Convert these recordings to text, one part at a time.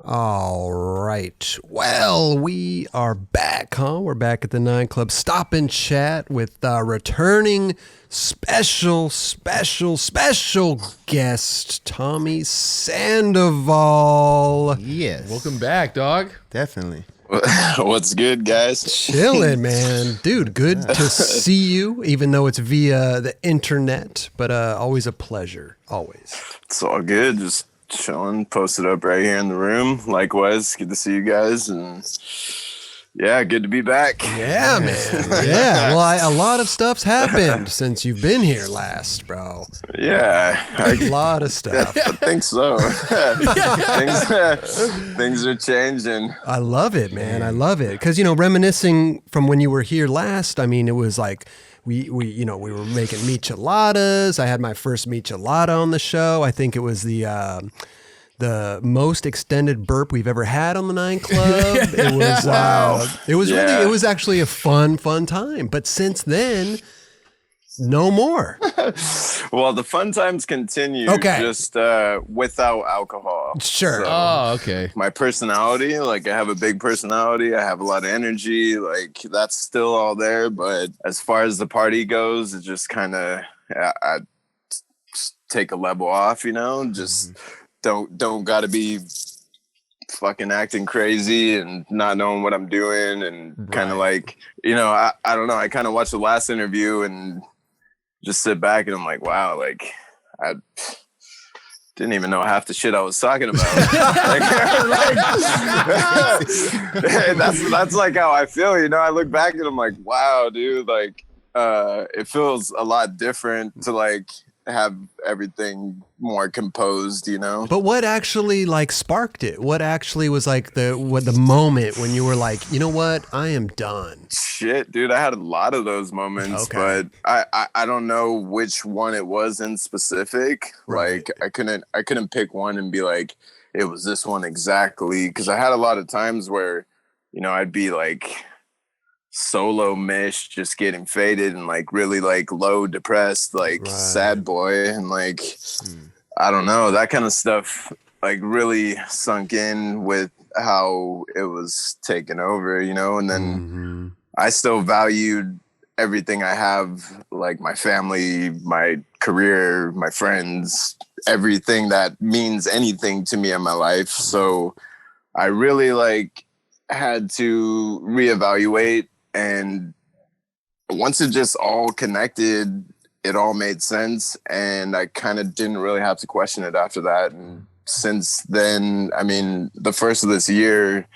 All right. Well, we are back, huh? We're back at the 9 Club Stop and Chat with returning special guest, Tommy Sandoval. Yes. Welcome back, dog. Definitely. What's good, guys? Chilling, man. Dude, good to see you, even though it's via the internet, but always a pleasure. Always. It's all good. Just chilling, posted up right here in the room. Likewise, good to see you guys, and yeah, good to be back. Yeah, man. Yeah. Well, a lot of stuff's happened since you've been here last, bro. Yeah, A lot of stuff. I think so. things are changing. I love it, man. I love it. Because, reminiscing from when you were here last, I mean, it was like we were making micheladas. I had my first michelada on the show. I think it was the most extended burp we've ever had on the 9 Club. It was it was really, it was actually a fun time. But since then, no more. Well, the fun times continue. Okay. Just without alcohol. Sure. So, Oh, okay. my personality, I have a big personality. I have a lot of energy. That's still all there. But as far as the party goes, it just kind of, I take a level off, just don't got to be fucking acting crazy and not knowing what I'm doing. And kind of I don't know. I kind of watched the last interview and just sit back and I'm like, wow, I didn't even know half the shit I was talking about. That's how I feel, I look back and I'm like, wow, dude, it feels a lot different to have everything more composed, But what actually sparked it? What actually was the moment when you were like, you know what, I am done? Shit, dude, I had a lot of those moments, but I don't know which one it was in specific. Right. I couldn't pick one and be like, it was this one exactly, because I had a lot of times where, I'd be solo mish, just getting faded and really low depressed, sad boy, and I don't know, that kind of stuff really sunk in with how it was taken over, and then I still valued everything I have, my family, my career, my friends, everything that means anything to me in my life. So I really had to reevaluate. And once it just all connected, it all made sense. And I kind of didn't really have to question it after that. And since then, I mean, the first of this year,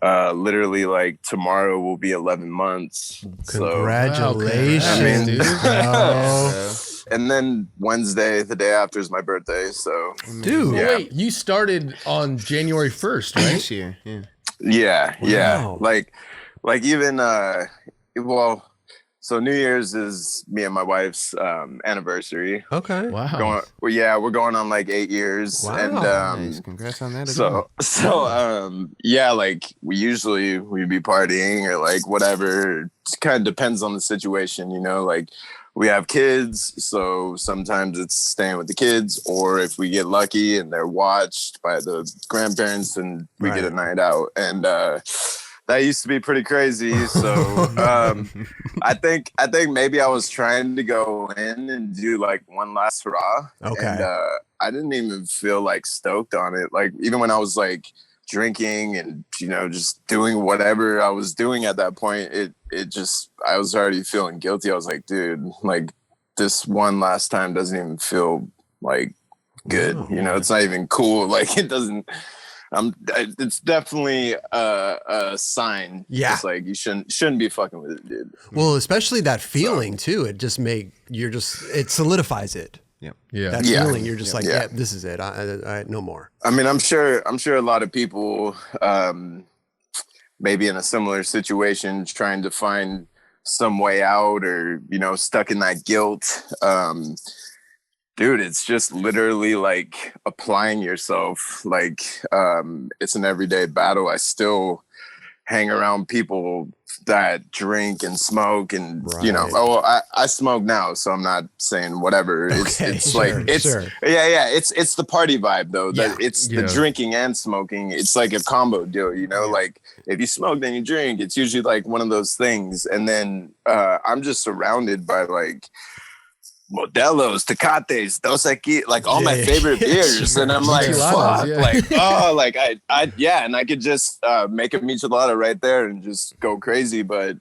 literally tomorrow will be 11 months. Congratulations, dude. Bro. And then Wednesday, the day after, is my birthday. So, dude, yeah. Wait, you started on January 1st, right? This year, yeah. Yeah. Even so New Year's is me and my wife's anniversary. Okay. Wow. We're going on 8 years. Wow. And Nice. Congrats on that. we'd be partying or whatever. It kind of depends on the situation, we have kids, so sometimes it's staying with the kids, or if we get lucky and they're watched by the grandparents, then we get a night out. And that used to be pretty crazy. So I think maybe I was trying to go in and do one last hurrah. Okay. And I didn't even feel stoked on it. Even when I was drinking and just doing whatever I was doing at that point, I was already feeling guilty. I was like, dude, this one last time doesn't even feel good. It's not even cool. It doesn't. It's definitely a sign. Yeah. It's you shouldn't be fucking with it, dude. Well, especially that feeling too. It just it solidifies it. Yeah. That feeling, you're just this is it. I no more. I mean, I'm sure a lot of people, maybe in a similar situation, trying to find some way out, or stuck in that guilt. Dude, it's just literally applying yourself. It's an everyday battle. I still hang around people that drink and smoke and Right. you know, I smoke now, so I'm not saying whatever. It's sure, like it's sure. yeah it's the party vibe though. That it's the Yeah. drinking and smoking. It's like a combo deal, you know. Like if you smoke then you drink. It's usually like one of those things. And then I'm just surrounded by like Modelo's, Tecates, Dos Equis, like all my favorite beers. Sure. And I'm like, Micheladas, fuck, yeah. like, oh, like I and I could just make a michelada right there and just go crazy. But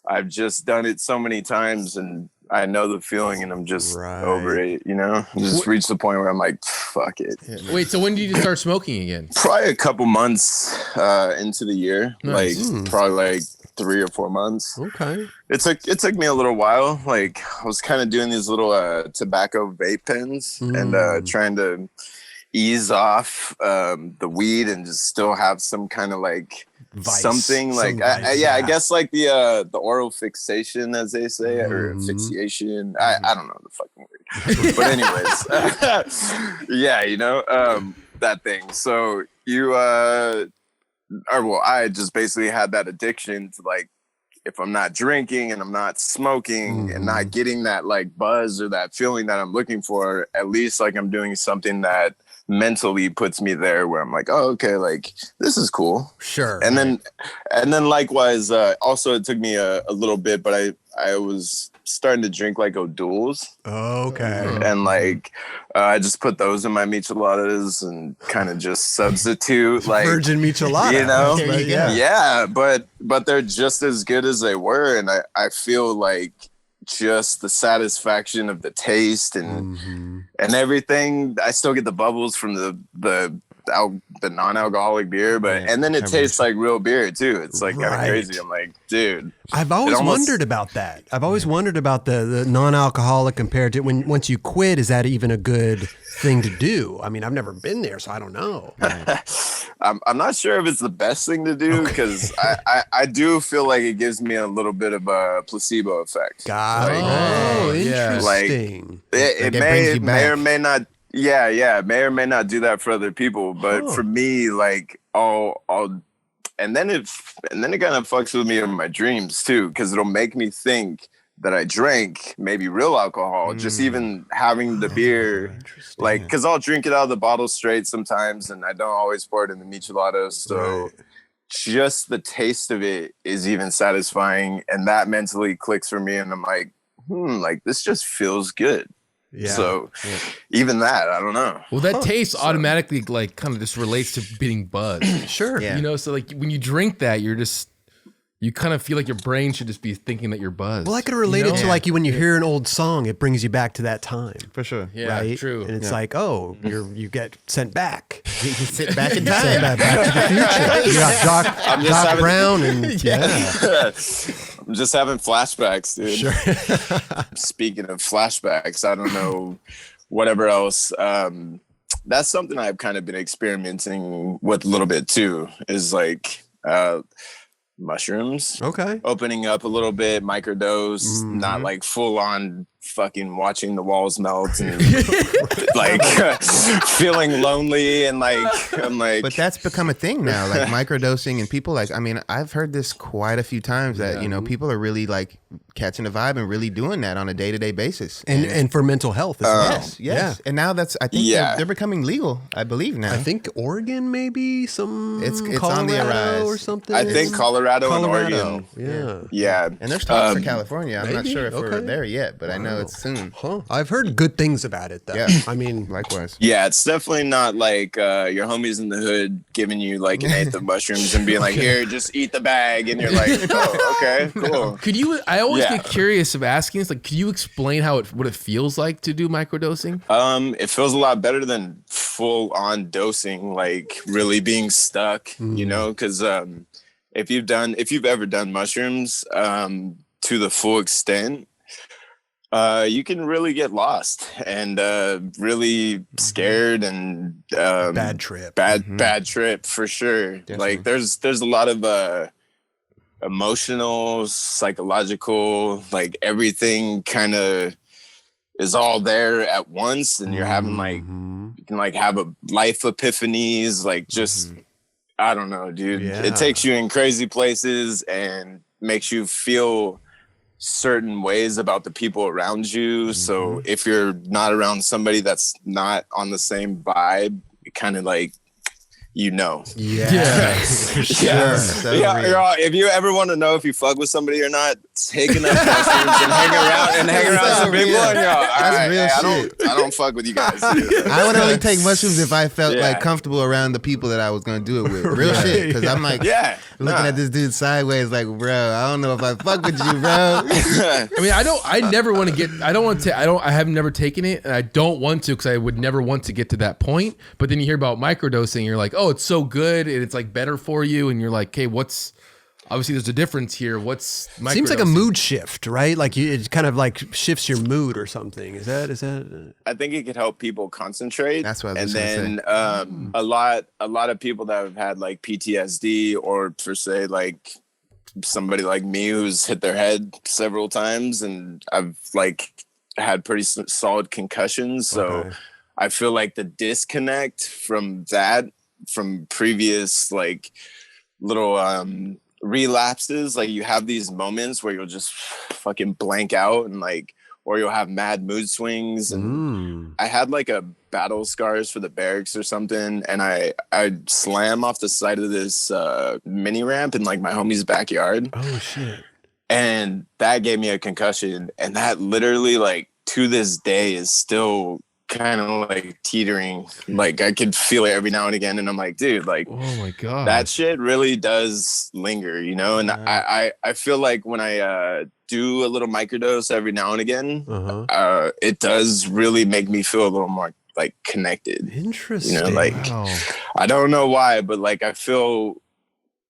I've just done it so many times and I know the feeling and I'm just over it, you know? Just reached the point where I'm like, fuck it. Wait, so when did you start smoking again? Probably a couple months into the year, Nice. like probably like 3 or 4 months. Okay. It took me a little while. Like I was kind of doing these little tobacco vape pens and trying to ease off the weed and just still have some kind of like Vice. something like Vice, I guess like the oral fixation, as they say, or asphyxiation. I don't know the fucking word, but anyways, yeah, you know, that thing. So you I just basically had that addiction to like, if I'm not drinking and I'm not smoking and not getting that like buzz or that feeling that I'm looking for, at least like I'm doing something that mentally puts me there where I'm like, oh, okay, like this is cool. Sure. And then likewise, also it took me a little bit, but I was starting to drink like O'Doul's. Okay. And like I just put those in my micheladas and kind of just substitute like Virgin michelada. you know. There you go. Yeah, but they're just as good as they were, and I feel like just the satisfaction of the taste and everything. I still get the bubbles from the non-alcoholic beer, but and then it tastes like real beer too. It's like kind of crazy. I'm like, dude, I've always wondered about that. I've always wondered about the non-alcoholic compared to once you quit, is that even a good thing to do? I mean, I've never been there, so I don't know. I'm not sure if it's the best thing to do because I do feel like it gives me a little bit of a placebo effect. Got it. Oh, yeah. Interesting. It may or may not. Yeah, may or may not do that for other people, but for me, like I'll and then it kind of fucks with me in my dreams too, because it'll make me think that I drank maybe real alcohol, just even having the beer, like, because I'll drink it out of the bottle straight sometimes, and I don't always pour it in the michelada, so just the taste of it is even satisfying, and that mentally clicks for me, and I'm like, like this just feels good. Yeah. So even that, I don't know. Well, that taste automatically like kind of just relates to being buzzed. Sure. You know, so like when you drink that, you kind of feel like your brain should just be thinking that you're buzzed. Well, I could relate it to like when you hear an old song, it brings you back to that time. For sure. Yeah, right? true. And it's like, oh, you get sent back. You sit back in time. Sent back to the future. You got Doc Brown and I'm just having flashbacks, dude. Sure. Speaking of flashbacks, I don't know, whatever else. That's something I've kind of been experimenting with a little bit too, is like mushrooms. Okay. Opening up a little bit, microdose, not like full on fucking watching the walls melt and like feeling lonely and like I'm like. But that's become a thing now, like microdosing, and people like, I mean, I've heard this quite a few times that, you know, people are really like catching the vibe and really doing that on a day-to-day basis. And for mental health as well. Yes. Yeah. And now I think they're becoming legal, I believe now. I think Oregon, maybe It's Colorado on the arise. or something. I think Colorado and Oregon. Yeah. And there's talks for California. I'm not maybe? sure if we're Okay. there yet, but I know it's soon. Huh. I've heard good things about it though. Yeah. I mean, Likewise. Yeah, it's definitely not like your homies in the hood giving you like an eighth of mushrooms and being like, here, just eat the bag. And you're like, oh, okay, cool. Could you? I always get curious of asking. It's like, could you explain what it feels like to do microdosing? It feels a lot better than full on dosing, like really being stuck, you know, because if you've ever done mushrooms to the full extent, you can really get lost and really scared and bad trip. Bad trip for sure. Definitely. Like there's a lot of emotional, psychological, like everything kind of is all there at once, and you're having like you can like have a life epiphanies, like just I don't know, dude. Yeah. It takes you in crazy places and makes you feel certain ways about the people around you. So if you're not around somebody that's not on the same vibe, it kind of like, Yes. For sure. Yeah, if you ever want to know if you fuck with somebody or not, take enough mushrooms and hang around some people. And That's real shit. I don't fuck with you guys. I would only take mushrooms if I felt like comfortable around the people that I was going to do it with. Real shit. Because I'm like looking at this dude sideways like, bro, I don't know if I fuck with you, bro. I mean, I have never taken it, and I don't want to because I would never want to get to that point. But then you hear about microdosing, you're like, oh, it's so good and it's like better for you, and you're like, okay, obviously there's a difference here. What's microdosing? Seems like a mood shift, right? Like it kind of like shifts your mood or something. Is that? I think it could help people concentrate. That's what I was going to say. A lot of people that have had like PTSD, or per se like somebody like me who's hit their head several times, and I've like had pretty solid concussions. So I feel like the disconnect from previous like little relapses, like you have these moments where you'll just fucking blank out and like, or you'll have mad mood swings. And I had like a battle scars for the barracks or something, and I slam off the side of this mini ramp in like my homie's backyard. Oh shit. And that gave me a concussion, and that literally like to this day is still kind of like teetering. Like I could feel it every now and again, and I'm like, dude, like, oh my god, that shit really does linger, you know. And I feel like when I do a little microdose every now and again, it does really make me feel a little more like connected. Interesting. You know, like I don't know why, but like I feel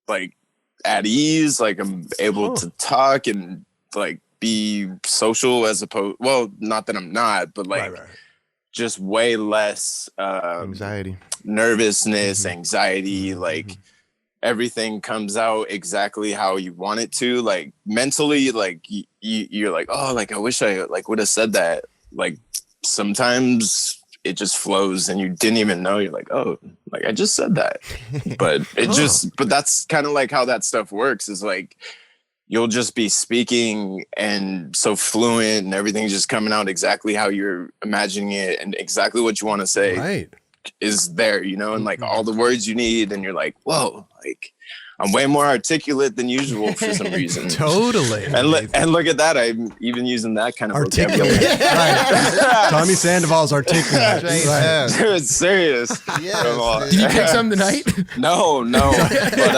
like at ease, like I'm able to talk and like be social as opposed, well, not that I'm not, but like just way less anxiety, nervousness, anxiety, like everything comes out exactly how you want it to. Like mentally, like you're like, oh, like I wish I like would have said that. Like sometimes it just flows and you didn't even know. You're like, oh, like I just said that. But but that's kind of like how that stuff works, is like you'll just be speaking and so fluent and everything's just coming out exactly how you're imagining it, and exactly what you want to say is there, you know, and like all the words you need, and you're like, whoa, like I'm way more articulate than usual for some reason. Totally. And look at that. I'm even using that kind of articulate. Right. Tommy Sandoval's articulate. Right. Dude, it's serious. Did you take some tonight? No. But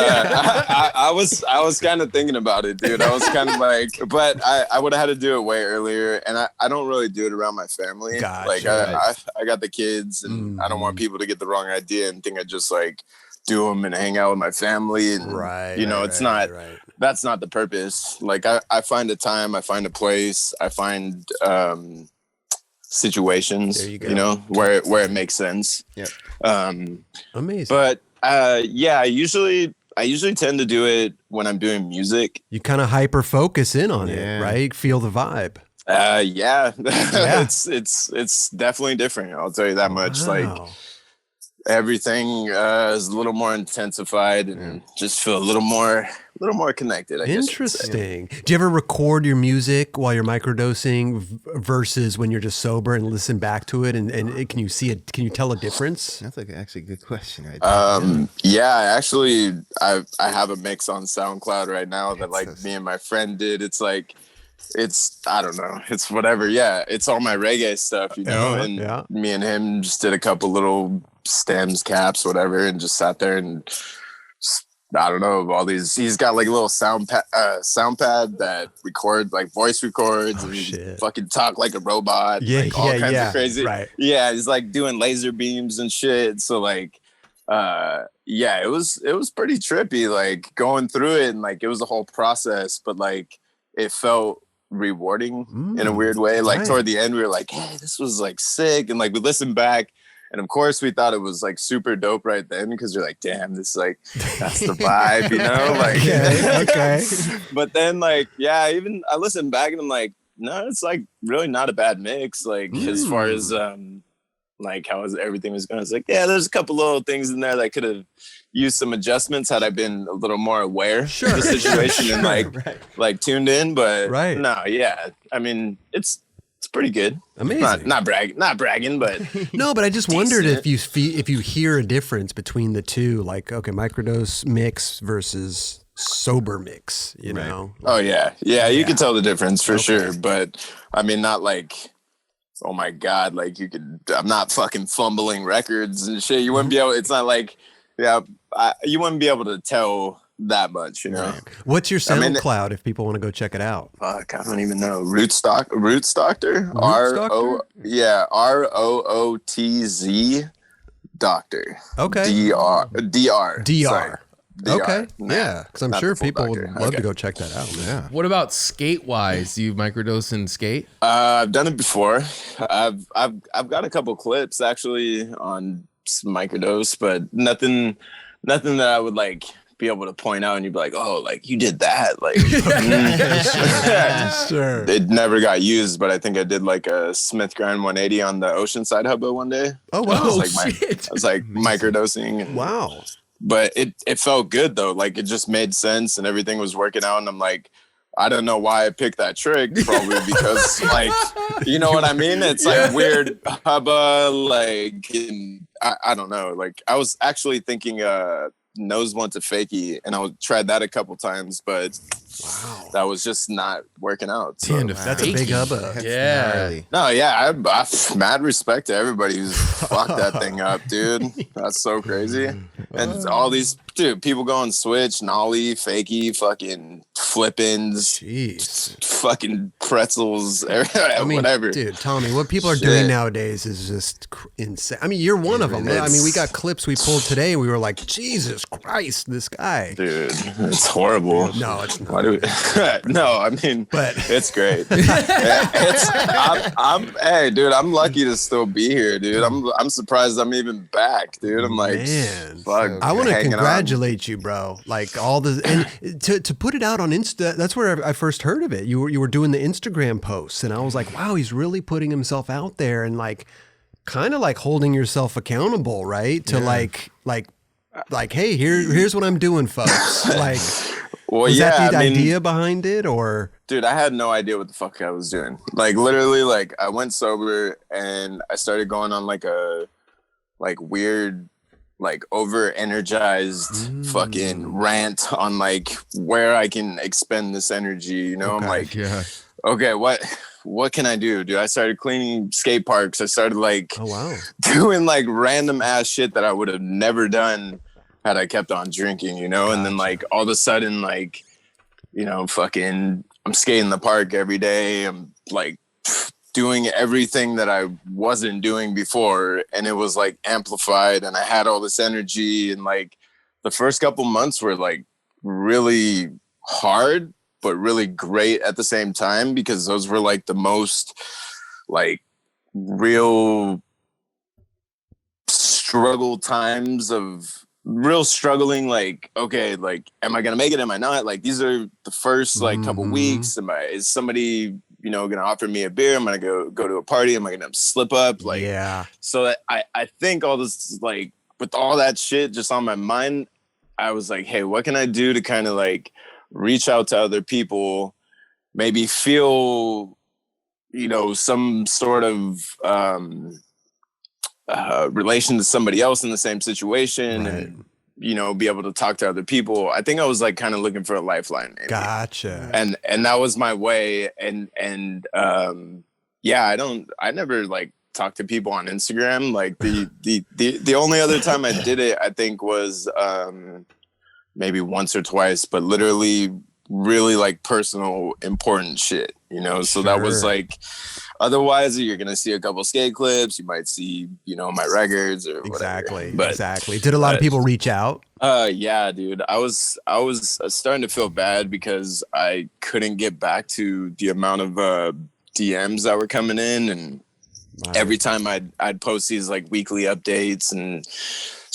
I was kind of thinking about it, dude. I was kind of like, but I would have had to do it way earlier. And I don't really do it around my family. Gotcha. Like I got the kids, and I don't want people to get the wrong idea and think I just like do them and hang out with my family, and it's not that's not the purpose. Like I find a time, I find a place, I find situations, you know, where it makes sense. Amazing. But I usually tend to do it when I'm doing music. You kind of hyper focus in on it, right? Feel the vibe. It's definitely different, I'll tell you that much. Like everything is a little more intensified and just feel a little more connected, I guess. Interesting. Do you ever record your music while you're microdosing versus when you're just sober and listen back to it? And can you see it? Can you tell a difference? That's like actually a good question. Right Actually, I have a mix on SoundCloud right now that like me and my friend did. It's like, I don't know, it's whatever. Yeah, it's all my reggae stuff, you know. And me and him just did a couple little stems, caps, whatever, and just sat there and I don't know, all these. He's got like a little sound pad that record like voice records and fucking talk like a robot. Like all kinds of crazy. Right. Yeah, he's like doing laser beams and shit. So like, it was pretty trippy. Like going through it, and like it was a whole process, but like it felt rewarding in a weird way. Like toward the end, we were like, hey, this was like sick, and like we listened back. And of course, we thought it was like super dope right then, because you're like, damn, this is like, that's the vibe, you know? Like, okay. But then, like, even I listened back and I'm like, no, it's like really not a bad mix. Like, as far as like how everything was going. It's like, yeah, there's a couple little things in there that could have used some adjustments had I been a little more aware of the situation and like tuned in. But no, yeah, I mean, it's pretty good. Amazing. Not bragging, but no. But I just wondered if you hear a difference between the two, like microdose mix versus sober mix, you know? Oh yeah, you can tell the difference for sure. But I mean, not like, oh my god, like I'm not fucking fumbling records and shit. You wouldn't be able. It's not like, you wouldn't be able to tell that much, you know. What's your SoundCloud if people want to go check it out? Fuck, I don't even know. Roots Doctor. ROOTZ Doctor. Okay. DR. Sorry. Okay. Nah, yeah, because I'm sure people would love to go check that out. Yeah. What about skate wise? Do you microdose and skate? I've done it before. I've got a couple clips actually on microdose, but nothing that I would like be able to point out and you'd be like, oh, like you did that, like sure. It never got used, but I think I did like a Smith grind 180 on the Oceanside hubba one day. Oh wow. I was like microdosing and, wow. But it felt good though, like it just made sense and everything was working out, and I'm like, I don't know why I picked that trick, probably because like, you know what I mean? It's like weird hubba, like I don't know. Like I was actually thinking nose blunt to fakie, and I tried that a couple times, but that was just not working out. So. Damn, that's a big hubba. Yeah. No, yeah, I mad respect to everybody who's fucked that thing up, dude. That's so crazy. And all these people going switch, nollie, fakie, fucking flip-ins, fucking pretzels, whatever. Dude, Tommy, what people are doing nowadays is just insane. I mean, you're one of them. I mean, we got clips we pulled today. We were like, Jesus Christ, this guy. Dude, it's horrible. No, it's not. Why do we? No, I mean, but it's great. Hey, dude, I'm lucky to still be here, dude. I'm surprised I'm even back, dude. I'm like, man, fuck. I want to congratulate you, bro. Like all the and to put it out on Insta. That's where I first heard of it. You were doing the Instagram posts, and I was like, wow, he's really putting himself out there and like kind of like holding yourself accountable, right? To like, hey, here's what I'm doing, folks. Like. Well, was that the idea behind it, or? Dude, I had no idea what the fuck I was doing. Like literally, like I went sober and I started going on like a weird, like over energized fucking rant on like where I can expend this energy. You know, I'm like, okay, what can I do? Dude, I started cleaning skate parks. I started like doing like random ass shit that I would have never done had I kept on drinking, you know? And then like all of a sudden, like, you know, fucking I'm skating the park every day. I'm like doing everything that I wasn't doing before, and it was like amplified, and I had all this energy. And like the first couple months were like really hard, but really great at the same time, because those were like the most like real struggle times of real struggling, like, okay, like, am I gonna make it? Am I not? Like, these are the first like couple weeks. Is somebody, you know, gonna offer me a beer? Am I gonna go to a party? Am I gonna slip up? Like, so I think all this, like, with all that shit just on my mind, I was like, hey, what can I do to kind of like reach out to other people, maybe feel, you know, some sort of relation to somebody else in the same situation, and you know, be able to talk to other people. I think I was like kind of looking for a lifeline, maybe. Gotcha. And that was my way. And I never like talk to people on Instagram. Like the only other time I did it, I think was maybe once or twice, but literally really like personal important shit, you know? So that was like, otherwise you're gonna see a couple skate clips, you might see, you know, my records or whatever. Exactly. Did a lot of people reach out? Yeah, dude. I was starting to feel bad because I couldn't get back to the amount of DMs that were coming in, and every time I'd post these like weekly updates and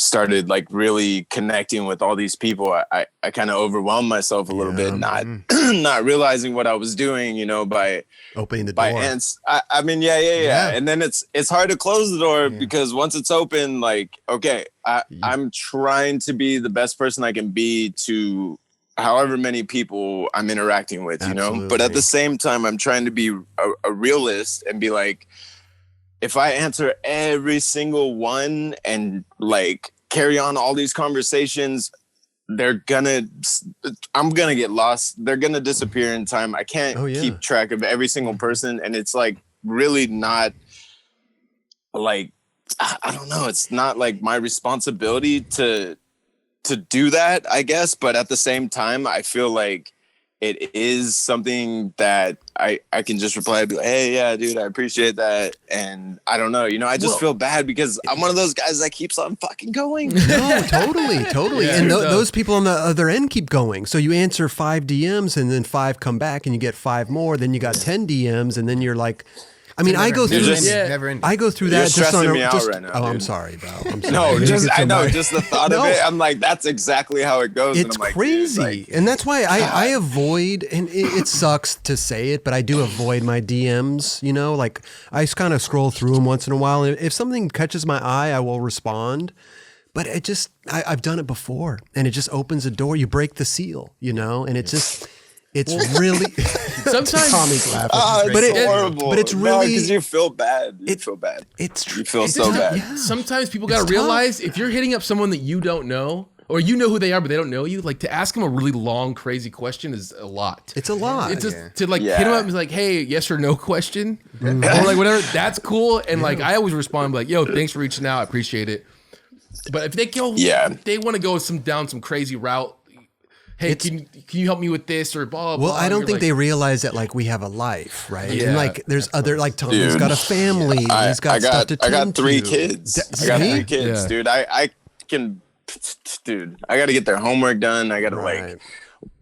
started like really connecting with all these people, I kind of overwhelmed myself a little bit, not not realizing what I was doing, you know, by opening the door. I mean, yeah. And then it's hard to close the door because once it's open, like, okay, I'm trying to be the best person I can be to however many people I'm interacting with, you know, but at the same time, I'm trying to be a realist and be like, if I answer every single one and like carry on all these conversations, I'm gonna get lost. They're gonna disappear in time. I can't keep track of every single person. And it's like really not like, I don't know. It's not like my responsibility to do that, I guess. But at the same time, I feel like it is something that I can just reply and be like, hey, yeah, dude, I appreciate that. And I don't know, you know, I just feel bad because I'm one of those guys that keeps on fucking going. No, totally. Yeah, and those people on the other end keep going. So you answer 5 DMs and then 5 come back and you get 5 more. Then you got 10 DMs and then you're like, I mean, I go through I go through that just on me out right now, oh, dude. I'm sorry, Val. I'm sorry. No, just the thought of it. I'm like, that's exactly how it goes. It's and I'm crazy, like, dude, and that's why I avoid. And it sucks to say it, but I do avoid my DMs. You know, like I kind of scroll through them once in a while, and if something catches my eye, I will respond. But it just, I've done it before, and it just opens a door. You break the seal, you know, and it just. It's really sometimes Tommy's laughing, but it's horrible. But it's really because you feel bad. You feel bad. It's true. You feel so bad. Yeah. Sometimes people got to realize if you're hitting up someone that you don't know, or you know who they are but they don't know you, like to ask them a really long, crazy question is a lot. It's a lot. It's just to like hit them up and be like, hey, yes or no question, or like whatever. That's cool. And like I always respond like, yo, thanks for reaching out. I appreciate it. But if they go, they want to go down some crazy route. Hey, can you help me with this or blah, blah, Well, I don't think like, they realize that like we have a life, right? Yeah. And like there's other like Tommy's got a family. He's got stuff to tend I got 3 to. kids. I got 3 kids, dude. I can, dude. I got to get their homework done. I got to like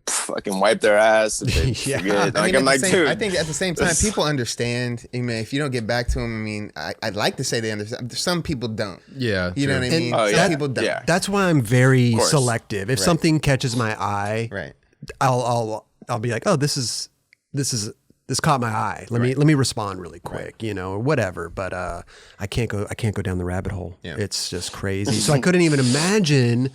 fucking wipe their ass if they forget. Like, I'm like, dude. I think at the same time, people understand. I mean, if you don't get back to them, I mean, I'd like to say they understand. Some people don't. Yeah. You know what I mean? Some people don't. Yeah. That's why I'm very selective. If something catches my eye, I'll be like, oh, this caught my eye. Let me respond really quick, you know, or whatever. But I can't go down the rabbit hole. Yeah. It's just crazy. So I couldn't even imagine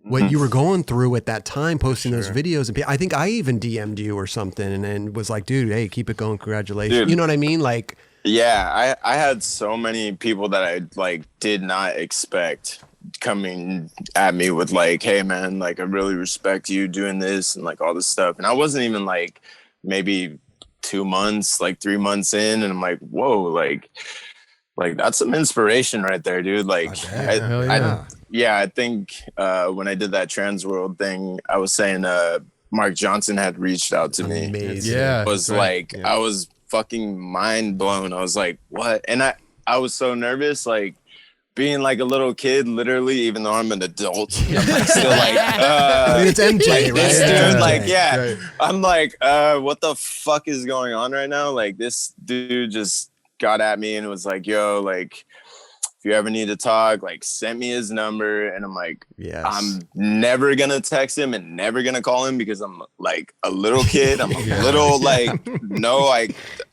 what you were going through at that time, posting those videos. And I think I even DM'd you or something and was like, dude, hey, keep it going. Congratulations. Dude, you know what I mean? Like, yeah, I had so many people that I like did not expect coming at me with like, hey man, like I really respect you doing this and like all this stuff. And I wasn't even like maybe 2 months, like 3 months in. And I'm like, whoa, like that's some inspiration right there, dude. Like, I think when I did that Trans World thing, I was saying Mark Johnson had reached out to me. Amazing. Yeah. It was I was fucking mind blown. I was like, what? And I was so nervous, like being like a little kid, literally, even though I'm an adult. I'm like, still like, I mean, it's MJ, like, right? This dude, MJ. like, Right. I'm like, what the fuck is going on right now? Like, this dude just got at me and was like, yo, like, if you ever need to talk, like send me his number. And I'm like, I'm never gonna text him and never gonna call him because I'm like a little kid. I'm a little like,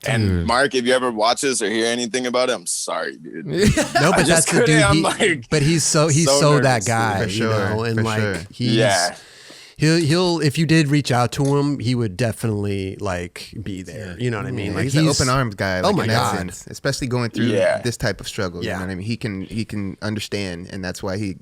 and Mark, if you ever watch this or hear anything about it, I'm sorry, dude. No, but that's the dude. But he's so nervous, that guy, for sure, you know, and like sure. He'll if you did reach out to him, he would definitely like be there. You know what I mean? Like he's an open arms guy. Like, oh my God. sense, especially going through this type of struggle. You know what I mean? He can understand, and that's why he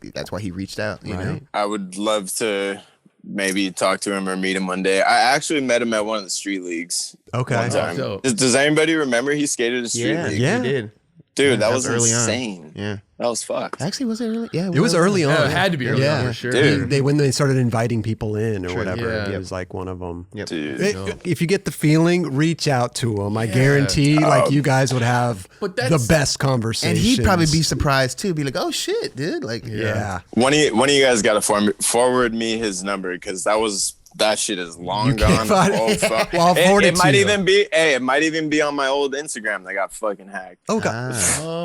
reached out. You know? I would love to maybe talk to him or meet him one day. I actually met him at one of the street leagues. Okay. One time. Does anybody remember he skated a street league? Yeah, he did. Dude, that was early insane. On. Yeah. That was fucked. Actually, was it early? Yeah. It was early on. Yeah, it had to be early on for sure. Dude. When they started inviting people in or whatever, it was like one of them. Yep. Dude. If you get the feeling, reach out to him. I guarantee like you guys would have the best conversation. And he'd probably be surprised too. Be like, oh shit, dude. Like, One of you guys got to forward me his number because that shit is long gone. Well, it might even be on my old Instagram that got fucking hacked. Oh God!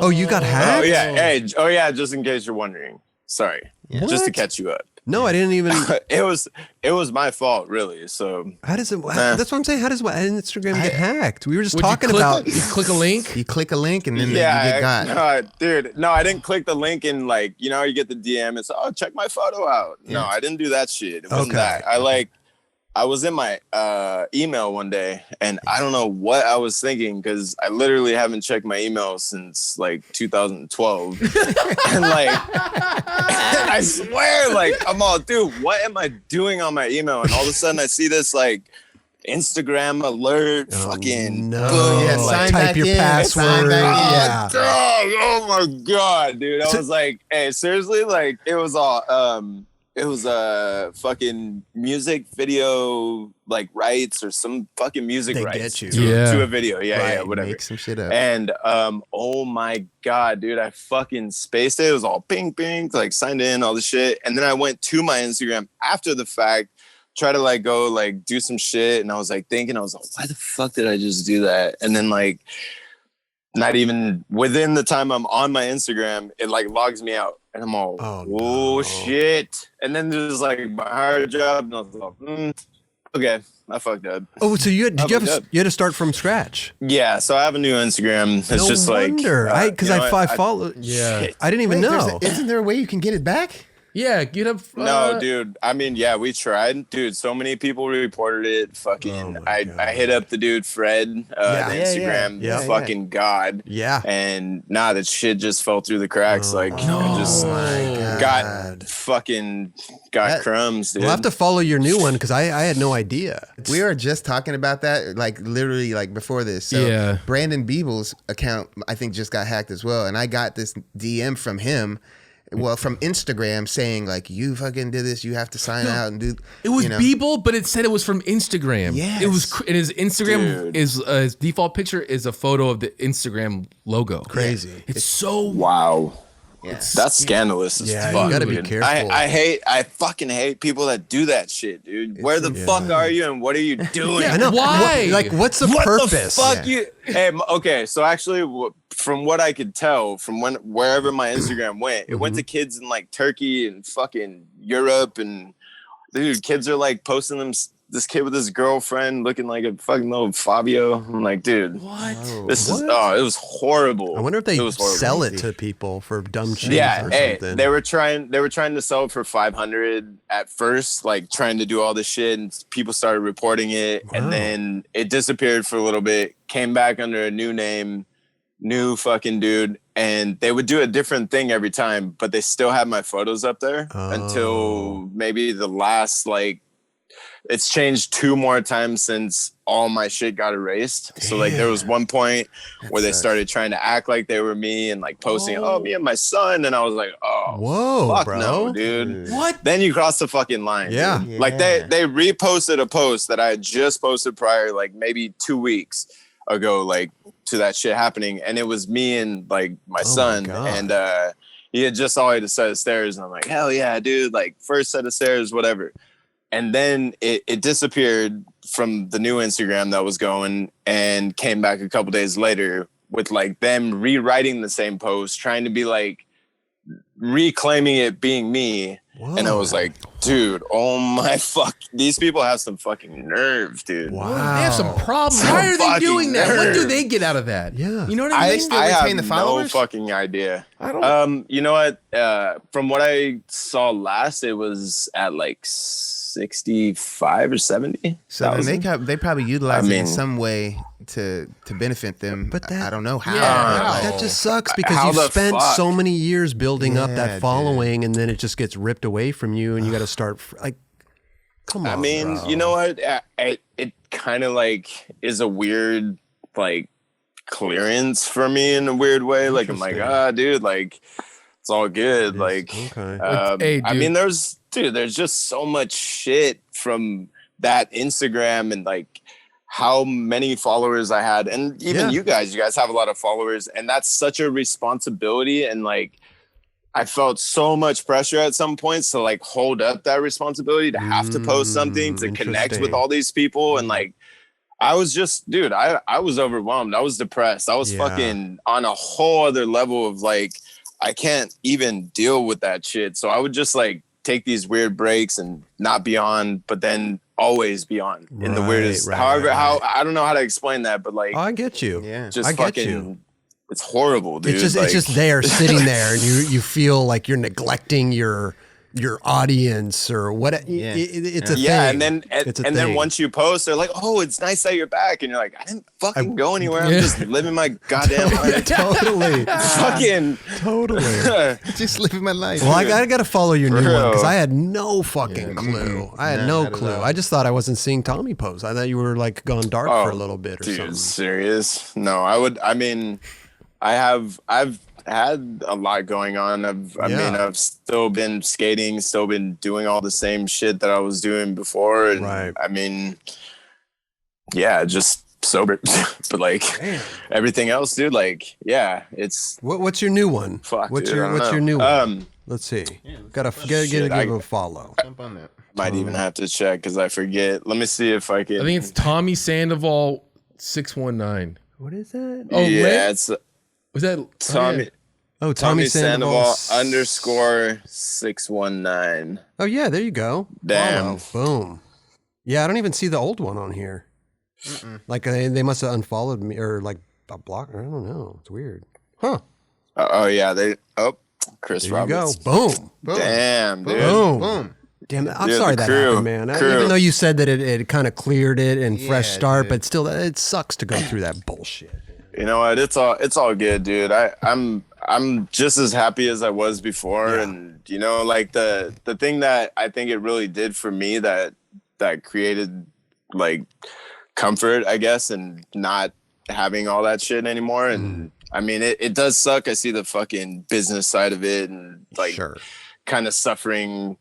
Oh, you got hacked? Oh yeah, just in case you're wondering. Sorry, What? just to catch you up. No, I didn't even. It was my fault, really. So How does it? That's what I'm saying. How does Instagram get hacked? We were just Would talking you click, about. you click a link. You click a link and then you yeah, get got. dude. No, I didn't click the link and like you get the DM. It's check my photo out. No, I didn't do that shit. It wasn't that. I was in my email one day and I don't know what I was thinking because I literally haven't checked my email since like 2012. And like, I swear, like, I'm all, dude, what am I doing on my email? And all of a sudden I see this like Instagram alert, fucking no. boom, Yeah, like, sign type back your in, password. sign back in. Yeah. oh my God, dude. I was like, hey, seriously, like it was a fucking music video like rights or some fucking music They rights get you. to a video. Yeah, Right, whatever. Make some shit up. And oh my God, dude, I fucking spaced it. It was all ping, like signed in, all the shit. And then I went to my Instagram after the fact, try to like go like do some shit. And I was like thinking, I was like, why the fuck did I just do that? And then like not even within the time I'm on my Instagram, it like logs me out. And I'm all, oh shit. And then there's like my hard job. And I was like, okay, I fucked up. Oh, so you had to start from scratch? Yeah, so I have a new Instagram. It's No just wonder. like Because I follow. Yeah. I didn't even know. Isn't there a way you can get it back? Yeah, get up. No, dude. I mean, yeah, we tried. Dude, so many people reported it. Fucking, I hit up the dude, Fred, the Instagram, fucking God. Yeah. And that shit just fell through the cracks. I just got crumbs, dude. We'll have to follow your new one because I had no idea. We were just talking about that, like literally like before this. So Brandon Beeble's account, I think, just got hacked as well. And I got this DM from him. Well, from Instagram saying like, you fucking did this, you have to sign out and do. It was Beeble, but it said it was from Instagram. Yes. It was. And his Instagram his default picture is a photo of the Instagram logo. Crazy. It's so wow. Yeah. That's scandalous as fuck. You gotta be dude. careful. I fucking hate people that do that shit, dude. Where the fuck are you and what are you doing? I know. Why? What's the purpose? The fuck you? Hey, okay. So actually, from what I could tell, from wherever my Instagram went, it went to kids in like Turkey and fucking Europe, and dude, kids are like posting this kid with his girlfriend looking like a fucking little Fabio. I'm like, dude, what? It was horrible. I wonder if they sell it to people for dumb shit or something. They were trying to sell it for $500 at first, like trying to do all this shit, and people started reporting it, and then it disappeared for a little bit, came back under a new name, new fucking dude, and they would do a different thing every time, but they still had my photos up there until maybe the last it's changed 2 more times since all my shit got erased. Damn. So like there was one point where they started trying to act like they were me and like posting, me and my son. And I was like, whoa, fuck bro. no, dude. What? Then you cross the fucking line. Yeah. Dude. Like they reposted a post that I had just posted prior, like maybe 2 weeks ago, like to that shit happening. And it was me and like my son. And he had just already a set of stairs. And I'm like, hell yeah, dude. Like first set of stairs, whatever. And then it disappeared from the new Instagram that was going and came back a couple days later with like them rewriting the same post, trying to be like reclaiming it being me. Whoa. And I was like, dude, oh my fuck. These people have some fucking nerve, dude. Wow. They have some problems. Why are they doing that? What do they get out of that? Yeah. You know what I mean? I have no fucking idea. I don't. You know what? From what I saw last, it was at like 65 or 70. So they probably utilize it in some way to benefit them. But I don't know how. Yeah, that just sucks because you spent so many years building up that following, and then it just gets ripped away from you, and you got to start like, come on. I mean, bro. you know what? It kind of like is a weird like clearance for me in a weird way. Like I'm like, dude, like it's all good. Like, hey, I mean, there's just so much shit from that Instagram and like how many followers I had. And even you guys have a lot of followers, and that's such a responsibility. And like, I felt so much pressure at some points to like hold up that responsibility to have to post something to connect with all these people. And like, I was just, dude, I was overwhelmed. I was depressed. I was fucking on a whole other level of like, I can't even deal with that shit. So I would just like take these weird breaks and not be on, but then always be on in the weirdest. How I don't know how to explain that, but like, I get you. Yeah, just I fucking. get you. It's horrible, dude. It's just there, sitting there, and you feel like you're neglecting your audience or what. It's a thing. And then once you post, they're like, "Oh, it's nice that you're back," and you're like, "I didn't fucking go anywhere. I'm just living my goddamn life." Totally, totally, just living my life. Well, I got to follow your new one because I had no fucking clue. I had no clue. I just thought I wasn't seeing Tommy post. I thought you were like gone dark for a little bit or something. Dude, serious? No, I've had a lot going on. I've still been skating, still been doing all the same shit that I was doing before. And I mean, yeah, just sober. But like everything else, dude, like, yeah, it's what's your new one? Fuck, what's dude, your new one? Let's see. Gotta give it a follow. Jump on that. Might even have to check because I forget. Let me see if I can. I think it's Tommy Sandoval 619. What is that? Oh, yeah, it's was that Tommy? Oh, Tommy Sandoval _619. Oh yeah, there you go. Damn. Follow. Boom. Yeah, I don't even see the old one on here. Like they must have unfollowed me or like a block. I don't know. It's weird. Huh. Oh yeah, Chris There Roberts. you go. Boom. Damn, dude. Boom. Damn, I'm sorry that happened, man. Even though you said that it kind of cleared it and fresh start, but still, it sucks to go through that bullshit. You know what? It's all good, dude. I'm just as happy as I was before, and you know, like the thing that I think it really did for me that created like comfort, I guess, and not having all that shit anymore. And I mean, it does suck. I see the fucking business side of it, and like kind of suffering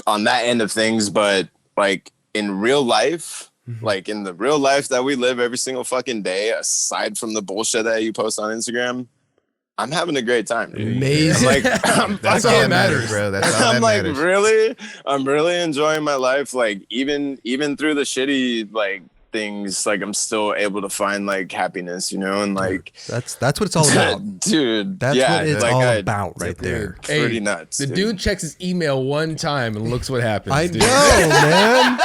on that end of things, but like in real life. Like in the real life that we live every single fucking day, aside from the bullshit that you post on Instagram, I'm having a great time. Dude. Amazing. That's all that matters, bro. That's all that I'm like, matters. really? I'm really enjoying my life. Like even through the shitty like things, like I'm still able to find like happiness, you know, and like that's what it's all about, dude. That's what it's all about right there. Pretty nuts. The dude checks his email one time and looks what happens. I dude. know, man.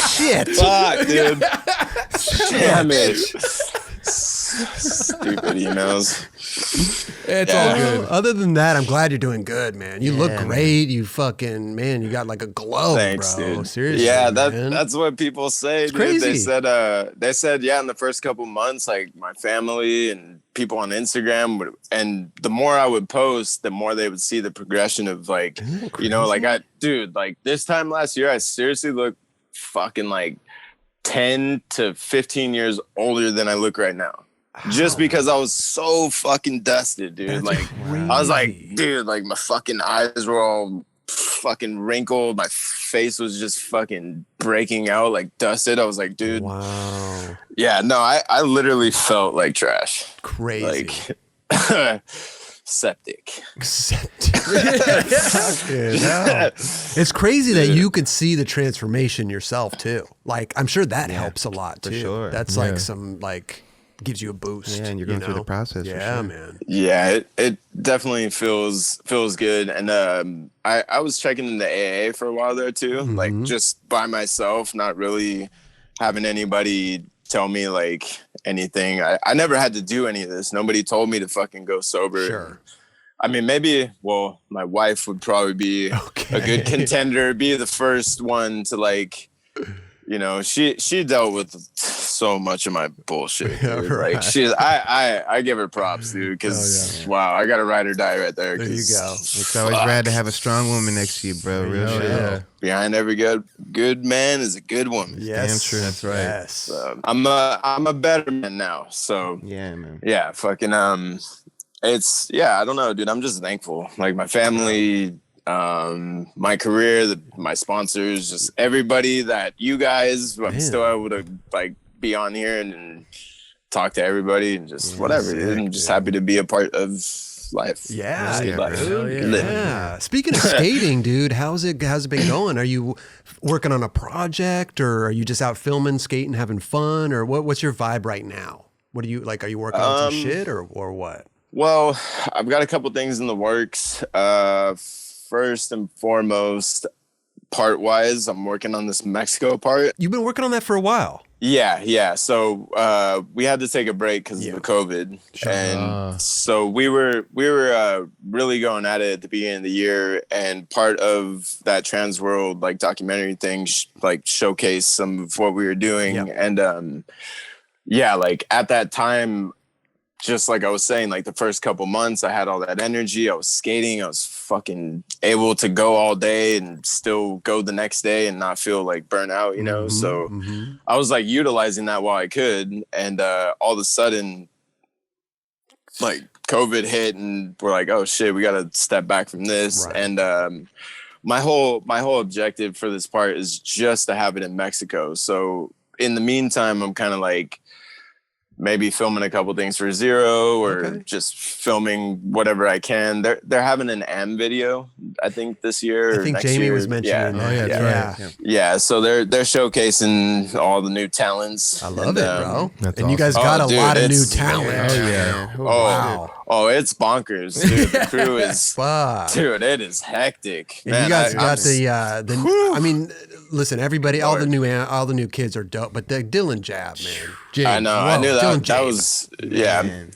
Shit. Fuck, dude. Damn it. Stupid emails. It's all good. Other than that, I'm glad you're doing good, man. You look great. You fucking, man, you got like a glow. Thanks, bro. dude. Seriously, yeah, man. that's what people say. Dude. Crazy. They said yeah, in the first couple months, like my family and people on Instagram would, and the more I would post, the more they would see the progression of like, you know, like like this time last year, I seriously looked fucking like 10 to 15 years older than I look right now. Just because I was so fucking dusted, dude. That's like crazy. I was like, dude, like my fucking eyes were all fucking wrinkled. My face was just fucking breaking out, like dusted. I was like, dude. Wow. Yeah, no, I literally felt like trash. Crazy. Like septic. It's crazy that you could see the transformation yourself too. Like I'm sure that helps a lot too. For sure. That's like some like gives you a boost. Yeah, and you're going through the process. Yeah, for sure. man. Yeah, it definitely feels good. And I was checking into AA for a while there too, like just by myself, not really having anybody tell me like anything. I never had to do any of this. Nobody told me to fucking go sober. Sure. I mean, maybe, well, my wife would probably be a good contender, be the first one to like, you know, she dealt with so much of my bullshit. Dude. Right. Like I give her props, dude, because wow, I got a ride or die right there. There you go. It's always rad to have a strong woman next to you, bro. Real shit. Yeah. Behind every good man is a good woman. Yes. Damn true. That's right. Yes. I'm a better man now. So Yeah, man. yeah, fucking it's I don't know, dude. I'm just thankful. Like my family, my career, my sponsors, just everybody that you guys, I'm still able to like be on here and talk to everybody and just whatever. Dude. I'm just happy to be a part of life. Yeah, Life. dude. Yeah. Speaking of skating, dude, how's it been going? Are you working on a project, or are you just out filming, skating, having fun, or what's your vibe right now? What do you like? Are you working on some shit or what? Well, I've got a couple things in the works. First and foremost, part wise, I'm working on this Mexico part. You've been working on that for a while. Yeah. So we had to take a break because of the COVID, and so we were really going at it at the beginning of the year. And part of that Trans World like documentary thing showcased some of what we were doing, and like at that time. Just like I was saying, like the first couple months, I had all that energy. I was skating. I was fucking able to go all day and still go the next day and not feel like burnt out, you know? So I was like utilizing that while I could. And all of a sudden, like COVID hit and we're like, oh shit, we got to step back from this. Right. And my whole objective for this part is just to have it in Mexico. So in the meantime, I'm kind of like, maybe filming a couple things for Zero or just filming whatever I can. They're having an AM video, I think this year. I think Jamie was mentioning that. Yeah. So they're showcasing all the new talents. I love it, bro. That's awesome. You guys got a lot of new talent. Oh yeah. Wow. Oh, it's bonkers, dude. The crew is dude, it is hectic. And man, you guys got the I mean, listen, everybody, all the new kids are dope, but the Dylan Jab, man. James. I know. Whoa, I knew that was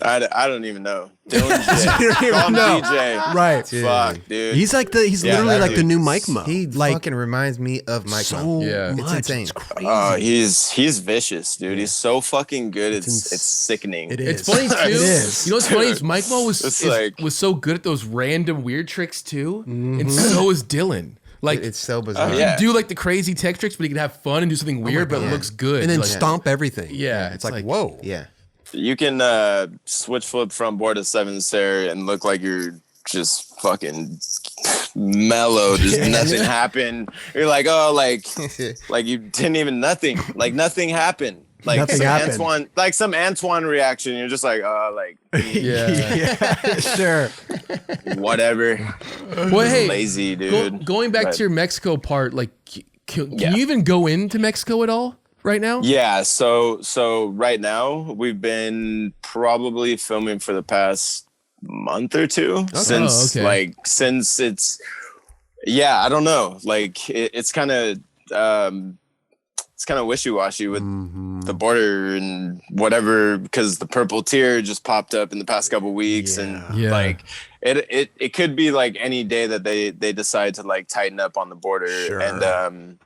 I don't even know. Dylan DJ. Right. Dude. Fuck, dude. He's like he's literally like the new Mike Mo. He fucking reminds me of Mike Mo. It's insane. It's crazy. Oh, he's vicious, dude. He's so fucking good. It's sickening. It is. It's funny too. It is. You know what's funny is Mike Mo was so good at those random weird tricks too, and so is Dylan. Like it's so bizarre. He can do like the crazy tech tricks, but he can have fun and do something weird, but it looks good. And then like, stomp everything. Yeah, it's like whoa. Yeah. You can switch flip front board to 7th stair and look like you're just fucking mellow. There's nothing happened. You're like, oh, like you didn't even nothing happened. Like nothing some happened. some Antoine reaction. You're just like, like sure, whatever. Well, hey, lazy dude. Going back to your Mexico part, like, can you even go into Mexico at all right now? Yeah. So right now we've been probably filming for the past month or two since it's. Yeah, I don't know. Like it's kind of. It's kind of wishy-washy with the border and whatever, because the purple tier just popped up in the past couple weeks, and like it could be like any day that they decide to like tighten up on the border, and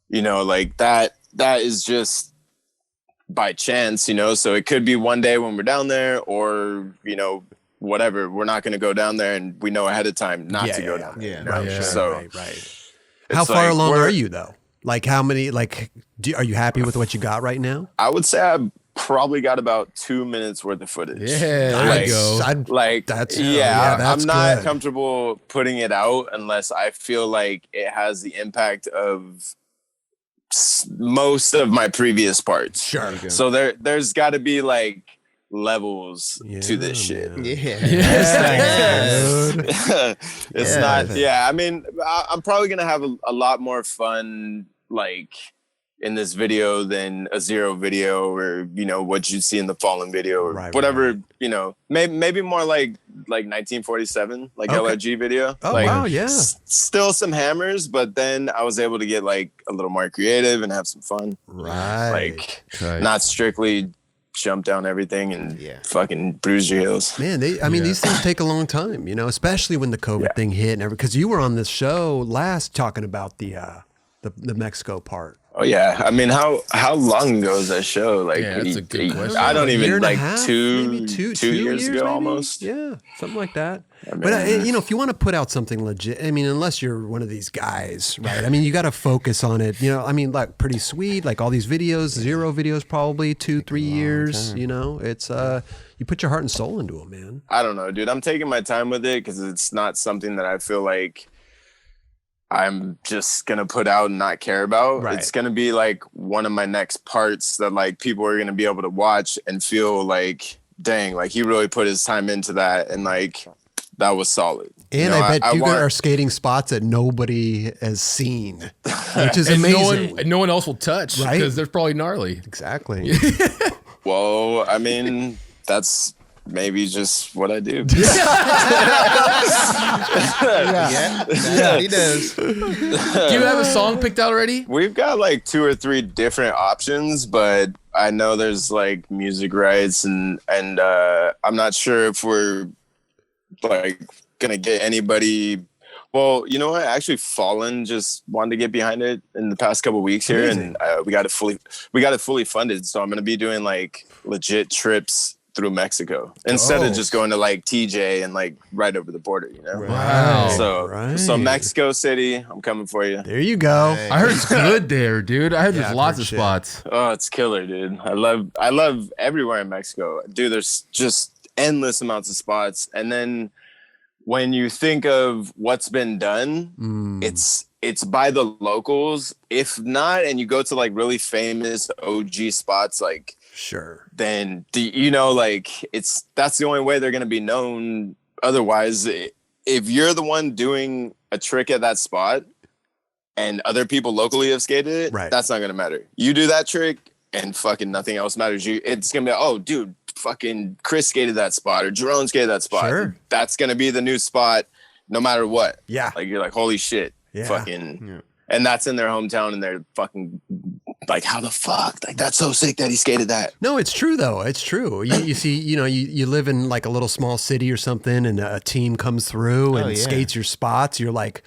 you know, like that is just by chance, you know. So it could be one day when we're down there, or you know, whatever. We're not going to go down there, and we know ahead of time not to go down there. Yeah, you know? right. Sure. So right. How far along are you though? Like how many? Like, are you happy with what you got right now? I would say I've probably got about 2 minutes worth of footage. Yeah, there you go. I'm not comfortable putting it out unless I feel like it has the impact of most of my previous parts. Sure. So there's got to be like levels to this shit. It's not. Yeah, I mean, I'm probably gonna have a lot more fun like in this video than a Zero video, or you know what you see in the Fallen video, or whatever. You know, maybe more like 1947, like LRG video. Oh like, wow, yeah. Still some hammers, but then I was able to get like a little more creative and have some fun. Right. Like not strictly jump down everything and fucking bruise your heels. Man, these things take a long time, you know, especially when the COVID thing hit, and because you were on this show last talking about the Mexico part. Oh yeah, I mean, how long ago was that show? Like, that's a good question. I don't even like maybe two years ago, maybe? Almost. Yeah, something like that. I mean, but you know, if you want to put out something legit, I mean, unless you're one of these guys, right? I mean, you got to focus on it. You know, I mean, like Pretty Sweet, like all these videos, Zero videos, probably 2-3 years. You know, it's you put your heart and soul into them, man. I don't know, dude. I'm taking my time with it because it's not something that I feel like I'm just gonna put out and not care about. Right. It's gonna be like one of my next parts that like people are gonna be able to watch and feel like, dang, like he really put his time into that, and like that was solid. And you know, I bet you are skating spots that nobody has seen, which is amazing. No one else will touch, right? Because they're probably gnarly. Exactly. Well, I mean, that's maybe just what I do. Yeah, he does. Do you have a song picked out already? We've got like 2 or 3 different options, but I know there's like music rights and I'm not sure if we're like gonna get anybody. Well, you know what? Actually, Fallen just wanted to get behind it in the past couple of weeks here, and we got it fully funded. So I'm gonna be doing like legit trips through Mexico instead of just going to like TJ and like right over the border. You know? Wow. So Mexico City, I'm coming for you. There you go. I heard it's good there, dude. I heard there's lots of spots. Oh, it's killer, dude. I love everywhere in Mexico, dude. There's just endless amounts of spots, and then when you think of what's been done, it's by the locals. If not, and you go to like really famous OG spots, like then that's the only way they're gonna be known. Otherwise, if you're the one doing a trick at that spot and other people locally have skated it, that's not gonna matter. You do that trick and fucking nothing else matters. It's gonna be oh, dude. Fucking Chris skated that spot or Jeron skated that spot. That's gonna be the new spot no matter what. Like you're like, holy shit. And that's in their hometown and they're fucking like, how the fuck? Like that's so sick that he skated that. No, it's true though. It's true. You see, you live in like a little small city or something and a team comes through and skates your spots. You're like,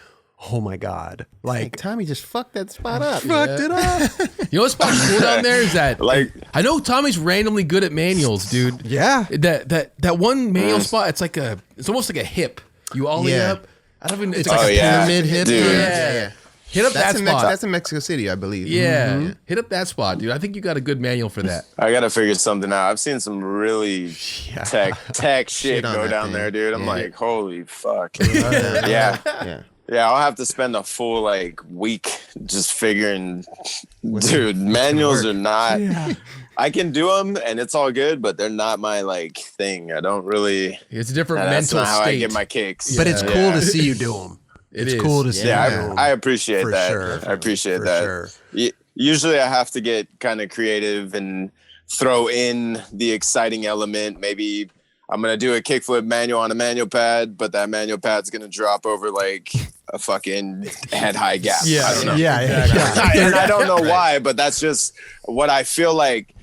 oh my God. Like Tommy just fucked that spot up. Fucked it up. You know what's cool down there is that like I know Tommy's randomly good at manuals, dude. Yeah. That one manual spot, it's almost like a hip. You ollie up. I don't even it's like a pyramid hip. Dude. Yeah. Hit up that spot. That's in Mexico City, I believe. Yeah. Hit up that spot, dude. I think you got a good manual for that. I gotta figure something out. I've seen some really tech shit go down there, dude. I'm like, holy fuck. Yeah, I'll have to spend a full like week just figuring, dude, manuals are not, I can do them and it's all good, but they're not my like thing. I don't really, it's a different that's mental not how state. I get my kicks. But it's cool to see you do them. It's cool to see. Yeah, I appreciate that. Sure. I appreciate that. Sure. Usually I have to get kind of creative and throw in the exciting element. Maybe I'm going to do a kickflip manual on a manual pad, but that manual pad's going to drop over like a fucking head high gap. I don't know. And I don't know why, but that's just what I feel like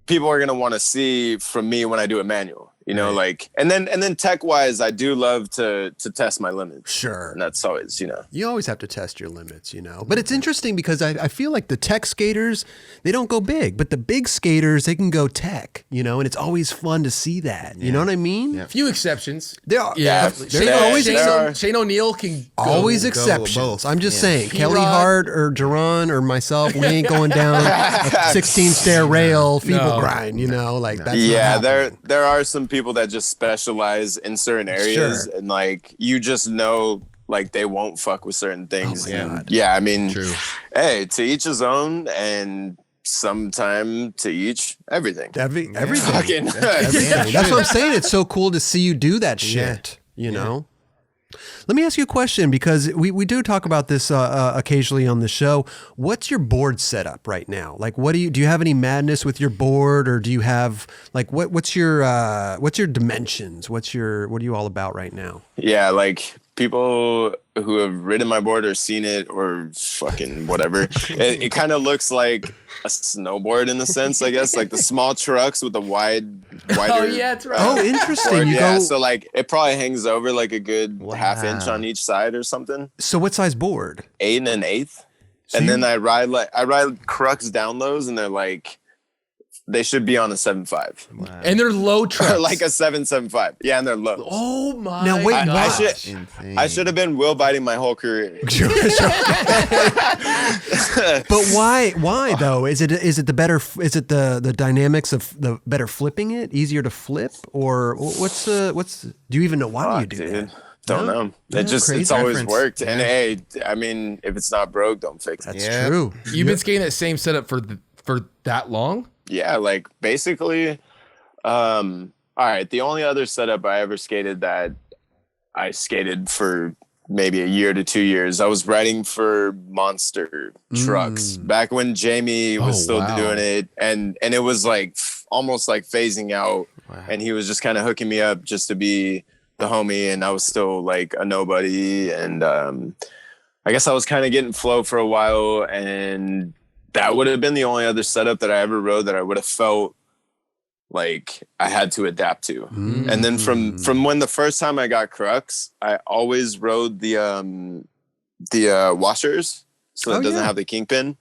people are going to want to see from me when I do a manual. You know, like, and then tech wise, I do love to test my limits. Sure. And that's always, you always have to test your limits, But it's interesting because I feel like the tech skaters, they don't go big, but the big skaters, they can go tech, and it's always fun to see that. You know what I mean? Yeah. Few exceptions. There are. Yeah. There's Shane O'Neill can go. Always exceptions. I'm just saying, Kelly Hart or Jeron or myself, we ain't going down a 16 stair rail feeble grind, like that's there are some people that just specialize in certain areas and like you just know like they won't fuck with certain things. I mean, hey, to each his own, and sometime to each everything. Everything. Everything. That's what I'm saying. It's so cool to see you do that shit. You know. Let me ask you a question because we do talk about this occasionally on the show. What's your board setup right now? Like, do you have any madness with your board, or do you have like what's your dimensions? What are you all about right now? Yeah, like people who have ridden my board or seen it or fucking whatever. It kind of looks like a snowboard in a sense, I guess, like the small trucks with the wider. Oh yeah, that's right. Oh, interesting. So like it probably hangs over like a good half inch on each side or something. So what size board? 8 1/8. And then I ride crux down those, and they're like, they should be on a 7.5. Wow. And they're low trucks. Like a 7.75. Yeah, and they're low. Oh my now, wait, gosh. I should have been wheel biting my whole career. But why though? Is it the dynamics of the better flipping it, easier to flip, or what's do you even know why you do that? Don't know. It's always worked. And hey, I mean, if it's not broke, don't fix it. That's true. You've been skating that same setup for that long? Yeah, like basically, all right. The only other setup I ever skated that I skated for maybe a year to 2 years, I was riding for Monster Trucks back when Jamie was still doing it. And it was like almost like phasing out. Wow. And he was just kind of hooking me up just to be the homie. And I was still like a nobody. And I guess I was kind of getting flow for a while. And that would have been the only other setup that I ever rode that I would have felt like I had to adapt to. And then from when the first time I got Crux, I always rode the washers, so it doesn't have the kingpin.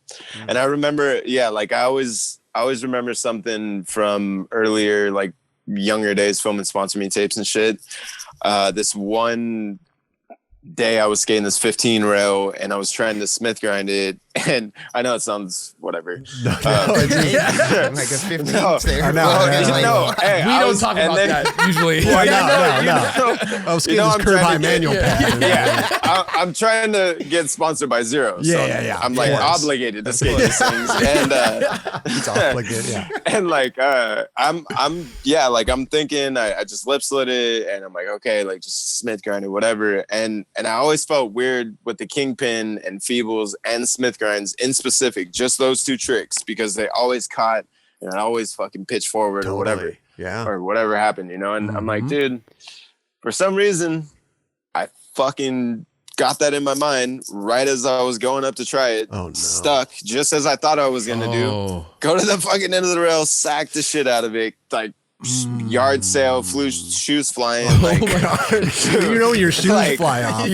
And I remember, like I always remember something from earlier, like younger days, filming Sponsor Me tapes and shit. This one day I was skating this 15 rail and I was trying to Smith grind it, and I know it sounds whatever. Like a 15. No, hey, we don't talk about that usually. No. I was skating this curve high manual pad. I'm trying to get sponsored by Zero. So I'm like obligated to skate these things, and it's obligated. And like I'm thinking I just lip slid it, and I'm like, okay, like just Smith grind it, whatever. And I always felt weird with the kingpin and feebles and Smith grinds in specific, just those two tricks, because they always caught and I always fucking pitch forward or whatever. Or whatever happened, you know? And I'm like, dude, for some reason, I fucking got that in my mind right as I was going up to try it. Oh, no. Stuck, just as I thought I was going to do. Go to the fucking end of the rail, sack the shit out of it, like, yard sale, flew shoes flying. Like, oh my God. You know when your shoes fly off.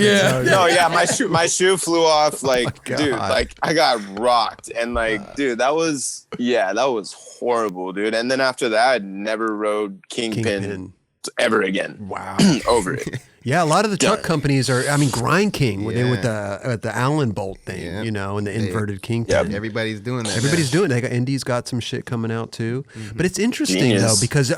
My shoe flew off. Like, dude, like I got rocked, and like, dude, that was horrible, dude. And then after that, I never rode Kingpin ever again. Wow. Over it. Yeah, a lot of the truck companies are. I mean, Grind King with the Allen bolt thing, you know, and the inverted kingpin. Yep. Everybody's doing that. Everybody's doing it. Indy's got some shit coming out too. But it's interesting though, because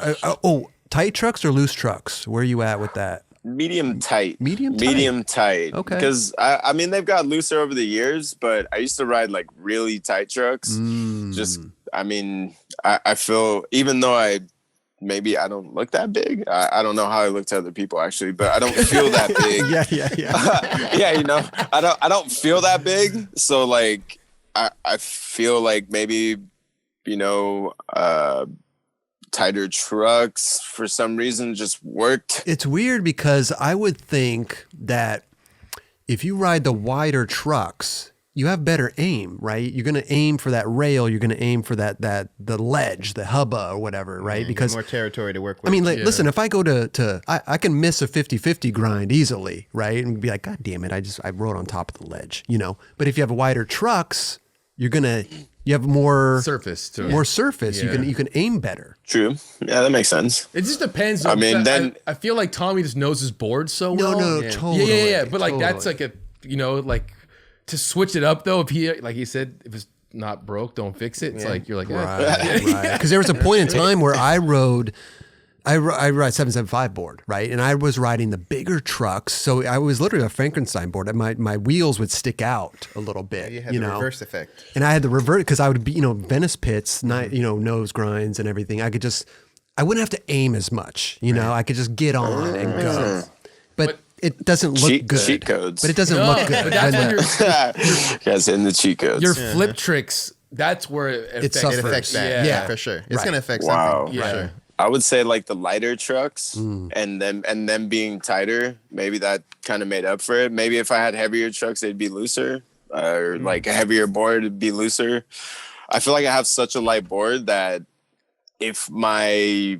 tight trucks or loose trucks? Where are you at with that? Medium tight. Medium tight. Okay. Because I mean, they've got looser over the years, but I used to ride like really tight trucks. Just, I mean, I feel, even though maybe I don't look that big. I don't know how I look to other people actually, but I don't feel that big. Yeah, you know, I don't feel that big. So like, I feel like maybe, you know, tighter trucks for some reason just worked. It's weird because I would think that if you ride the wider trucks, you have better aim, right? You're going to aim for that rail. You're going to aim for the ledge, the hubba or whatever, right? Because more territory to work with. I mean, like, listen, if I go I can miss a 50-50 grind easily, right? And be like, God damn it, I rode on top of the ledge, you know? But if you have wider trucks, you have more surface to it. More surface. Yeah. You can aim better. True. Yeah, that makes sense. It just depends. Though, I mean, then I feel like Tommy just knows his board so well. No, totally. Yeah. But like that's like like to switch it up though. If he, like he said, if it's not broke, don't fix it. It's like you're like right. Because there was a point in time where I ride 775 board, right? And I was riding the bigger trucks. So I was literally a Frankenstein board. My wheels would stick out a little bit. You had the reverse effect. And I had the reverse because I would be, Venice pits, nose grinds and everything. I wouldn't have to aim as much, I could just get on and go. But it doesn't look good. Cheat codes. But it doesn't look good. But that's when you guys in the cheat codes. Your flip tricks, that's where it affects that. Yeah, for sure. It's going to affect something. Wow. For sure. I would say like the lighter trucks and them being tighter, maybe that kind of made up for it. Maybe if I had heavier trucks, they'd be looser, or like a heavier board would be looser. I feel like I have such a light board that if my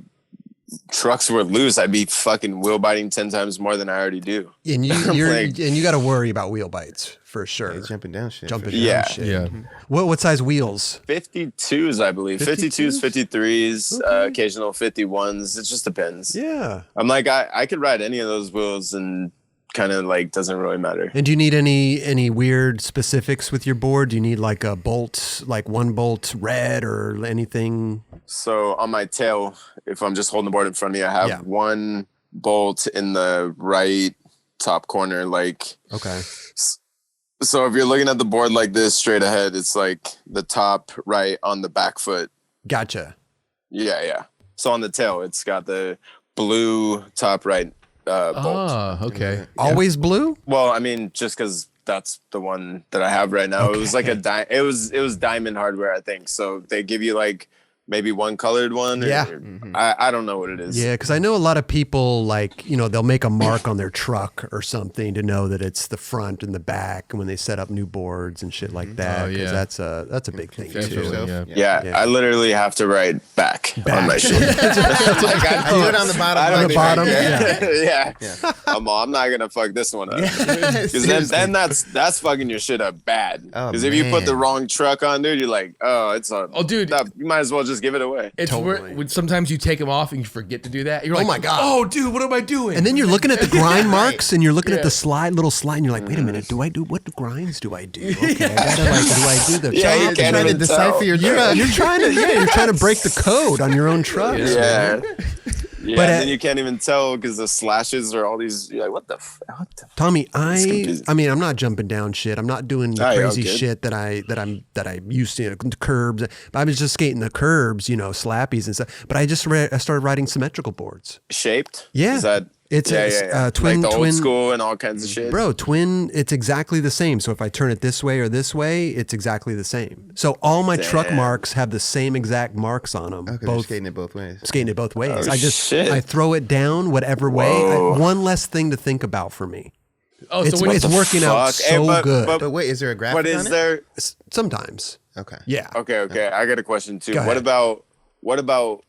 trucks were loose, I'd be fucking wheel biting 10 times more than I already do. And you got to worry about wheel bites for sure. Yeah, jumping down shit. Yeah. What size wheels? 52s, I believe. 52s, 53s, occasional 51s. It just depends. Yeah. I'm like, I could ride any of those wheels and kind of like doesn't really matter. And do you need any weird specifics with your board? Do you need like a bolt, like one bolt red or anything? So on my tail, if I'm just holding the board in front of me, I have one bolt in the right top corner. Like, okay. So if you're looking at the board like this straight ahead, it's like the top right on the back foot. Gotcha. Yeah. So on the tail, it's got the blue top right bolt. Oh, okay. Always blue? Well, I mean, just because that's the one that I have right now. Okay. It was like it was diamond hardware, I think. So they give you like maybe one colored one. Yeah. I don't know what it is. Yeah, because I know a lot of people, like, you know, they'll make a mark on their truck or something to know that it's the front and the back, and when they set up new boards and shit like that. Because that's a big thing too. Yeah, I literally have to write back. On my shit. I do it on the bottom. On the bottom. Yeah. I'm not gonna fuck this one up. Because then that's fucking your shit up bad. Because if you put the wrong truck on, dude, you're like, dude, you might as well just give it away. It's when sometimes you take them off and you forget to do that. You're like, oh my God. Oh, dude, what am I doing? And then you're looking at the grind marks and you're looking at the little slide, and you're like, wait a minute, what grinds do I do? Okay, I gotta do I do the you can't trying to even decipher your truck. you're trying to break the code on your own truck. Yeah. Yeah, But then you can't even tell because the slashes are all these. You're like, what the? Tommy, I mean, I'm not jumping down shit. I'm not doing the crazy shit that I'm used to, curbs. But I was just skating the curbs, you know, slappies and stuff. But I started riding symmetrical boards. Shaped? Yeah. Is that? It's twin, like the twin old school and all kinds of shit. Bro, twin, it's exactly the same. So if I turn it this way or this way, it's exactly the same. So all my truck marks have the same exact marks on them. Okay, skating it both ways. Skating it both ways. Oh, I throw it down whatever way. One less thing to think about for me. Oh, it's working out so good. But wait, is there a graphic on it? Sometimes. Okay. Yeah. Okay. I got a question too. What about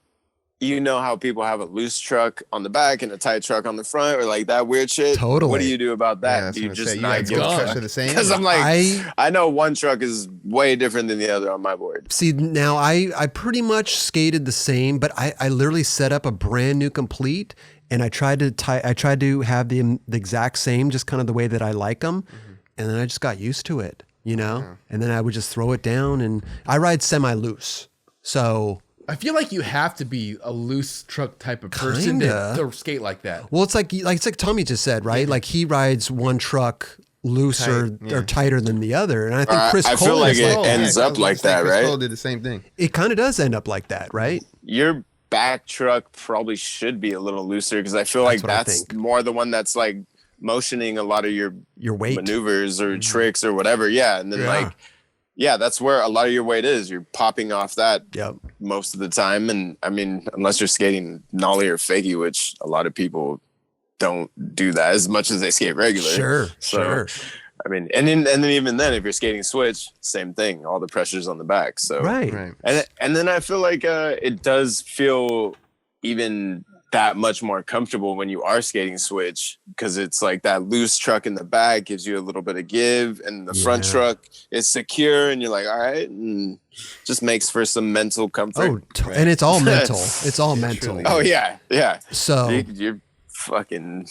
you know how people have a loose truck on the back and a tight truck on the front, or like that weird shit? Totally. What do you do about that? Yeah, do you just say, not both give trucks are the same? Because I'm like, I know one truck is way different than the other on my board. See, now I pretty much skated the same, but I literally set up a brand new complete, and I tried to have the exact same, just kind of the way that I like them, and then I just got used to it, you know. And then I would just throw it down, and I ride semi-loose, so. I feel like you have to be a loose truck type of person to skate like that. Well, it's like Tommy just said, right? Like he rides one truck looser or tighter than the other, and I think Chris Cole. I feel like it ends up like that, right? Chris Cole did the same thing. It kind of does end up like that, right? Your back truck probably should be a little looser because I feel like that's more the one that's like motioning a lot of your weight maneuvers or tricks or whatever. Yeah, and then that's where a lot of your weight is. You're popping off that most of the time. And I mean, unless you're skating nollie or fakie, which a lot of people don't do that as much as they skate regular. Sure. I mean, and then even then, if you're skating switch, same thing. All the pressure's on the back. So right. And then I feel like it does feel even that much more comfortable when you are skating switch, because it's like that loose truck in the back gives you a little bit of give, and the front truck is secure, and you're like, all right, and just makes for some mental comfort. And it's all mental. It's all mental. Oh yeah. So you're fucking,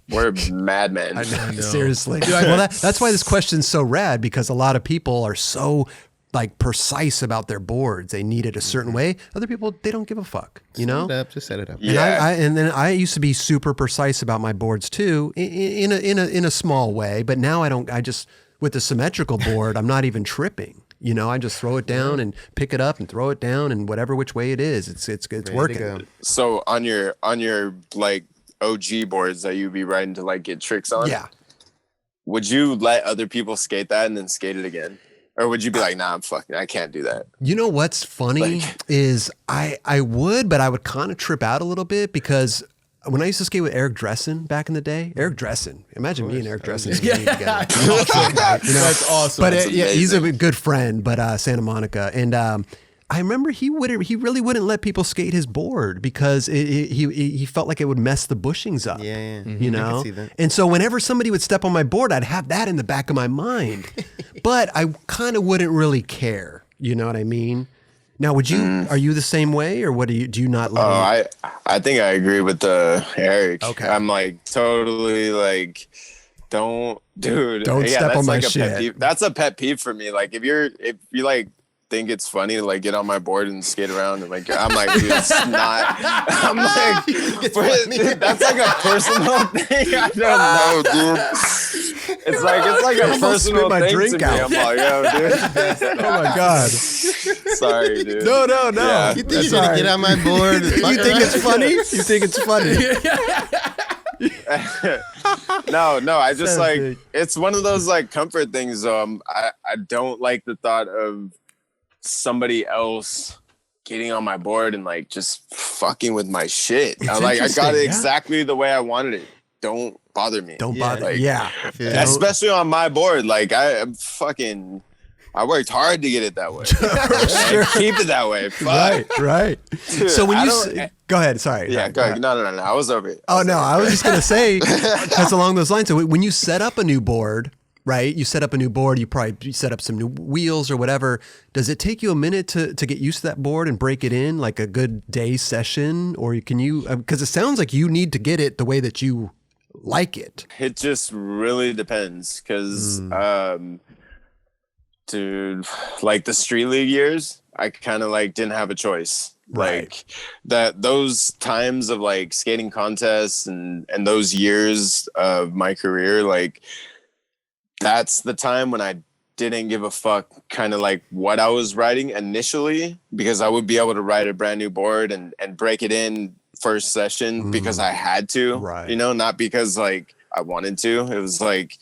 we're madmen. I know. Seriously. Well, that's why this question's so rad, because a lot of people are so like precise about their boards. They need it a certain way. Other people, they don't give a fuck, you know? Just set it up. Yeah. And then I used to be super precise about my boards too, in a small way. But now I don't. I just, with the symmetrical board, I'm not even tripping. You know, I just throw it down and pick it up and throw it down, and whatever which way it is, it's working. So on your like OG boards that you'd be riding to like get tricks on, would you let other people skate that and then skate it again? Or would you be like, nah, I can't do that? You know what's funny is I would, but I would kind of trip out a little bit, because when I used to skate with Eric Dressen back in the day, imagine me and Eric Dressen skating together. That's awesome. But he's a good friend, but Santa Monica. And I remember he really wouldn't let people skate his board because he felt like it would mess the bushings up. Yeah. You know? I can see that. And so whenever somebody would step on my board, I'd have that in the back of my mind. But I kind of wouldn't really care. You know what I mean? Now, are you the same way, or what do you not let I think I agree with Eric. Okay. I'm like totally like, don't step on my shit. That's a pet peeve for me. Like if you like think it's funny to like get on my board and skate around, and like I'm like, dude, it's not. I'm like, dude, that's like a personal thing. I don't know, dude. It's like a personal thing to me. I'm like, yo, dude. Oh my god. Sorry, dude. No. Yeah. You think you're gonna get on my board? You think it's funny? You think it's funny? No. I just like, it's one of those like comfort things. I don't like the thought of somebody else getting on my board and like just fucking with my shit. It's I got it interesting, exactly the way I wanted it. Don't bother me. Don't bother. Like, Yeah. Especially on my board. Like I worked hard to get it that way. Sure. Keep it that way. Fuck. Right. Dude, So when go ahead. Sorry. Yeah, go ahead. No. I was over it. Oh, no. I was just going to say, that's along those lines. So when you set up a new board, right? You set up a new board, you probably set up some new wheels or whatever. Does it take you a minute to get used to that board and break it in, like a good day session? Or can you, because it sounds like you need to get it the way that you like it. It just really depends because to like the street league years, I kind of like didn't have a choice. Right. Like those times of like skating contests and those years of my career, like that's the time when I didn't give a fuck kind of like what I was riding initially, because I would be able to ride a brand new board and break it in first session because I had to, right. Not because like I wanted to. It was like,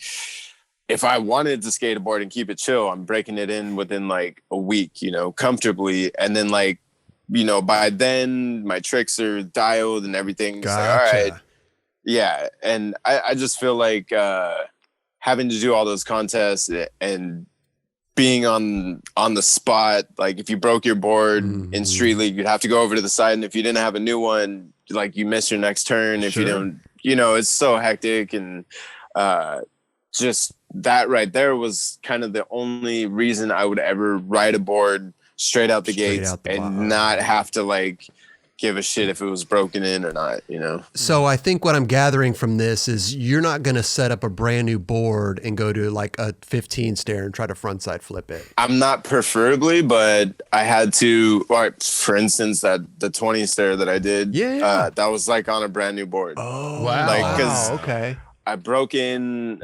if I wanted to skate a board and keep it chill, I'm breaking it in within like a week, comfortably. And then like, by then my tricks are dialed and everything's like, all right. Yeah. And I just feel like having to do all those contests and being on the spot, like if you broke your board in street league, you'd have to go over to the side. And if you didn't have a new one, like you miss your next turn. If you don't, it's so hectic. And just that right there was kind of the only reason I would ever ride a board straight out the gates and not have to like give a shit if it was broken in or not, So I think what I'm gathering from this is you're not going to set up a brand new board and go to like a 15 stair and try to frontside flip it. I'm not preferably, but I had to, for instance, the 20 stair that I did, that was like on a brand new board. Oh, wow. Okay. I broke in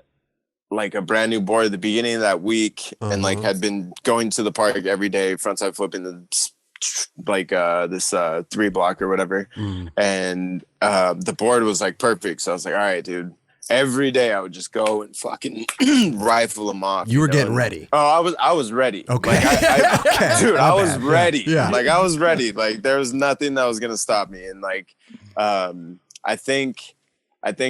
like a brand new board at the beginning of that week and like had been going to the park every day, frontside flipping this 3 block or whatever. And the board was like perfect. So I was like, all right, dude, every day I would just go and fucking rifle them off. You were getting ready. Oh, I was ready. Okay. Like, dude, I was ready. Yeah. Like I was ready. Like there was nothing that was going to stop me. And like, I think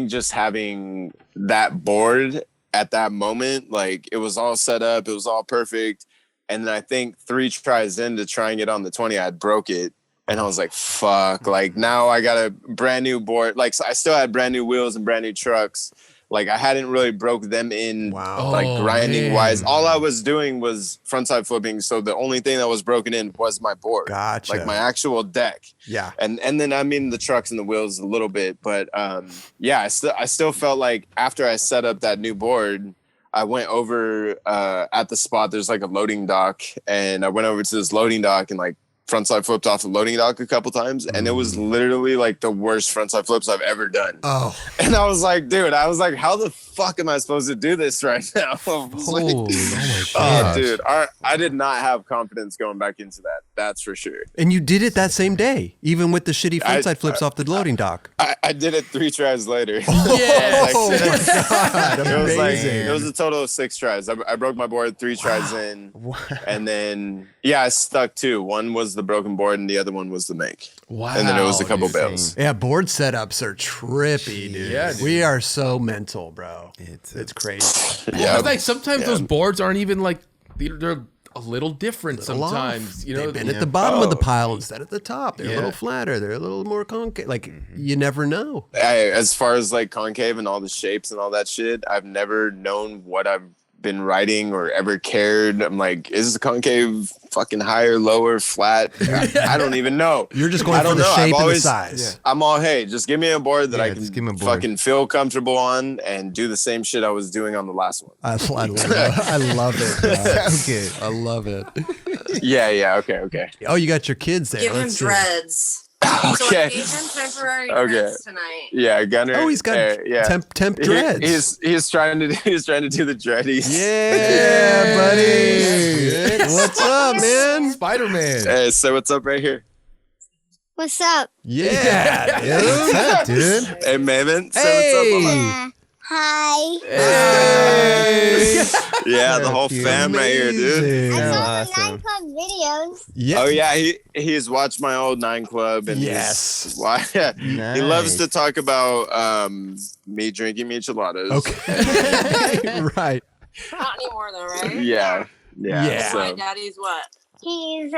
just having that board at that moment, like it was all set up, it was all perfect. And then I think 3 tries into trying it on the 20, I broke it. And I was like, fuck, like now I got a brand new board. Like so I still had brand new wheels and brand new trucks. Like I hadn't really broke them in grinding wise. All I was doing was frontside flipping. So the only thing that was broken in was my board. Gotcha. Like my actual deck. Yeah. And then I mean the trucks and the wheels a little bit. But I still felt like after I set up that new board, I went over at the spot, there's like a loading dock, and I went over to this loading dock and like frontside flipped off the loading dock a couple times, and it was literally like the worst frontside flips I've ever done. Oh. And I was like, dude, how the fuck am I supposed to do this right now? Holy, oh my God. Dude, I did not have confidence going back into that. That's for sure. And you did it that same day, even with the shitty frontside flips off the loading dock. I did it 3 tries later. Oh my God, amazing. It was a total of 6 tries. I broke my board 3 tries in. And then, I stuck 2. One was the broken board and the other one was the make. Wow. And then it was a couple bails. Yeah, board setups are trippy, dude. Yeah, dude. We are so mental, bro. It's crazy. Yeah. Like sometimes those boards aren't even like, they're a little different sometimes. They've been at the bottom of the pile instead of the top. They're a little flatter. They're a little more concave. Like you never know. As far as like concave and all the shapes and all that shit, I've never known what I've been writing or ever cared. I'm like, is the concave fucking higher, lower, flat? I don't even know. You're just going for the shape and the size. I'm all, hey, just give me a board that I can fucking feel comfortable on and do the same shit I was doing on the last one. I love it. Okay, I love it. Yeah. Okay. Oh, you got your kids there. Give him dreads. Okay. So I gave him temporary dreads tonight. Yeah, Gunner. Oh, he's got temp dreads. He's trying to do the dreadies. Yeah, buddy. What's up, man? Spider-Man. Hey, so what's up right here? What's up? Yeah, dude. What's up, dude? Hey, Maven. So Hey. what's up, Hi. Hey. Yeah, the whole fam right here, dude. I Amazing. saw awesome. the 9 Club videos. Yeah. Oh yeah, he's watched my old 9 Club and Yes. why he loves to Nice. talk about me drinking micheladas. Okay. Right. Not anymore though, right? Yeah. Yeah. My So. daddy's what? He's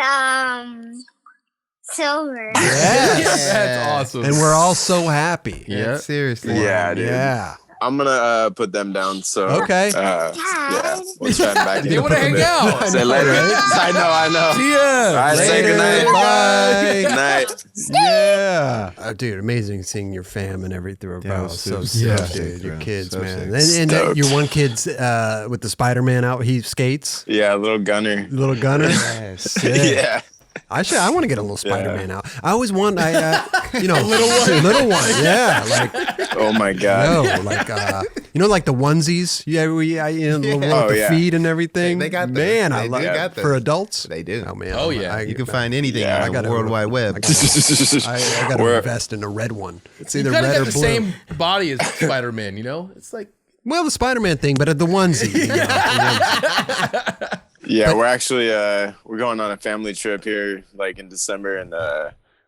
silver. Yes. That's awesome. And we're all so happy. Yeah. Seriously. Yeah, dude. Yeah. I'm gonna put them down. So Okay. yeah, we'll chat back. They want to hang out. Say later. I know. See ya. All right, say Later. goodnight. Bye. Good night. Yeah. Dude, amazing seeing your fam and everything. Yeah, Bro, it was so super sick, sick, dude. Your bro. kids, So man. sick. And Stoked. your one kid's with the Spider-Man out. He skates. Yeah, little gunner. Little gunner. Yes. Sick. Yeah. I want to get a little Spider-Man out. I always want, little one. Yeah, like Oh my god. like like the onesies. Yeah, with the feet and everything. They got those. man. I They love do got those. for adults. They do. Oh man. Oh, yeah. You can find anything Yeah, on I the gotta- World Wide Web. I got to We're- invest in a red one. It's You either kind of red got or the blue. same body as Spider-Man, you know? It's like, Well, the Spider-Man thing, but the onesie. You know, the onesie. Yeah, we're actually we're going on a family trip here like in December and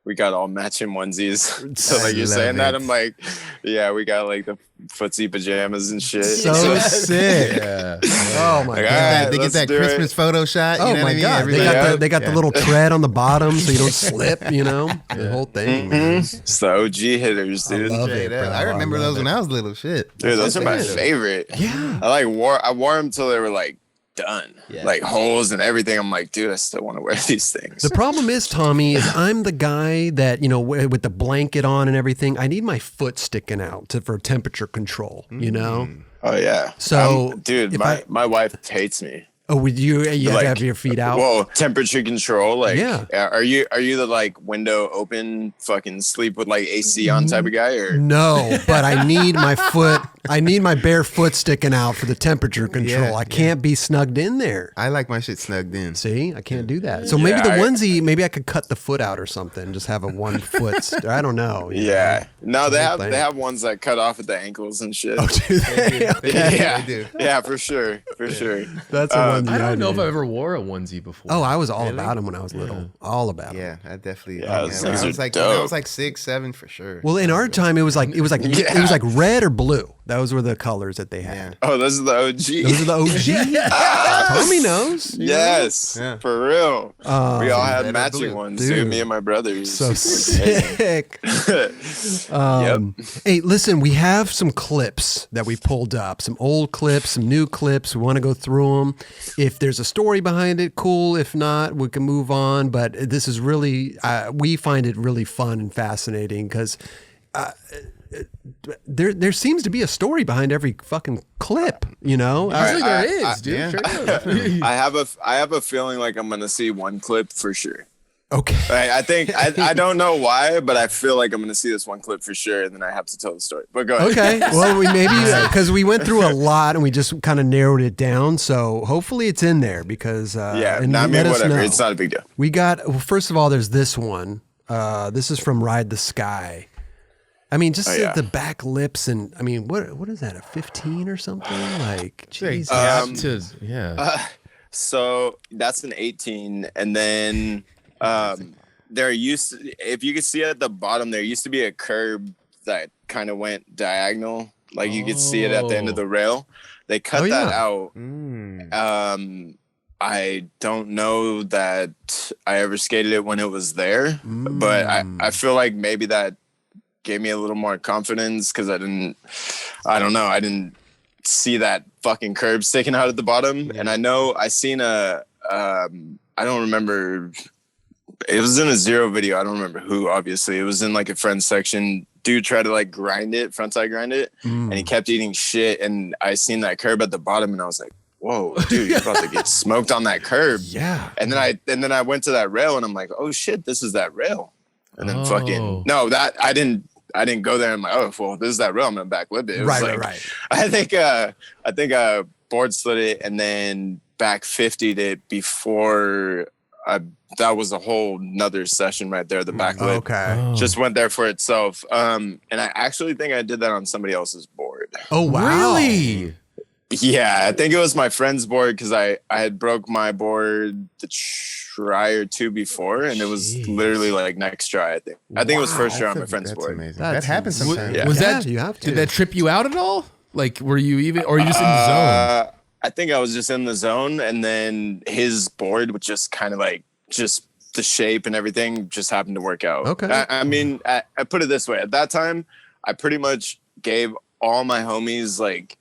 we got all matching onesies. So like you're love saying that, it. I'm like, yeah, we got like the footsie pajamas and shit. So sick. yeah. Oh my Like, god. all right, They get let's that do Christmas it. photo shot. Oh You know my what I mean? god! Everybody- They got the little tread on the bottom so you don't slip. You know the whole thing. man. It's the OG hitters, dude. love Straight it, up. bro. I remember love those when I was little. Shit. Dude, those are my That's it. favorite. Yeah. I wore them till they were like done, Yeah. like holes and everything. I'm like, dude, I still want to wear these things. The problem is, Tommy, is I'm the guy that, with the blanket on and everything, I need my foot sticking out for temperature control, you know? Oh yeah. So, dude, if my wife hates me. Oh, would you have to Like, have your feet out? Well, temperature control, like, Yeah. Are you the like window open, fucking sleep with like AC on type of guy, or No, but I need my bare foot sticking out for the temperature control. Yeah, I can't be snugged in there. I like my shit snugged in. See, I can't do that. So maybe the onesie, maybe I could cut the foot out or something. Just have a 1 foot. I don't know. you Yeah. No, they whole have thing. ones that cut off at the ankles and shit. know? Do they? Okay. yeah, They do. yeah, for sure, for sure. That's a onesie. I don't know if need. I've ever wore a onesie before. Oh, I was all about them when I was little. All about them. Yeah, I definitely. Yeah, when those I things was are like, when I dope. was like 6, 7 for sure. Well, in our time, it was like red or blue. Those were the colors that they had. Yeah. Oh, those are the OG. Those are the OG. Tommy knows. Yes, Yeah. for real. We all red had or matching blue. ones, Dude. dude. Me and my brothers. So sick. Yep. Hey, listen, we have some clips that we pulled up, some old clips, some new clips. We want to go through them. If there's a story behind it, cool. If not, we can move on. But this is really, we find it really fun and fascinating because there seems to be a story behind every fucking clip, you know? Usually I- there is, I- dude. yeah. Straight up. I have a feeling like I'm gonna see one clip for sure. Okay. I think I don't know why, but I feel like I'm gonna see this one clip for sure, and then I have to tell the story. But go ahead. Okay. Well, we maybe because we went through a lot and we just kind of narrowed it down. So hopefully it's in there because Yeah, and not me. let us Whatever. know. It's not a big deal. We got, well, first of all, there's this one. This is from Ride the Sky. I mean, just yeah. the back lips and, I mean, what is that, a 15 or something? Like, Jesus. Yeah. So that's an 18, and then there used to, if you could see at the bottom, there used to be a curb that kind of went diagonal, like you could see it at the end of the rail. They cut Oh, yeah. that out. I don't know that I ever skated it when it was there, but I feel like maybe that gave me a little more confidence because I didn't see that fucking curb sticking out at the bottom. And I know I seen I don't remember, it was in a Zero video. I don't remember who, obviously. It was in like a friend's section. Dude tried to like grind it, frontside grind it, and he kept eating shit. And I seen that curb at the bottom and I was like, whoa, dude, you're about to get smoked on that curb. Yeah. And then I went to that rail and I'm like, oh shit, this is that rail. And then I didn't go there. I'm like, oh, well, this is that rail. I'm gonna backlip it. It was Right. I think I board slid it and then back 50'd it before that was a whole nother session right there. The backlip Okay. just went there for itself. And I actually think I did that on somebody else's board. Oh, wow. Really? Yeah, I think it was my friend's board because I had broke my board the try or two before, and it was literally like next try. I think it was first try on my friend's board. Amazing. That happens sometimes. Yeah. Was that you have to. Did that trip you out at all? Like, were you even, or are you just in the zone? I think I was just in the zone, and then his board was just kind of like just the shape and everything just happened to work out. Okay. I mean, I put it this way: at that time, I pretty much gave all my homies like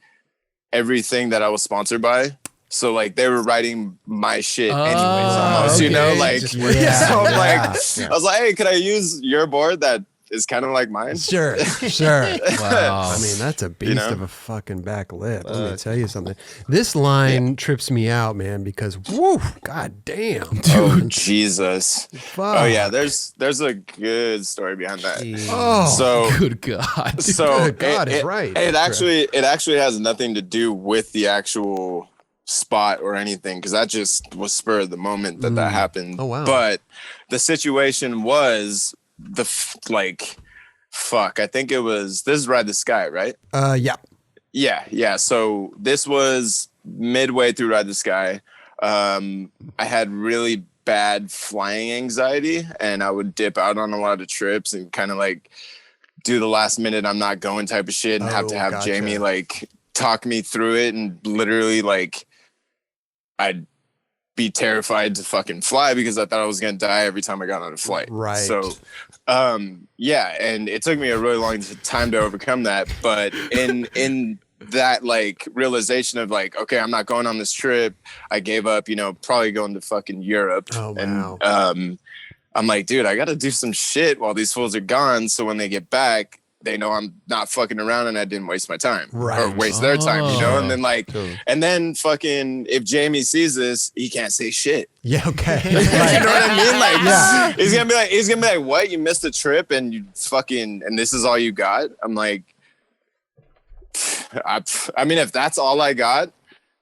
everything that I was sponsored by. So like they were writing my shit anyways, almost, okay. you know, like Just so I'm like, I was like, hey, could I use your board that is kind of like mine? Sure. Wow. I mean, that's a beast You know? of a fucking back lip. Let me tell you something. This line trips me out, man, because woo, god damn. Oh Jesus. Fuck. Oh yeah, there's a good story behind that. Oh, So Good God. so Good God, it's right. It actually has nothing to do with the actual spot or anything, because that just was spur of the moment that happened. Oh, wow. But the situation was I think this is Ride the Sky, right? yeah. Yeah. So this was midway through Ride the Sky. I had really bad flying anxiety, and I would dip out on a lot of trips and kind of like do the last minute I'm not going type of shit, and have to have gotcha. Jamie like talk me through it, and literally like I'd be terrified to fucking fly because I thought I was gonna die every time I got on a flight. Right. So yeah, and it took me a really long time to overcome that. But in that like realization of like, okay, I'm not going on this trip. I gave up, probably going to fucking Europe. Oh, wow. And I'm like, dude, I gotta do some shit while these fools are gone, so when they get back, they know I'm not fucking around and I didn't waste my time or waste their time, And then and then fucking if Jamie sees this, he can't say shit. Yeah, okay. You know what I mean? Like, he's gonna be like, what? You missed a trip and you fucking, and this is all you got? I'm like, I mean, if that's all I got,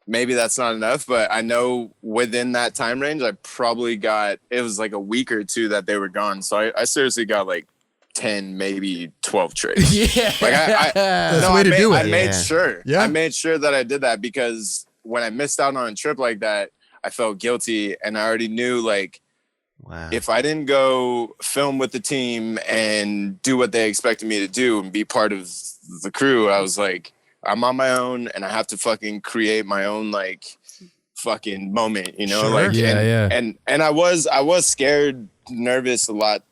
maybe that's not enough, but I know within that time range, I probably got, it was like a week or two that they were gone. So I seriously got like 10, maybe 12 trades. Yeah. Like That's the way to do it. I made sure. Yeah. I made sure that I did that, because when I missed out on a trip like that, I felt guilty, and I already knew like, Wow. if I didn't go film with the team and do what they expected me to do and be part of the crew, I was like, I'm on my own and I have to fucking create my own like fucking moment, Sure. like, Yeah. and I was scared, nervous a lot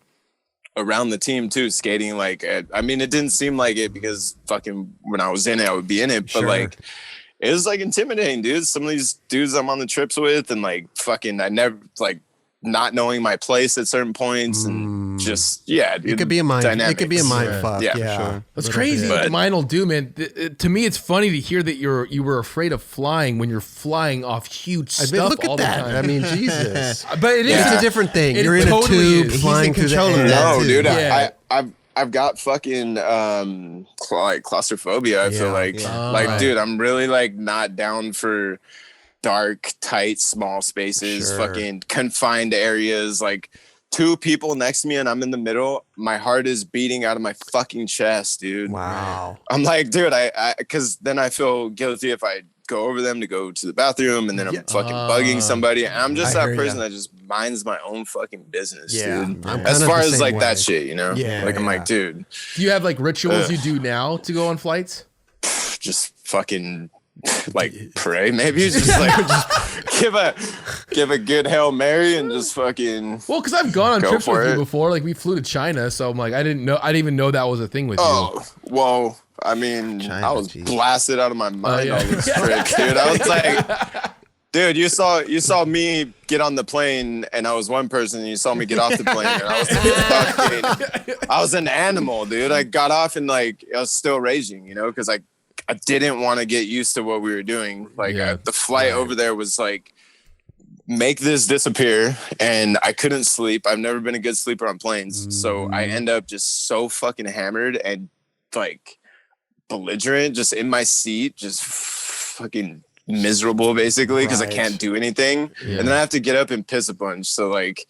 around the team too, skating. Like, I mean, it didn't seem like it because fucking when I was in it, I would be in it, but Sure. like, it was like intimidating, dude. Some of these dudes I'm on the trips with, and like fucking, I never like not knowing my place at certain points, and just dude, It could be a mind. dynamics. It could be a mind fuck. Yeah, Yeah, sure. That's crazy bit. what the mind will do, man. To me, it's funny to hear that you were afraid of flying when you're flying off huge I stuff mean, look all at the that. time. I mean, Jesus. But it is It's a different thing. It You're in totally a tube is. flying through the control of air. that. No, too. dude, Yeah. I've got fucking like claustrophobia. I feel like dude, I'm really like not down for dark, tight, small spaces, Sure. fucking confined areas, like 2 people next to me and I'm in the middle. My heart is beating out of my fucking chest, dude. Wow. I'm like, dude, I because then I feel guilty if I go over them to go to the bathroom, and then I'm fucking bugging somebody. And I'm just I that hear person ya. that just minds my own fucking business, Yeah. dude. I'm As kinda far the as same like way. that shit, Yeah, like I'm yeah. like, dude, Do you have like rituals you do now to go on flights? just fucking like pray, maybe just like give a good Hail Mary and just fucking. Well, because I've gone on Go trips for with you it. before. Like we flew to China, so I'm like, I didn't even know that was a thing with you. Oh, well, I mean, China, I was geez. blasted out of my mind yeah. all these trips, dude. I was like, dude, you saw me get on the plane, and I was one person, and you saw me get off the plane, and I was an animal, dude. I got off and like I was still raging, because I didn't want to get used to what we were doing. Like the flight over there was like, make this disappear, and I couldn't sleep. I've never been a good sleeper on planes, so I end up just so fucking hammered and like belligerent, just in my seat, just fucking miserable basically, because I can't do anything, and then I have to get up and piss a bunch. So like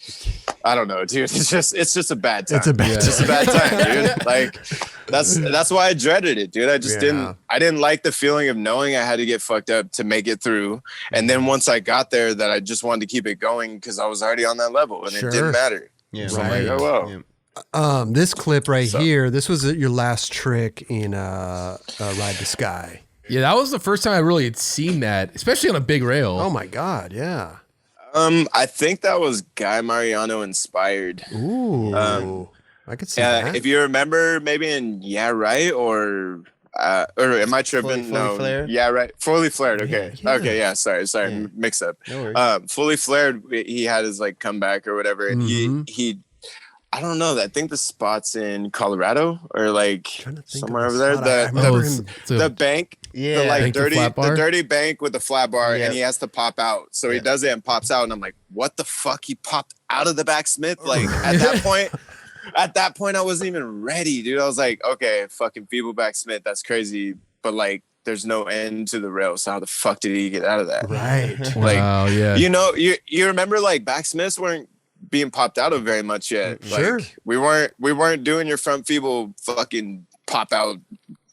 I don't know, dude. It's just a bad time. It's a bad It's just a bad time, dude. Like that's why I dreaded it, dude. I just didn't like the feeling of knowing I had to get fucked up to make it through. And then once I got there, that I just wanted to keep it going because I was already on that level and it didn't matter. Yeah, so I'm like, oh well. Yeah. This clip right here, this was your last trick in Ride the Sky. Yeah, that was the first time I really had seen that, especially on a big rail. Oh my God, yeah. I think that was Guy Mariano inspired. Ooh, I could see that. If you remember, maybe in Yeah Right or am I tripping? Fully Flared? Yeah Right. Fully Flared. Okay. Yeah. Okay. Yeah. Sorry. Mix up. No worries. Fully Flared. He had his like comeback or whatever, and he. I don't know. I think the spot's in Colorado or like somewhere over there. The bank, Yeah. the like Bank with flat bar? the dirty bank with the flat bar, Yeah. and he has to pop out. So he does it and pops out, and I'm like, what the fuck? He popped out of the backsmith. Like at that point, I wasn't even ready, dude. I was like, okay, fucking feeble backsmith. That's crazy, but like, there's no end to the rail. So how the fuck did he get out of that? Right. Like, Wow, yeah. you know, you remember like backsmiths weren't being popped out of very much yet. Sure. Like, we weren't doing your front feeble fucking pop out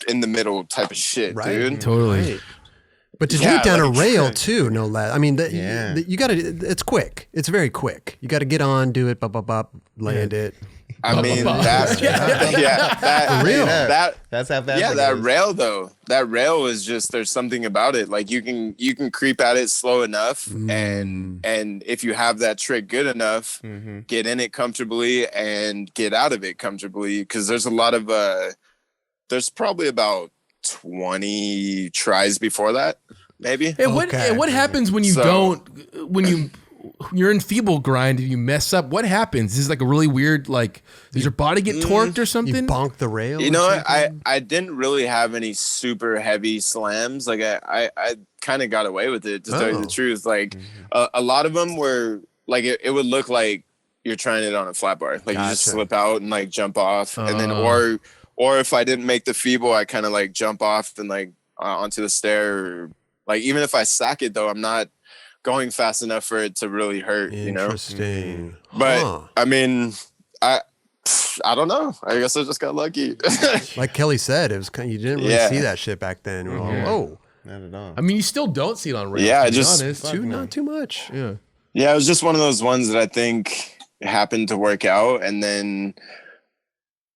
in the middle type of shit, Right. dude. Totally. Right. But to do it down like- a rail too, no less. I mean, Yeah. you got to. It's quick. It's very quick. You got to get on, do it, bop, land it. I mean, that, that, For real. That's how fast. yeah, it that goes. rail though. That rail is just there's something about it. Like you can creep at it slow enough, and if you have that trick good enough, get in it comfortably and get out of it comfortably. Because there's a lot of there's probably about 20 tries before that, maybe. Hey, what happens when you don't when you're in feeble grind and you mess up? What happens? Is this like a really weird like does your body get torqued or You something? bonk the rail. You or know what? something? I didn't really have any super heavy slams. Like I kind of got away with it, to tell you the truth. Like a lot of them were like it would look like you're trying it on a flat bar. Like you just slip out and like jump off, and then or if I didn't make the feeble, I kind of like jump off and like onto the stair. Or, like even if I sack it though, I'm not going fast enough for it to really hurt. You know. Interesting. But I mean, I don't know. I guess I just got lucky. Like Kelly said, it was kind you didn't really see that shit back then. We're all, oh, Not at all. I mean, you still don't see it on rails. Yeah, to be just- honest. not too much. Yeah. Yeah, it was just one of those ones that I think happened to work out. And then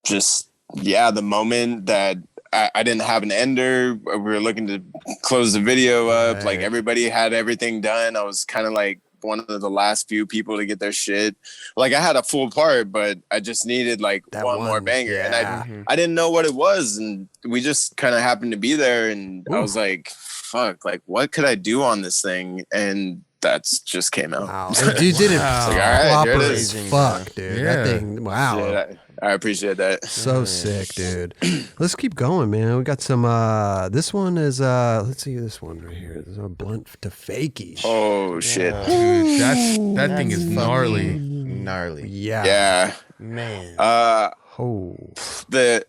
just, the moment that I didn't have an ender, we were looking to close the video up. Right. Like everybody had everything done. I was kind of like one of the last few people to get their shit. Like I had a full part, but I just needed like That one more one, banger. yeah. And I didn't know what it was. And we just kind of happened to be there. And I was like, fuck, like what could I do on this thing? And that's just came out. Wow. And you did it Like, all right, here proper it as is. fuck, dude. Yeah. That thing, wow. Yeah, I appreciate that. So sick, dude. Let's keep going, man. We got some this one is let's see this one right here. This is a blunt to fakie. Oh shit. Dude, that thing is Fucking gnarly. Gnarly. Yeah. Yeah. Man. Oh. The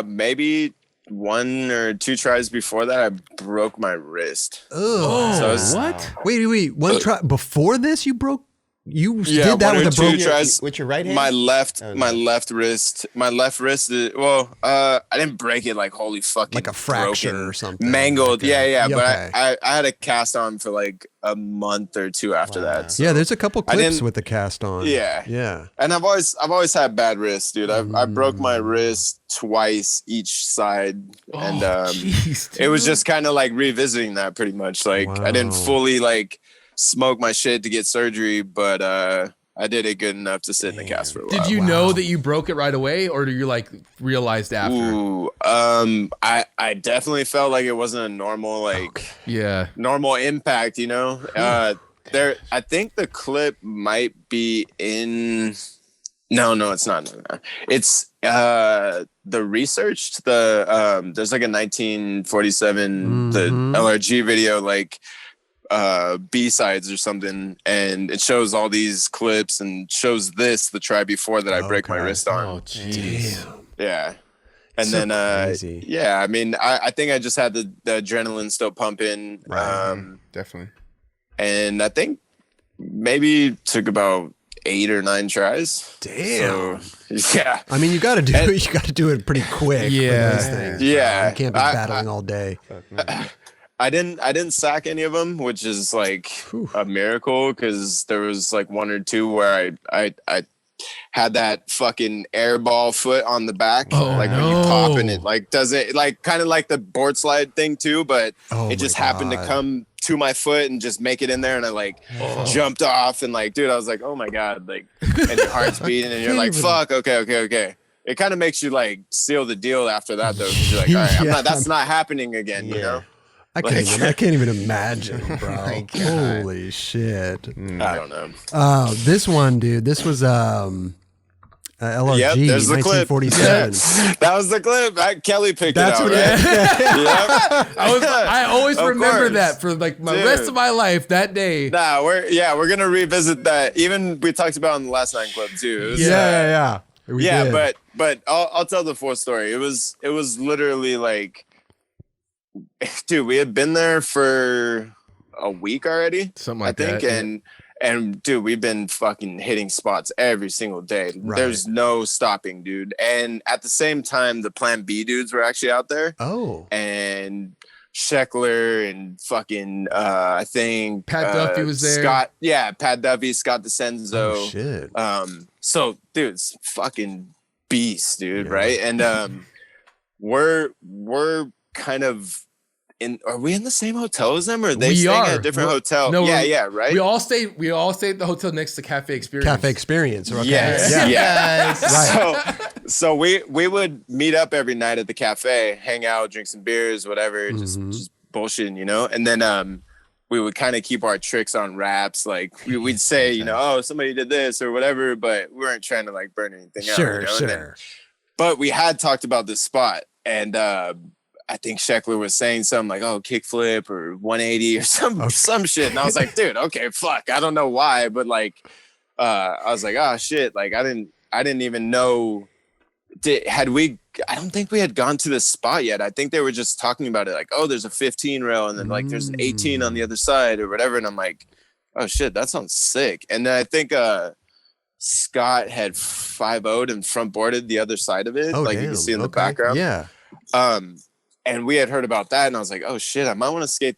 maybe 1 or 2 tries before that, I broke my wrist. Ugh. So it's- What? Wait. One try before this you broke you Yeah, did that 1 or with a 2 broken tries. With your right hand? My left no. left wrist is, I didn't break it like holy fucking like a fracture broken, or something. mangled. Okay. Yeah, but okay. I had a cast on for like a month or 2 after that. So. Yeah, there's a couple I clips didn't- with the cast on. Yeah. Yeah. And I've always had bad wrists, dude. I broke my wrist twice each side, and Jeez, it was dude. just kind of like revisiting that pretty much. Like I didn't Wow. fully like smoke my shit to get surgery, but I did it good enough to sit in the cast for a while. Did you know that you broke it right away, or do you like realized after? Ooh, I definitely felt like it wasn't a normal Yeah. normal impact, you know. I think the clip might be in. No, it's not. No. It's the researched there's like a 1947 the LRG video like B-sides or something, and it shows all these clips and shows the try before that I break my wrist on. Oh, jeez. Yeah. And So then crazy. yeah, I mean I think I just had the adrenaline still pumping. Definitely. And I think maybe took about 8 or 9 tries. Damn. So, yeah. I mean, you got to do it pretty quick. Yeah. For those things, Yeah. you can't be battling all day. I didn't sack any of them, which is like a miracle, because there was like 1 or 2 where I had that fucking airball foot on the back, when you pop and it like does it like kind of like the board slide thing too, but it just happened to come to my foot and just make it in there, and I like jumped off, and like, dude, I was like, oh my god, like, and your heart's beating, and you're like, fuck, okay. It kind of makes you like seal the deal after that though, because you're like, all right, that's not happening again, you know. I can't even imagine, bro. Holy shit. I don't know. Oh, this one, dude. This was LRG, Yep, there's the 1947. clip. That was the clip. Kelly picked That's it out. what Right? Yep. I always Of remember course. that for like my rest of my life. That day. Nah, we're gonna revisit that. Even we talked about in the last 9 clip too. It was, Yeah. We did. but I'll tell the full story. It was literally like, dude, we had been there for a week already, Something like I think, that. and dude, we've been fucking hitting spots every single day. Right. There's no stopping, dude. And at the same time, the Plan B dudes were actually out there. Oh. And Sheckler and fucking I think Pat Duffy was there. Scott, Pat Duffy, Scott DeCenzo. Oh, shit. So dude's fucking beast, dude, right? And we're kind of are we in the same hotel as them, or are they staying at a different hotel? No, right. We all stayed at the hotel next to Cafe Experience. Cafe Experience. Okay. Yes. Right. So we would meet up every night at the cafe, hang out, drink some beers, whatever, just bullshitting, you know. And then we would kind of keep our tricks on wraps. Like we'd say, you know, oh, somebody did this or whatever, but we weren't trying to like burn anything out. Sure. You know? Then, but we had talked about this spot, and I think Sheckler was saying something like, oh, kickflip or 180 or some shit. And I was like, dude, okay, fuck. I don't know why, but like, I was like, oh shit. Like I didn't even know. I don't think we had gone to this spot yet. I think they were just talking about it. Like, oh, there's a 15 rail, and then like there's an 18 on the other side or whatever. And I'm like, oh shit, that sounds sick. And then I think, Scott had 5-0'd and front boarded the other side of it. You can see in the background. Yeah. And we had heard about that, and I was like, "Oh shit, I might want to skate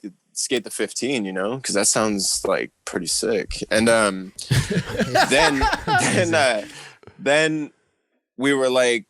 the 15, you know, because that sounds like pretty sick." And then we were like,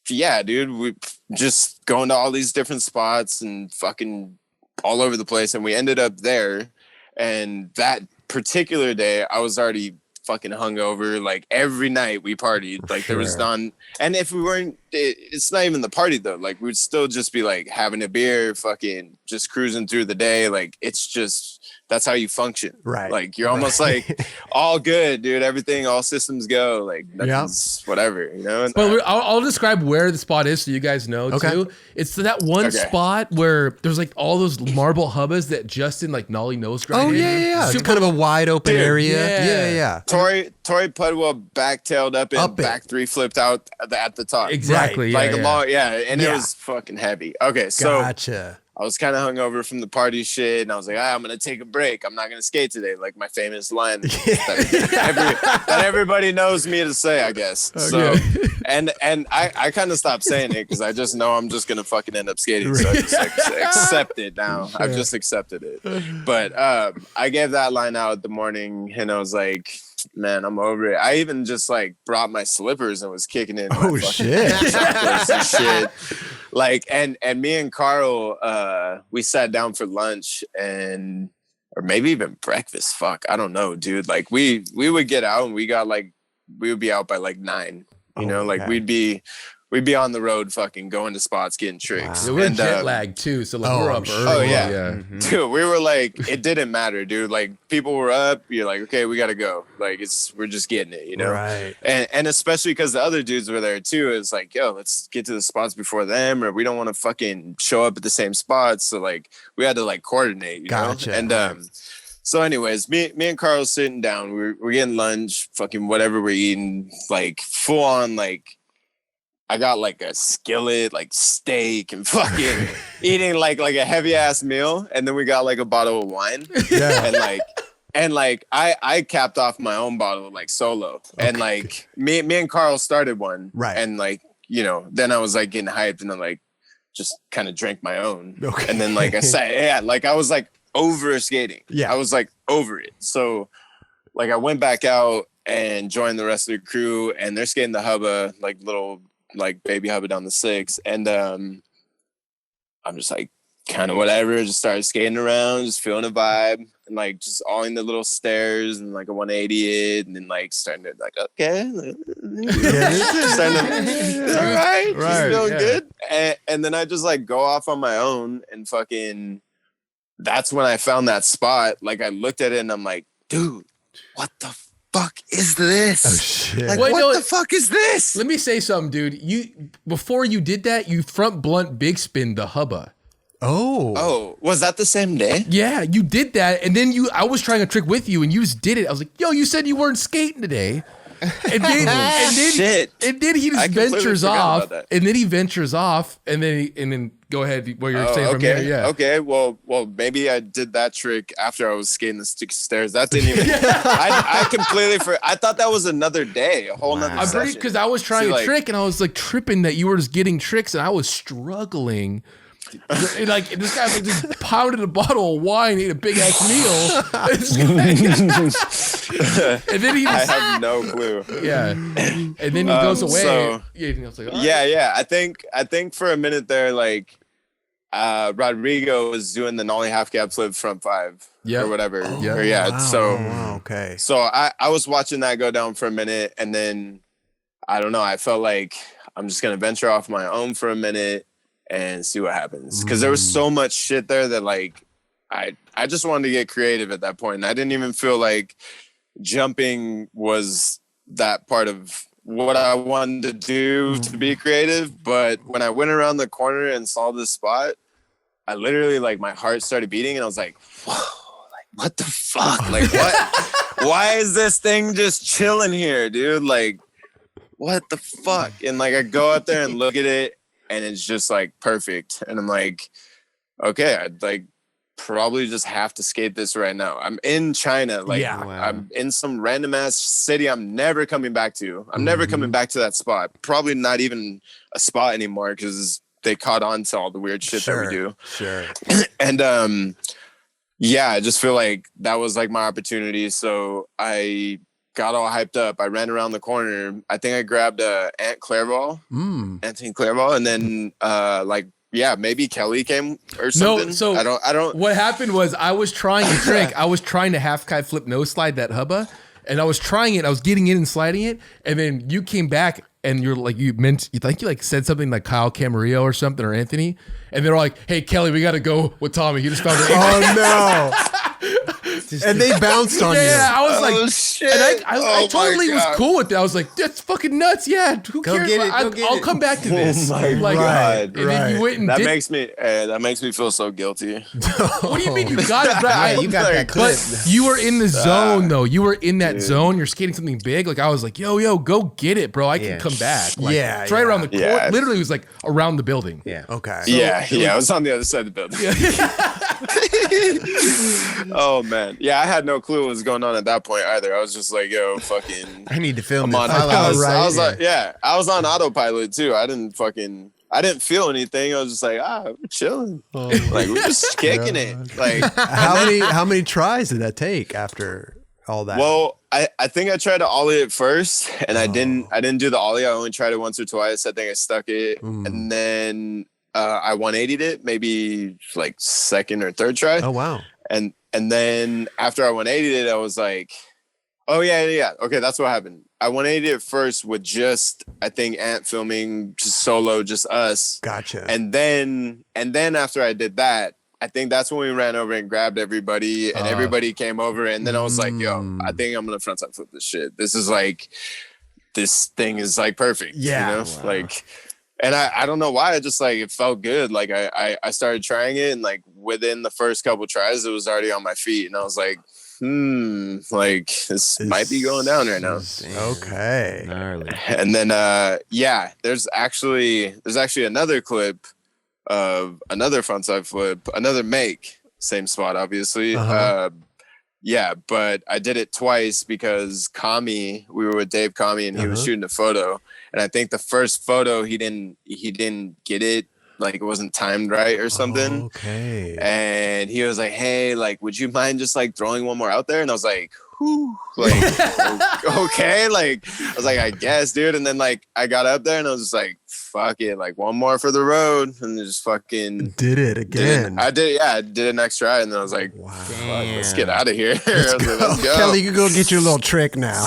"Yeah, dude, we just going to all these different spots and fucking all over the place." And we ended up there, and that particular day, I was already fucking hungover. Like every night we partied, like there was none. And if we weren't, it's not even the party though. Like we'd still just be like having a beer, fucking just cruising through the day. Like it's just, that's how you function. Right. Like you're almost like all good, dude. Everything, all systems go. Like nothing's whatever, you know? And, but I'll describe where the spot is so you guys know too. It's that one spot where there's like all those marble hubbas that Justin like nollie nose grinded. Oh yeah. It's kind of a wide open area. Yeah. Tory Pudwell backtailed up and back 3 flipped out at the top. Exactly. Right. And it was fucking heavy. Okay, so gotcha. I was kind of hungover from the party shit, and I was like, I'm gonna take a break. I'm not gonna skate today. Like my famous line that everybody knows me to say, I guess. Okay. So, and I kind of stopped saying it because I just know I'm just gonna fucking end up skating. So I just accept it now. Sure. I've just accepted it. But I gave that line out in the morning, and I was like, man, I'm over it. I even just like brought my slippers and was kicking it. Oh shit! Shit. Like and me and Carl, we sat down for lunch or maybe even breakfast. Fuck, I don't know, dude. Like we would get out and we would be out by like 9. You know, like we'd be on the road, fucking going to spots, getting tricks. Wow. We're jet lagged too, so like we're up early. Oh yeah. Mm-hmm. Dude, we were like, it didn't matter, dude. Like people were up, you're like, okay, we gotta go. Like we're just getting it, you know. Right. And especially because the other dudes were there too. It's like, yo, let's get to the spots before them, or we don't want to fucking show up at the same spots. So like we had to like coordinate, you know. And so anyways, me and Carl sitting down, we're getting lunch, fucking whatever we're eating, like full on like. I got like a skillet, like steak, and fucking eating like a heavy ass meal, and then we got like a bottle of wine, And like I capped off my own bottle like solo, and like me and Carl started one, right? And like then I was like getting hyped, and then like just kind of drank my own, and then like I said, like I was like over skating, I was like over it. So like I went back out and joined the rest of the crew, and they're skating the hubba, like little like baby hubba down the 6, and I'm just like kind of whatever, just started skating around, just feeling the vibe, and like just all in the little stairs and like a 180 it, and then like starting to like okay, starting to all right, just feeling good, and then I just like go off on my own, and fucking that's when I found that spot. Like I looked at it and I'm like, dude, what the fuck is this? Oh shit! Like, what the fuck is this? Let me say something, dude. You before you did that, you front blunt big spin the hubba. Oh, was that the same day? Yeah, you did that, and then I was trying a trick with you, and you just did it. I was like, "Yo, you said you weren't skating today," and then he just ventures off, and then go ahead. What you're saying from here? Yeah. Okay. Well, maybe I did that trick after I was skating the stick stairs. That didn't even. I completely forgot. I thought that was another day, a whole nother session. Because I was trying a trick, and I was like tripping that you were just getting tricks, and I was struggling. Like this guy like just pounded a bottle of wine, ate a big ass meal, and then he I have no clue. Yeah, and then he goes away. So, and I was like, yeah. I think for a minute there, like Rodrigo was doing the nollie half cab flip front 5 or whatever. Okay. So I was watching that go down for a minute, and then I don't know. I felt like I'm just gonna venture off my own for a minute and see what happens, because there was so much shit there that like I just wanted to get creative at that point, and I didn't even feel like jumping was that part of what I wanted to do to be creative. But when I went around the corner and saw this spot, I literally like my heart started beating, and I was like, whoa, like what the fuck, like what why is this thing just chilling here, dude? Like what the fuck? And like I go out there and look at it, and it's just like perfect. And I'm like, okay, I'd like probably just have to skate this right now. I'm in China. Like I'm in some random ass city I'm never coming back to. I'm never coming back to that spot. Probably not even a spot anymore, because they caught on to all the weird shit that we do. Sure. And I just feel like that was like my opportunity. So I got all hyped up. I ran around the corner. I think I grabbed Anthony Clairval, and then maybe Kelly came or something. No, so I don't. What happened was I was trying a trick. I was trying to half kite flip nose slide that hubba, and I was trying it. I was getting in and sliding it, and then you came back and you're like you said something like Kyle Camarillo or something, or Anthony, and they're like, "Hey Kelly, we got to go with Tommy. He just found it." Oh no. And they bounced on you. Yeah, I was like, shit. And I totally was cool with that. I was like, that's fucking nuts. Yeah, who cares? I'll come back to this. Oh my God. And then you went and that makes me feel so guilty. What do you mean you got it, bro? Yeah, you got that clip. But you were in the zone though. You were in that zone. You're skating something big. Like I was like, yo, go get it, bro. I can come back. Like, it's right around the court. Yeah. Literally, it was like around the building. Yeah. Okay. I was on the other side of the building. Oh man, I had no clue what was going on at that point either. I was just like, yo, fucking, I need to film I'm this. on, I was like, I was on autopilot too. I didn't feel anything. I was just like, we're chilling, like we're just kicking it. Like how many tries did that take after all that? Well, I think I tried to ollie it first, and I didn't do the ollie. I only tried it once or twice. I think I stuck it, and then I 180'd it, maybe like second or third try. Oh wow! And then after I 180'd it, I was like, oh yeah. Okay, that's what happened. I 180'd it first with just, I think, Ant filming, just solo, just us. Gotcha. And then after I did that, I think that's when we ran over and grabbed everybody, and everybody came over, and then I was like, yo, I think I'm gonna frontside flip this shit. This thing is like perfect. Yeah. Like, and I don't know why, I just like, it felt good. Like I started trying it, and like within the first couple tries, it was already on my feet, and I was like, like this might be going down right now. Okay. Gnarly. And then there's actually another clip of another frontside flip, another make, same spot obviously. Yeah, but I did it twice because we were with Dave Kami, and he was shooting a photo, and I think the first photo he didn't get it, like it wasn't timed right or something. Okay. And he was like, "Hey, like, would you mind just like throwing one more out there?" And I was like, whew, like, okay, like I was like, I guess, dude. And then like I got up there and I was just like, fuck it, like one more for the road, and just fucking did it again. I did it next try, and then I was like, wow, fuck, let's get out of here. Let's go. Kelly, you can go get your little trick now.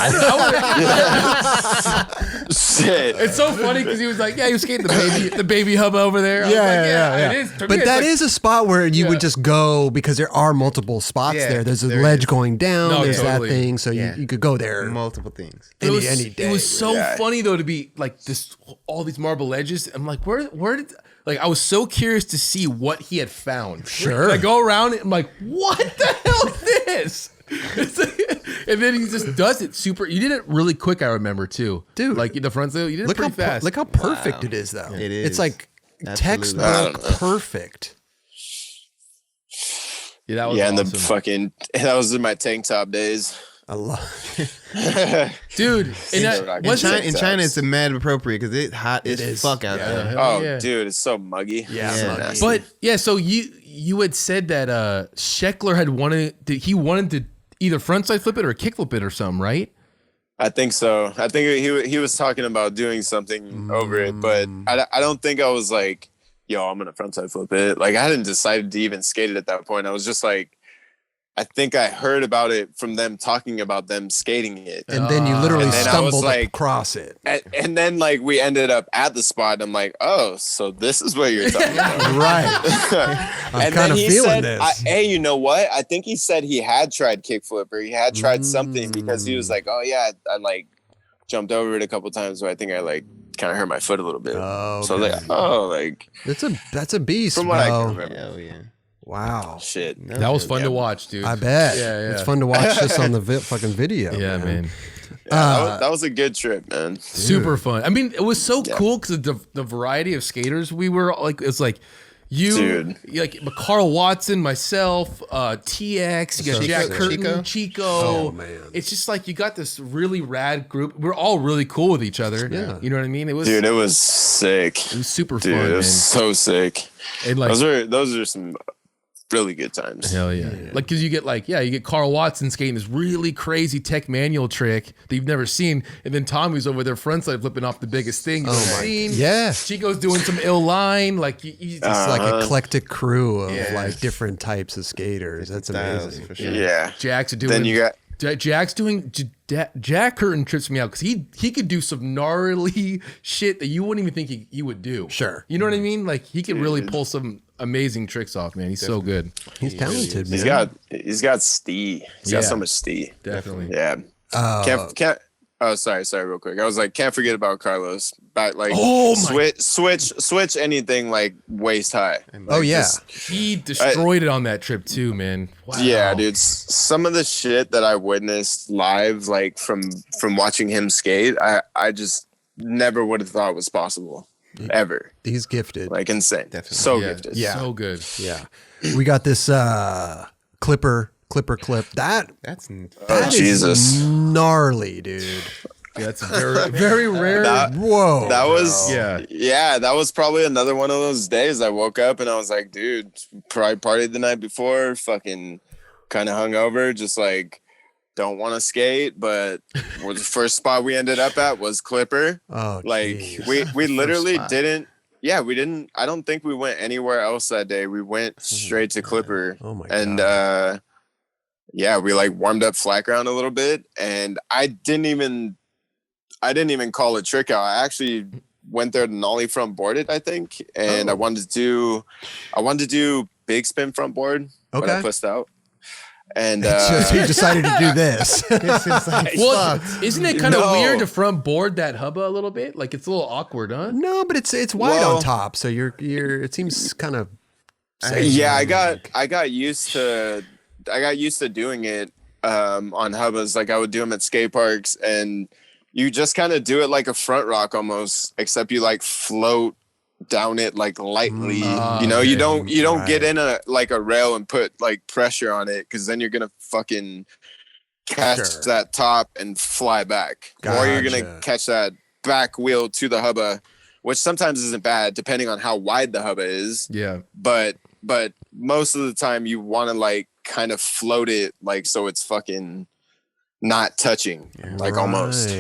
Shit. It's so funny because he was like, yeah, he was skating the baby hub over there. I was like, Yeah. It is. But that is a spot where you would just go because there are multiple spots there. There's a ledge going down. No, there's totally. that thing, so you could go there Multiple things. any day. It was so funny though to be like this, all these marble ledges. I'm like, where did like I was so curious to see what he had found. Sure. I go around and I'm like, what the hell is this? It's like, and then he just does it super. You did it really quick, I remember too, dude. Like the front side, you did it pretty fast. Look how perfect it is, though. It is. It's like Absolutely. textbook perfect. Yeah, that was and awesome. the fucking that was in my tank top days. I love. Dude. In China, it's a mad appropriate because it's hot as fuck out there. Oh, dude, it's so muggy. Yeah. But yeah, so you had said that Scheckler had wanted to either frontside flip it or kick flip it or something, right? I think so. I think he was talking about doing something over it, but I don't think I was like, yo, I'm gonna frontside flip it. Like I hadn't decided to even skate it at that point. I was just like, I think I heard about it from them talking about them skating it. And then you literally stumbled like, across it. And then like we ended up at the spot. I'm like, oh, so this is what you're talking about. Right. I'm kind of feeling this. Hey, you know what? I think he said he had tried kickflip or he had tried something because he was like, oh yeah, I like jumped over it a couple times, but I think I like kind of hurt my foot a little bit. Oh, so I was like, oh, like that's a beast, from what I bro. can remember. Hell yeah. Wow. Shit. That was fun to watch, dude. I bet. Yeah. It's fun to watch this on the fucking video. Yeah, man. That was a good trip, man. Super fun. I mean, it was so cool because the variety of skaters we were like. It's like you, like Carl Watson, myself, TX, you got Jack Curtin, Chico. Oh man, it's just like you got this really rad group. We're all really cool with each other. Yeah, you know what I mean. It was sick. It was super fun. It was man. so sick. And like those are some really good times. Hell yeah. Like, cause you get Carl Watson skating this really crazy tech manual trick that you've never seen. And then Tommy's over there frontside flipping off the biggest thing you've ever seen. Yeah. Chico's doing some ill line. Like, he's just like eclectic crew of like different types of skaters. That's amazing. For sure. Yeah. Jack's doing. Then you got Jack's doing. Jack Curtin trips me out because he could do some gnarly shit that you wouldn't even think he would do. Sure. You know what I mean? Like, he can really pull some amazing tricks off, man. He's so good. He's talented, man. He's got stee. He's got so much stee. Definitely. Yeah. Can't oh sorry, real quick. I was like, can't forget about Carlos. Back like switch anything like waist high. Oh yeah. He destroyed it on that trip too, man. Wow. Yeah, dude. Some of the shit that I witnessed live, like from watching him skate, I just never would have thought was possible. Ever. He's gifted. Like insane. Definitely. So gifted. Yeah. So good. Yeah. We got this clipper clip. That's is Jesus. gnarly, dude. Yeah, that's very, very rare. Whoa. That was yeah. That was probably another one of those days I woke up and I was like, dude, probably partied the night before, fucking kind of hungover, just like don't want to skate, but the first spot we ended up at was Clipper. Oh, like geez. we literally didn't. Yeah, we didn't. I don't think we went anywhere else that day. We went straight to Clipper. Oh my and God. we like warmed up flat ground a little bit, and I didn't even call a trick out. I actually went there to nollie front boarded, I think, and I wanted to do big spin front board. Okay. But I pushed out. And so you decided to do this. Well, isn't it kind of weird to front board that hubba a little bit? Like it's a little awkward, huh? No, but it's wide on top, so you're. It seems kind of. Yeah, I got used to doing it on hubbas. Like I would do them at skate parks, and you just kind of do it like a front rock almost, except you like float down it like lightly. You don't get in a rail and put like pressure on it, because then you're gonna fucking catch that top and fly back. Or you're gonna catch that back wheel to the hubba, which sometimes isn't bad depending on how wide the hubba is. Yeah. But most of the time you want to like kind of float it like so it's fucking not touching, like almost.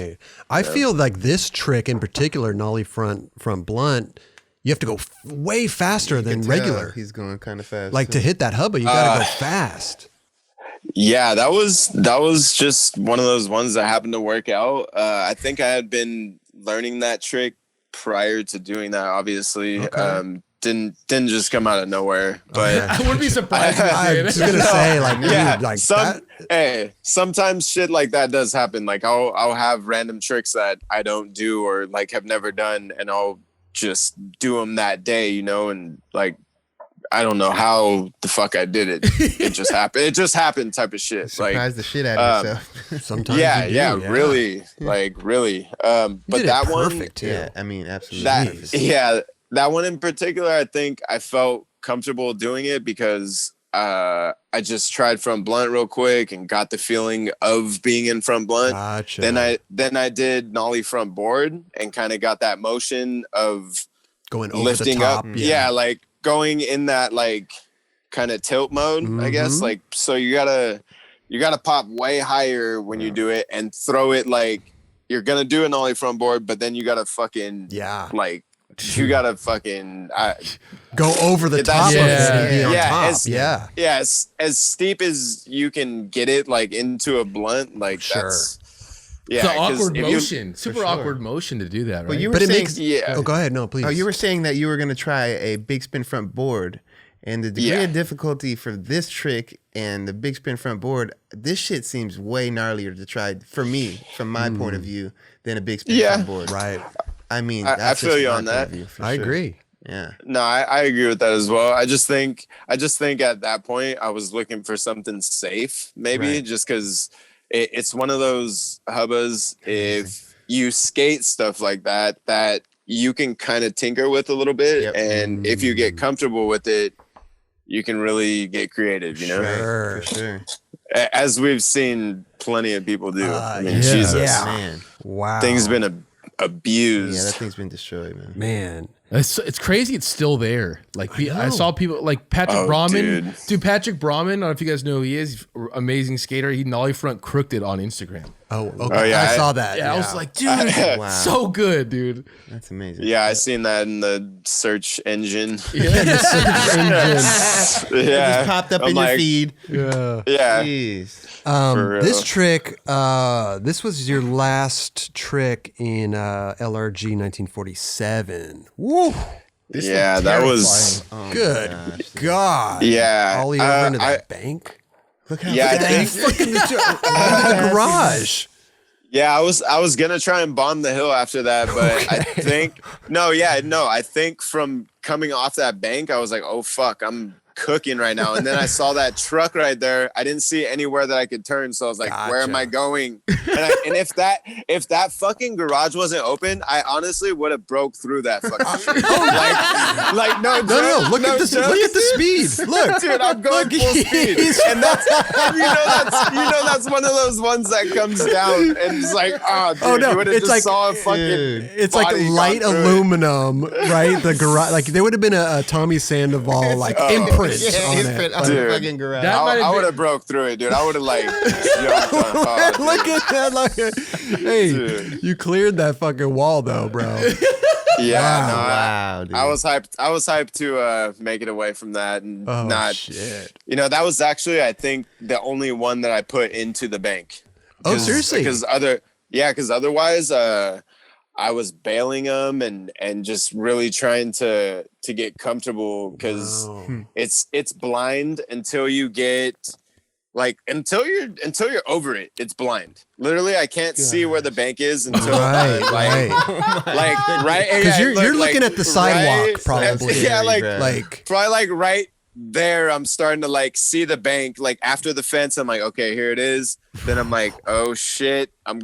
I feel like this trick in particular, nollie front blunt, you have to go way faster than regular. He's going kind of fast. Like to hit that hubba, you got to go fast. Yeah, that was just one of those ones that happened to work out. I think I had been learning that trick prior to doing that, obviously. Didn't just come out of nowhere, but I wouldn't be surprised. I was gonna say, like, dude, like sometimes shit like that does happen. Like I'll have random tricks that I don't do or like have never done, and I'll just do them that day, and like I don't know how the fuck I did it. It just happened. It just happened, type of shit. Surprise the shit out of yourself. Sometimes, really, like really. But that one, too. Yeah, I mean, absolutely. That one in particular, I think I felt comfortable doing it because I just tried front blunt real quick and got the feeling of being in front blunt. Gotcha. Then I did nollie front board and kind of got that motion of going over lifting the top. up. Yeah, like going in that like kind of tilt mode, I guess. Like so you gotta pop way higher when you do it and throw it like you're gonna do an ollie front board, but then you gotta fucking like you gotta fucking go over the top of it and be on top. As steep as you can get it like into a blunt, like that's it's an awkward motion, super awkward motion to do that, right? But you were saying, Oh, go ahead. No, please. Oh, you were saying that you were going to try a big spin front board, and the degree of difficulty for this trick and the big spin front board, this shit seems way gnarlier to try for me, from my point of view, than a big spin front board. Right. I mean, I feel you on that. I agree. Yeah. No, I agree with that as well. I just think at that point I was looking for something safe, maybe just because it's one of those hubbas. If you skate stuff like that you can kind of tinker with a little bit, and if you get comfortable with it, you can really get creative. For sure. As we've seen plenty of people do. I mean, Jesus, man. Wow, thing's been abused. Yeah, that thing's been destroyed, man. It's crazy. It's still there. Like I saw people like Patrick Brahman. Dude, Patrick Brahman. I don't know if you guys know who he is. He's an amazing skater. He nollie front crooked it on Instagram. Oh, okay. Oh, yeah, I saw that. Yeah, I was like, dude, so good, dude. That's amazing. Yeah, I seen that in the search engine. Yeah, the search engine. It just popped up in your feed. Yeah. Jeez. This trick, this was your last trick in LRG 1947. Woo! That was good. God. Yeah. Ollie over into that bank. Look how I think fucking the garage. Yeah, I was gonna try and bomb the hill after that, but I think I think from coming off that bank, I was like, oh fuck, I'm cooking right now. And then I saw that truck right there. I didn't see anywhere that I could turn, so I was like, where am I going? And if that fucking garage wasn't open, I honestly would have broke through that fucking shit. No, look at the speed. Look, dude, I'm going full speed. And that's one of those ones that comes down and it's like, you would have just saw a fucking it's like light aluminum, right? The garage, like there would have been a Tommy Sandoval like imprint. Imprint on the fucking garage. I would have broke through it, dude. I would have like jumped on hard, look at that! Hey, dude. You cleared that fucking wall though, bro. Wow, dude. I was hyped to make it away from that and not. Shit. That was actually, I think, the only one that I put into the bank. Oh, seriously? Because otherwise, I was bailing them and just really trying to get comfortable because it's blind until you get until you're over it. It's blind. Literally, I can't see where the bank is until right. Because you're looking at the sidewalk probably. Yeah, probably right there, I'm starting to like see the bank. Like after the fence, I'm like, okay, here it is. Then I'm like, oh shit, I'm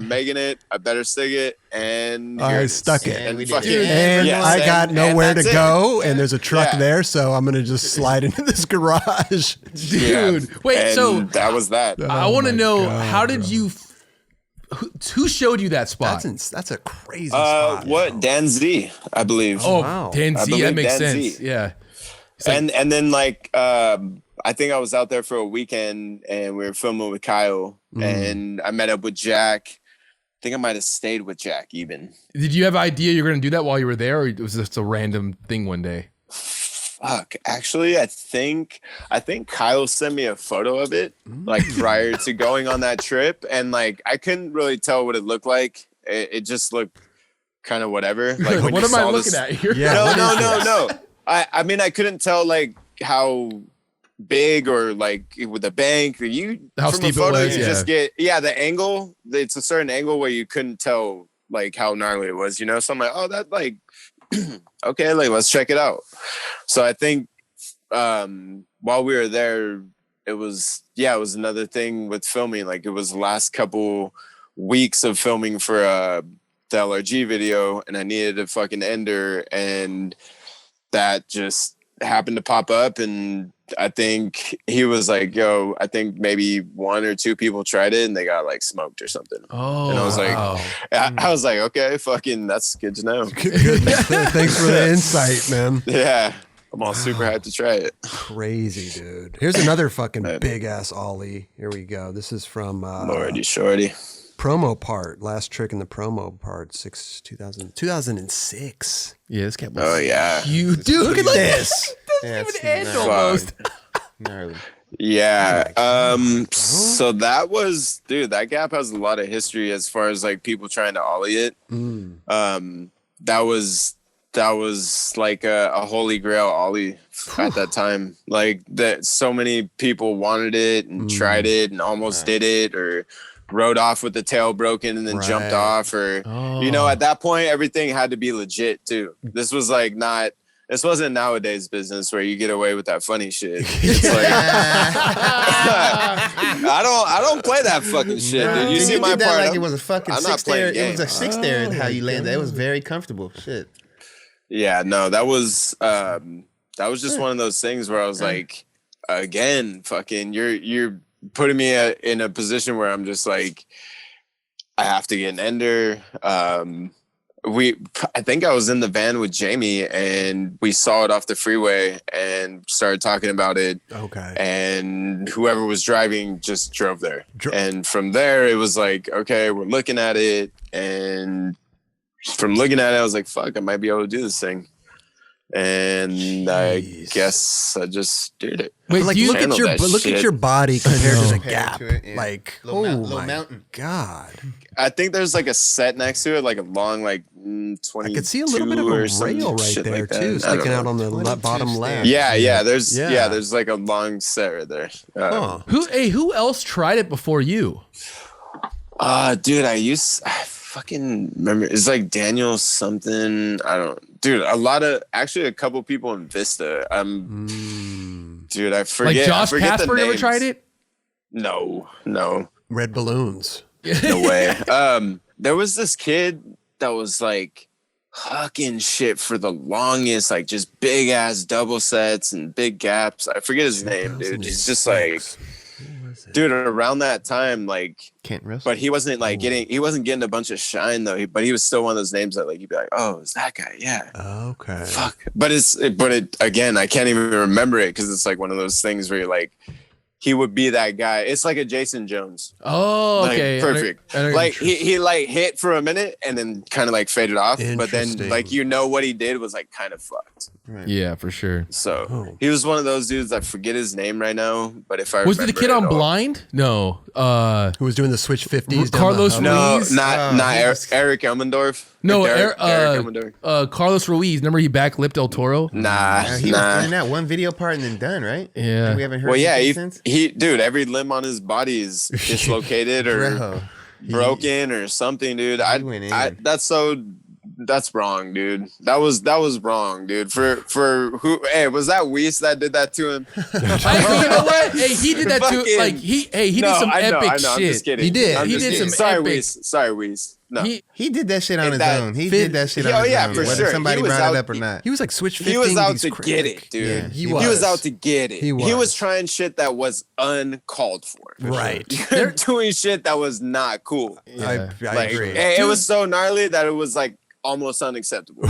making it. I better stick it. And I stuck it. And we fucking- did. And Yes, I got and nowhere to that's it. go, and there's a truck Yeah. there, so I'm gonna just slide into this garage. Dude, wait. And So that was that. I want to my know, God, how did you? Who showed you that spot? That's a crazy spot. What? Dan Z, I believe. Oh, Wow. Dan I Z. believe That makes Dan sense. Z. Yeah. And then like I think I was out there for a weekend and we were filming with Kyle and I met up with Jack. I think I might have stayed with Jack even. Did you have an idea you're going to do that while you were there, or was this a random thing one day? Fuck. Actually, I think Kyle sent me a photo of it like prior to going on that trip, and like I couldn't really tell what it looked like. It just looked kind of whatever. Like when What you am I saw looking this- at here? Yeah. No. I mean I couldn't tell like how big or like with the bank. You How from steep a photo it was, you yeah. just get the angle. It's a certain angle where you couldn't tell like how gnarly it was, you know. So I'm like, oh, that like okay, like let's check it out. So I think while we were there, it was another thing with filming. Like it was the last couple weeks of filming for the LRG video, and I needed a fucking ender, and that just happened to pop up. And I think he was like, yo, I think maybe 1 or 2 people tried it and they got like smoked or something. Oh, And I was like, wow. I was like, okay, fucking, that's good to know. Good. Thanks for the insight, man. Yeah. I'm all super hyped to try it. Crazy, dude. Here's another fucking big ass ollie. Here we go. This is from Lordy shorty. promo part. Last trick in the promo part. 2006. Yeah, this cat was Oh yeah. huge. Dude, Look at this. Yeah, even it's end gnarly. almost. Gnarly. Yeah. So that was, dude, that gap has a lot of history as far as like people trying to ollie it. That was like a holy grail ollie at that time. Like that, so many people wanted it and tried it and almost did it, or rode off with the tail broken and then jumped Right. off, or you know, at that point everything had to be legit too. This was like this wasn't nowadays business where you get away with that funny shit. It's like I don't play that fucking shit, dude. You see did my that part? like it was a fucking I'm not six there. playing It was a games. 6 there and how you landed. It was very comfortable. Shit. Yeah, no, that was just one of those things where I was like, again, fucking, you're putting me in a position where I'm just like, I have to get an ender. I think I was in the van with Jamie and we saw it off the freeway and started talking about it. Okay. And whoever was driving just drove there. And from there, it was like, okay, we're looking at it. And from looking at it, I was like, fuck, I might be able to do this thing. And I guess I just did it. Wait, like look handle at that shit. your body compared to the Compared gap. to it, yeah. Like, Little my mountain. God. I think there's like a set next to it, like a long, like 20. I could see a little bit of a rail right there too, sticking out on the bottom left. Yeah. There's Yeah. there's like a long set right there. Who else tried it before you? Dude, I fucking remember. It's like Daniel something. Dude, a couple people in Vista. Dude, I forget. Like Josh I forget the Casper never names. tried it? No. Red balloons. No way. There was this kid that was like hucking shit for the longest, like just big ass double sets and big gaps. I forget his name, dude. He's just like, dude, around that time, like, Kent Russell. but he wasn't like getting a bunch of shine though. But he was still one of those names that like you'd be like, oh, it's that guy, yeah. Okay. Fuck. But it again, I can't even remember it because it's like one of those things where you're like, he would be that guy. It's like a Jason Jones. Oh, Like, okay. perfect. Like he like hit for a minute and then kind of like faded off. But then Interesting. like what he did was like kind of fucked. Yeah, for sure. So he was one of those dudes. I forget his name right now, but if I Was it the remember kid it on all- Blind? No. Who was doing the switch 50s? down Carlos the hub? No, Ruiz? not he was- Eric Elmendorf. No, Derek Elmendorf. Carlos Ruiz. Remember he backlipped El Toro? Nah, He was in that one video part and then done, right? Yeah. And we haven't heard Well, yeah, anything since. dude, every limb on his body is dislocated or Bro. broken or something, dude. He went in. That's so That's wrong, dude. That was wrong, dude. For who? Hey, was that Weiss that did that to him? You know what? Hey, he did that too. Like he did some epic shit. I'm just kidding. He did. He did some Sorry, epic. Weiss. Sorry, Weiss. No. He did that shit on his that own. He fit- did that shit on his own. for Whether sure. somebody He was brought it out- up or not. He was like switch 15. He was out these to crack- get it, dude. Yeah, he He was. was out to get it. He He was. was trying shit that was uncalled for. Right. They're doing shit that was not cool. Yeah. I Like, agree. it was so gnarly that it was like almost unacceptable.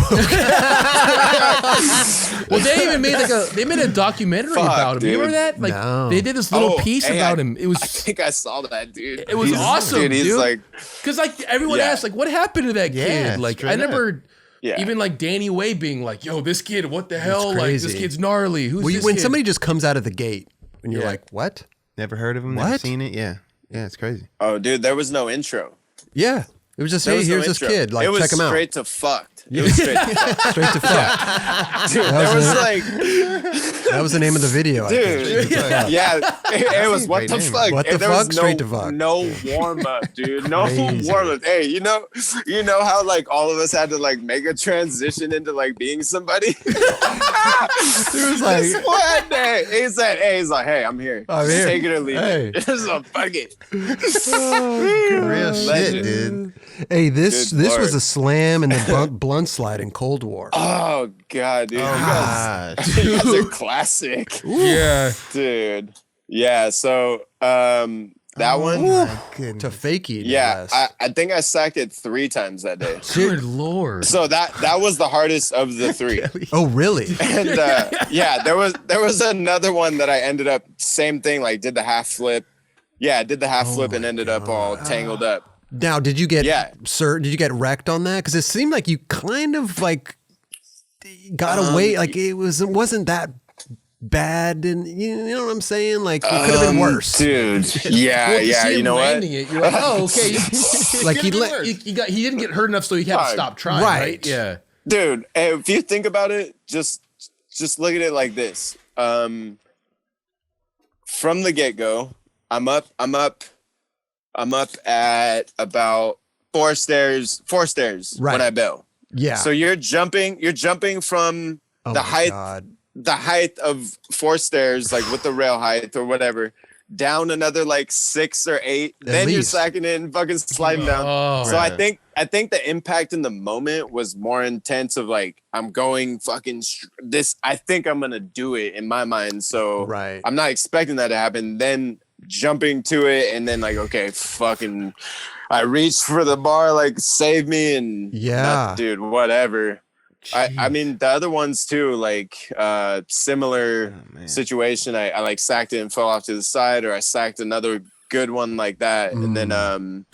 Well, they made a documentary Fuck, about him. dude. You remember that? Like No. they did this little Oh, piece hey, about I- him. It I was think I saw that, dude. It was awesome, dude. He's dude. like, because like everyone Yeah. asked like what happened to that Yeah, kid? Like straight I up. never yeah. even like Danny Way being like, yo, this kid, what the hell? Like this crazy. kid's gnarly. Who's this When kid? somebody just comes out of the gate and you're Yeah. like, what? Never heard of him. Never What? seen it. Yeah, it's crazy. Oh, dude, there was no intro. Yeah. It was just, There hey, was no here's this intro. kid. Like, it was check him out. straight to fucked. It was straight to fucked. Straight to fuck. Dude, there was like, That was the name of the video. I think. dude, yeah, it was what the Great name. fuck. What And the there was fuck? Straight to fuck. No warm up, dude. No Crazy. warm up. Hey, you know how like all of us had to like make a transition into like being somebody. It was like, This one day, he's like, hey, I'm here. I'm Just here. take it or leave Hey. it. This is a fuck it. Real shit, Legend. dude. hey, this Good was Lord. a slam in the blunt slide in Cold War. Oh god, dude. Gosh. You guys are classic. yeah. Dude. Yeah, so that one. My goodness. To fakey. Yeah, I think I sacked it 3 times that day. Good lord. So that was the hardest of the 3. Oh, really? And yeah, there was another one that I ended up same thing, like did the half flip. Yeah, I did the half flip and ended up all tangled up. Now, did you get Yeah. did you get wrecked on that? Because it seemed like you kind of like got away. Like it wasn't that bad, and you know what I'm saying? Like it could have been worse. Dude. Yeah, Well, yeah, see you him know what? landing it, you're like, oh, okay. Like he he didn't get hurt enough, so he had to stop trying, right? Right. Yeah. Dude, if you think about it, just look at it like this. From the get-go, I'm up at about 4 stairs Right. when I bail. Yeah. So you're jumping from Oh the my height God. the height of 4 stairs, like with the rail height or whatever, down another like 6 or 8. Then you're least. sacking it and fucking sliding down. Oh, So I think the impact in the moment was more intense of like, I'm going fucking this. I think I'm going to do it in my mind. So Right. I'm not expecting that to happen. Then jumping to it and then like, okay, fucking, I reached for the bar, like save me. And Yeah. dude, whatever. I mean, the other ones too, like similar situation. I like sacked it and fell off to the side, or I sacked another good one like that. And then,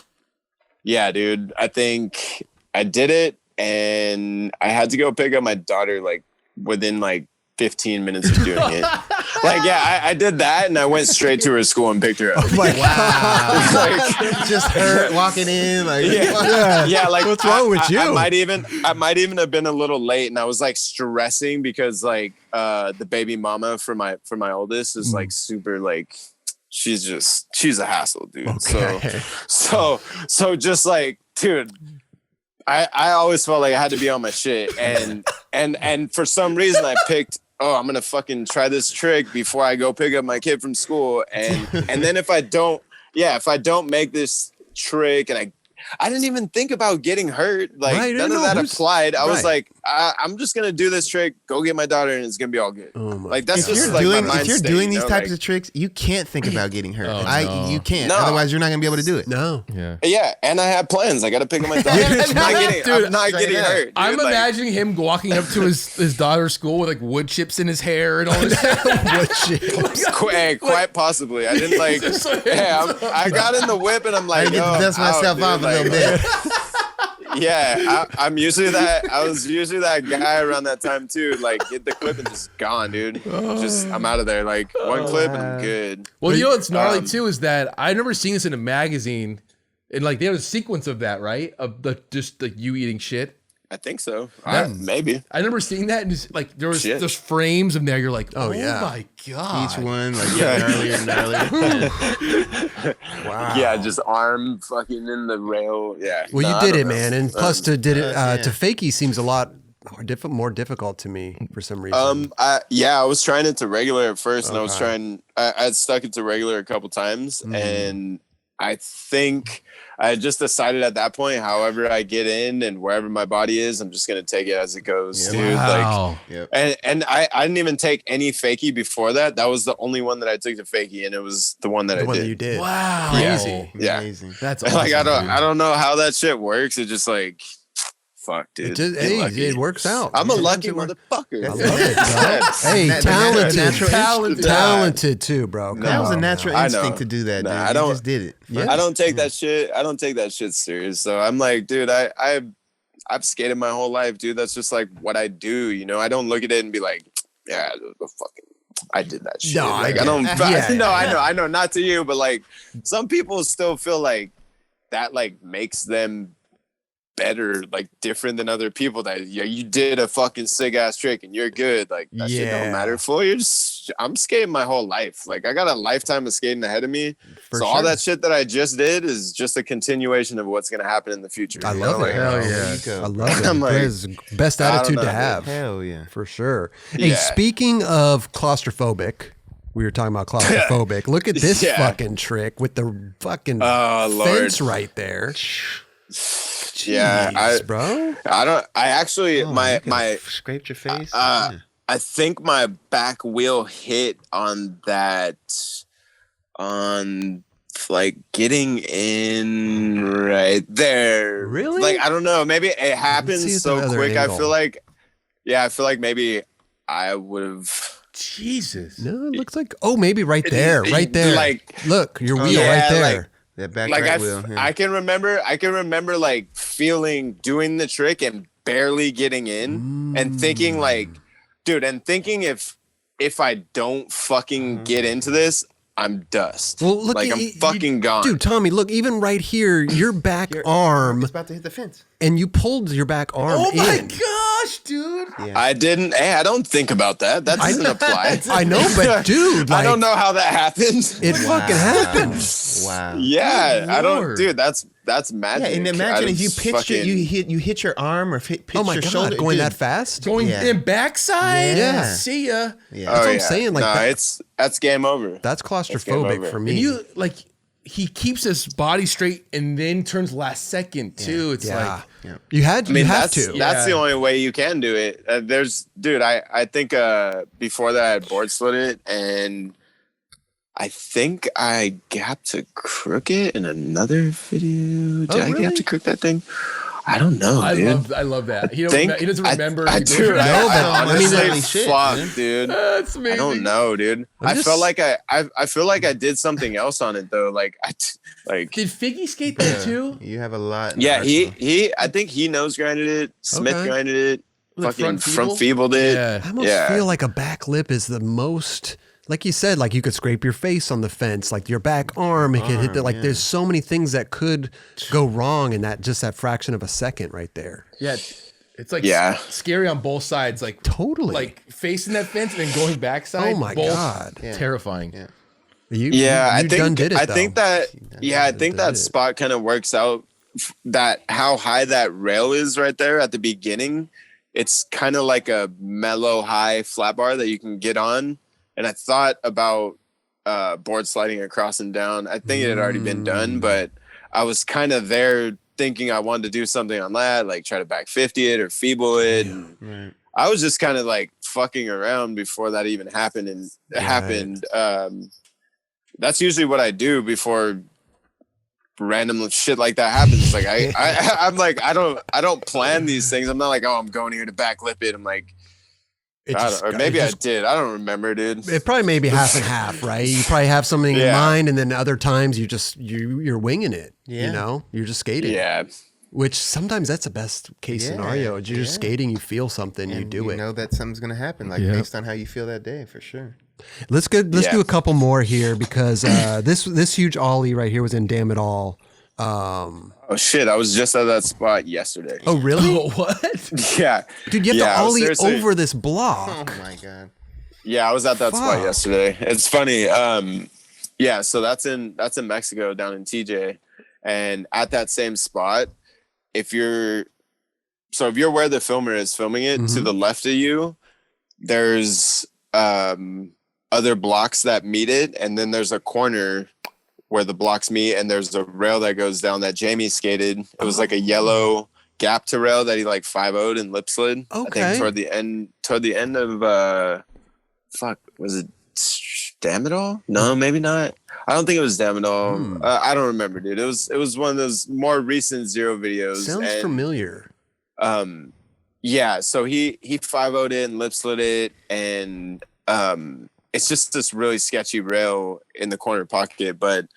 yeah, dude, I think I did it and I had to go pick up my daughter like within like 15 minutes of doing it. Like, yeah, I did that and I went straight to her school and picked her up. Like, Like, Just her walking in, like, yeah, like What's wrong with you? I might even have been a little late, and I was like stressing because like the baby mama for my oldest is like super like she's a hassle, dude. Okay. So just like, dude, I always felt like I had to be on my shit, and for some reason I picked, I'm gonna fucking try this trick before I go pick up my kid from school, and then if I don't make this trick, and I didn't even think about getting hurt, like Right, none of no, that who's- applied. I was right. like, I'm just gonna do this trick, go get my daughter, and it's gonna be all good. Oh my Like that's if just you're like doing my mind if you're state, doing you these know, types like- of tricks, you can't think about getting hurt. Oh, no. You can't. No. Otherwise, you're not gonna be able to do it. No. Yeah. Yeah, and I have plans. I gotta pick up my daughter. I'm not straight getting up. hurt. Dude. I'm Like, imagining him walking up to his daughter's school with like wood chips in his hair and all this. What shit? quite possibly. I didn't like. Yeah, I got in the whip and I'm I like, get to yo, dust I'm out, myself dude. off a Like, little bit. Yeah, I'm usually that. I was usually that guy around that time too. Like, get the clip and just gone, dude. Just I'm out of there. Like one clip and I'm good. Well, you know what's gnarly too is that I never seen this in a magazine, and like they have a sequence of that, right? Of the just like you eating shit. I think so. Maybe. I remember seeing that, and just like there was Shit. those frames of there. You're like, oh yeah. my god, Each one like getting earlier and earlier. Wow. Yeah, just arm fucking in the rail. Yeah. Well, No, you I did don't it, know. man. And plus to fakie seems a lot more difficult to me for some reason. I was trying it to regular at first, and I had stuck it to regular a couple times, and I think I just decided at that point, however I get in and wherever my body is, I'm just gonna take it as it goes, dude. wow. And I didn't even take any fakie before that. That was the only one that I took to fakie, and it was the one that the I one did. that you did. Wow, Crazy. Yeah. Amazing. That's awesome, Like I dude. don't know how that shit works. It just like, fuck, dude. It works out. I'm a Sometimes lucky it works. motherfucker. I love it, bro. Hey, talented too, bro. Come That was a on, natural I know. instinct to do that, Nah, dude. I You don't- just did it. Yeah. I don't take that shit. I don't take that shit serious. So I'm like, dude, I've skated my whole life, dude. That's just like what I do. You know, I don't look at it and be like, yeah, I did that shit. No, Like, I I don't. get it. No, I know. Not to you, but like some people still feel like that like makes them better, like different than other people. That you did a fucking sick ass trick and you're good. Like that shit Yeah. don't matter. Fool, I'm skating my whole life. Like I got a lifetime of skating ahead of me. For So sure. all that shit that I just did is just a continuation of what's gonna happen in the future. I you love know? it. Like, Hell There yeah. you go. I love it. I'm like, That is best I don't attitude know, to dude. have. Hell yeah. For sure. Hey, Yeah. speaking of claustrophobic, we were talking about claustrophobic. Look at this Yeah. fucking trick with the fucking Oh, Lord. fence right there. Yeah, Jeez, bro. I actually Oh, my you could've my scraped your face. I think my back wheel hit on that on like getting in right there. Really? Like I don't know, maybe it see happens the so other quick. angle. I feel like maybe I would have Jesus. No, it looks like maybe right there, right there. Like- look, your wheel yeah, right there. like- That back like right wheel. Yeah. I can remember like doing the trick and barely getting in and thinking like, dude, and thinking if I don't fucking get into this, I'm dust. Well, look, like I'm fucking gone. dude. Tommy, look, even right here, your back arm, It's about to hit the fence. and you pulled your back arm Oh my in. gosh, dude. I didn't. Hey, I don't think about that. That doesn't apply. I know, but dude, like, I don't know how that happened. It fucking happened. Wow. Yeah, Good I don't, Lord. dude. That's magic. Yeah, and imagine if you pitched it, you hit your arm or pitched Oh my your god, shoulder. going dude. that fast? Going Yeah. in backside. Yeah. See ya. Yeah. That's what I'm saying, like, no, that- that's game over. That's game claustrophobic over. for me. And you like he keeps his body straight and then turns last second too. It's yeah, like you had. I mean, you have that's to. that's the Yeah. only way you can do it. I think before that I had board slid it, and I think I gapped to crook it in another video. Did I really? gap to crook that thing? I don't know, dude. I love that. He Think- doesn't remember. I He do. did it. I mean, honestly, holy shit, fuck, man. dude. That's amazing. I don't know, dude. I just- felt like I feel like I did something else on it though. Like Did Figgy skate there too? You have a lot. in the yeah, arsenal. he I think he nose grinded it. Smith Okay. grinded it. Like Fucking front front feeble? feebled it. Yeah. I almost Yeah. feel like a back lip is the most, like you said, like you could scrape your face on the fence, like your back arm, it could hit the, like yeah. there's so many things that could go wrong in that fraction of a second right there. Yeah. It's like Yeah. scary on both sides. Like Totally. like facing that fence and then going backside. Oh my both God. Yeah. terrifying. Yeah. You I think done did it, I though. think that I think done that it. spot kind of works out that how high that rail is right there at the beginning. It's kind of like a mellow high flat bar that you can get on. And I thought about board sliding across and down. I think it had already been done, but I was kind of there thinking I wanted to do something on that, like try to back 50 it or feeble it. And Right. I was just kind of like fucking around before that even happened. And it happened. That's usually what I do before random shit like that happens. Like I'm like, I don't plan these things. I'm not like, oh, I'm going here to back-lip it. I'm like, or maybe I did. I don't remember, dude. It probably maybe half and half, right? You probably have something in Yeah. mind, and then other times you're winging it. Yeah. You know, you're just skating. Yeah. Which sometimes that's the best case Yeah, scenario. You're just yeah. skating, you feel something, you And do you it. know that something's gonna happen, like Yeah. based on how you feel that day, for sure. Let's Yeah. do a couple more here because this huge ollie right here was in Damn It All. Oh shit! I was just at that spot yesterday. Oh, really? Oh, what? Yeah, Dude, you have Yeah, to I was ollie seriously- over this Oh block. my god. Yeah, I was at that spot Fuck. yesterday. It's funny. Yeah, so that's in Mexico, down in TJ, and at that same spot, if you're where the filmer is filming it, to the left of you, there's other blocks that meet it, and then there's a corner where the blocks meet, and there's a rail that goes down that Jamie skated. It was like a yellow gap to rail that he like 5-0'd and lip slid. I Okay. think toward the end of was it Damadol? No, maybe not. I don't think it was Damadol. I don't remember, dude. It was one of those more recent Zero videos. Sounds and, familiar. Yeah, so he 5-0'd it and lip slid it, and it's just this really sketchy rail in the corner pocket. But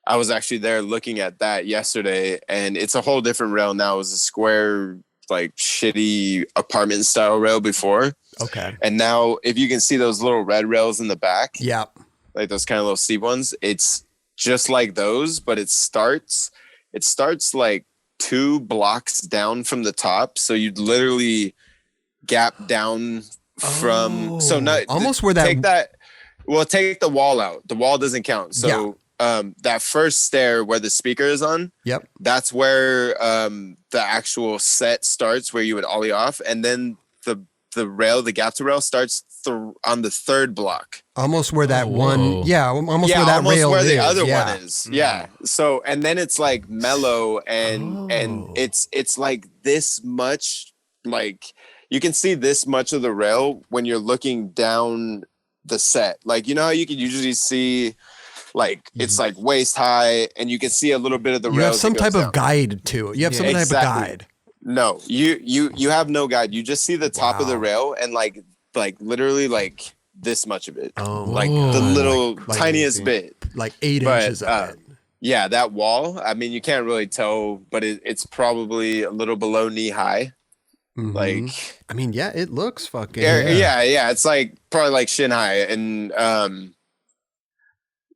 I was actually there looking at that yesterday, and it's a whole different rail now. It was a square, like shitty apartment style rail before. Okay. And now if you can see those little red rails in the back, Yeah. like those kind of little steep ones, it's just like those, but it starts like 2 blocks down from the top. So you'd literally gap down from almost where that take the wall out. The wall doesn't count. So that first stair where the speaker is on, Yep. that's where the actual set starts, where you would ollie off, and then the gap to rail starts on the 3rd block. Almost where that whoa. one, almost where that rail where is. the other yeah. one is. Yeah. So, and then it's like mellow, and it's like this much, like you can see this much of the rail when you're looking down the set. Like, you know how you can usually see, like it's like waist high, and you can see a little bit of the rail. You have some type of guide to it. You have some type of guide. No, you have no guide. You just see the top of the rail, and like literally like this much of it. Oh, like the little like tiniest bit. Like 8 But, inches of it. Yeah, that wall. I mean, you can't really tell, but it's probably a little below knee high. Like, I mean, yeah, it looks fucking. yeah. It's like probably like shin high, and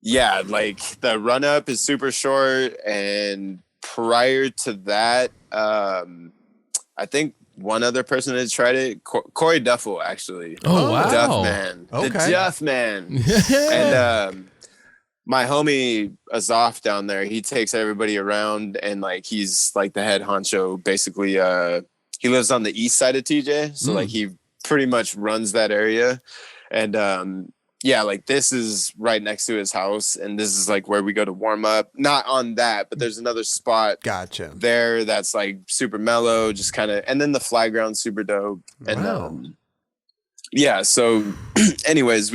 yeah, like the run up is super short, and prior to that, I think one other person had tried it, Corey Duffel, actually. Oh, wow. Duff Man. Okay. The Duff Man. And my homie Azaf down there, he takes everybody around, and like he's like the head honcho. Basically, he lives on the east side of TJ, so like he pretty much runs that area. And yeah, like this is right next to his house, and this is like where we go to warm up. Not on that, but there's another spot Gotcha. there that's like super mellow, just kind of, and then the flag ground's super dope. And Wow. yeah, so anyways,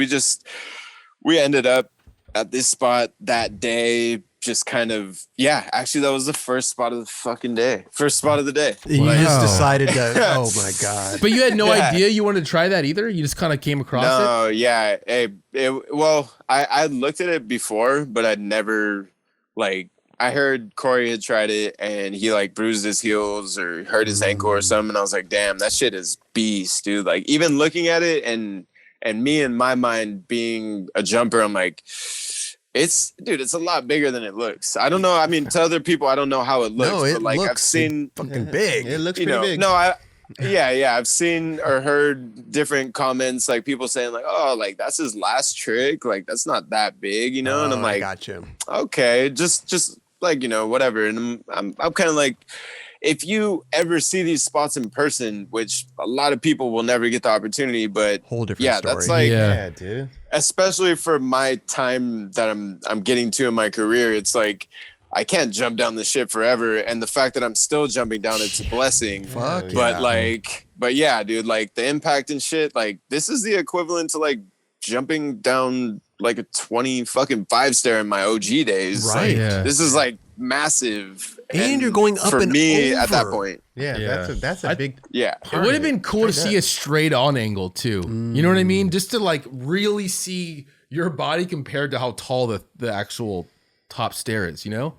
we ended up at this spot that day, just kind of, yeah, actually that was the first spot of the fucking day. First spot of the day. You just decided to. Oh my god. But you had no Yeah. idea you wanted to try that either? You just kind of came across it? No, yeah. Well, I looked at it before, but I'd never, like, I heard Corey had tried it, and he like bruised his heels or hurt his ankle or something. And I was like, damn, that shit is beast, dude. Like, even looking at it, and me in my mind being a jumper, I'm like, it's a lot bigger than it looks. I don't know. I mean, to other people, I don't know how it looks. No, it but like looks I've seen fucking big. It looks you pretty know, big. no, I've seen or heard different comments, like people saying like, oh, like that's his last trick. Like that's not that big, you know? And I'm I like, got you. okay, just like, you know, whatever. And I'm kind of like, if you ever see these spots in person, which a lot of people will never get the opportunity, but Whole different yeah, story. that's like, Yeah, dude. especially for my time that I'm getting to in my career, it's like I can't jump down the shit forever, and the fact that I'm still jumping down, it's a blessing. Fuck But yeah. but yeah, dude, like the impact and shit, like this is the equivalent to like jumping down like a 20 fucking 5-stair in my OG days. Right. Like, Yeah. this is like massive. And you're going up for and me at that over. point. Yeah, Yeah. that's a big. Yeah. It would have been cool to see a straight on angle too. You know what I mean? Just to like really see your body compared to how tall the actual top stair is, you know?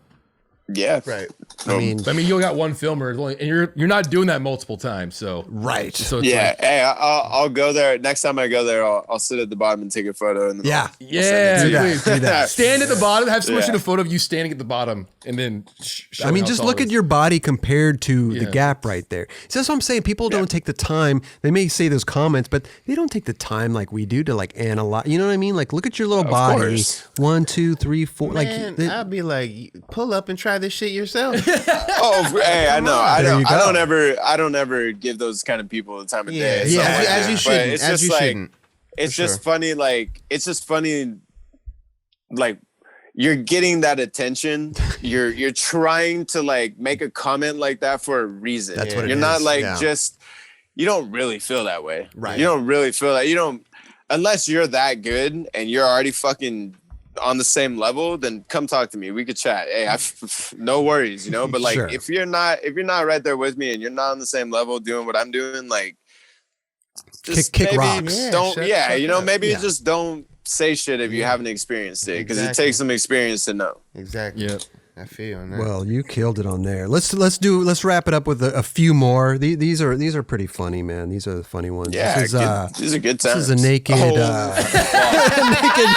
Yeah. Right. I mean, you got one filmer, and you're not doing that multiple times. So right. So it's Yeah. like, Hey, I'll go there. Next time I go there, I'll sit at the bottom and take a photo. And then Yeah. yeah, Do that. Do that. stand at the bottom. Have someone Yeah. shoot a photo of you standing at the bottom, and then. I mean, just look at your body compared to the Yeah. gap right there. So that's what I'm saying. People don't take the time. They may say those comments, but they don't take the time like we do to like analyze. You know what I mean? Like, look at your little body. course. 1, 2, 3, 4. Man, like, I'd be like, pull up and try this shit yourself. Oh, hey, I know. I There you don't. go. I don't ever give those kind of people the time of Yeah, day. yeah, stuff like as that. you But shouldn't. it's As just you like, shouldn't. it's For just sure. funny. Like, it's just funny. Like, you're getting that attention. You're trying to like make a comment like that for a reason. That's what it you're not is, like yeah. just. You don't really feel that way. Right. You don't really feel that. You don't unless you're that good and you're already fucking on the same level. Then come talk to me. We could chat. Hey, no worries. You know. But like, Sure. if you're not right there with me and you're not on the same level doing what I'm doing, like. Just Kick maybe rocks. Yeah, don't. shut Yeah, the you fuck know, up. maybe Yeah. just don't say shit if you haven't experienced it because Exactly. it takes some experience to know. Exactly. Yeah. I feel on that. well, you killed it on there. Let's wrap it up with a few more. These are pretty funny, man. These are the funny ones. Yeah, This is, these are good this times. is a naked, naked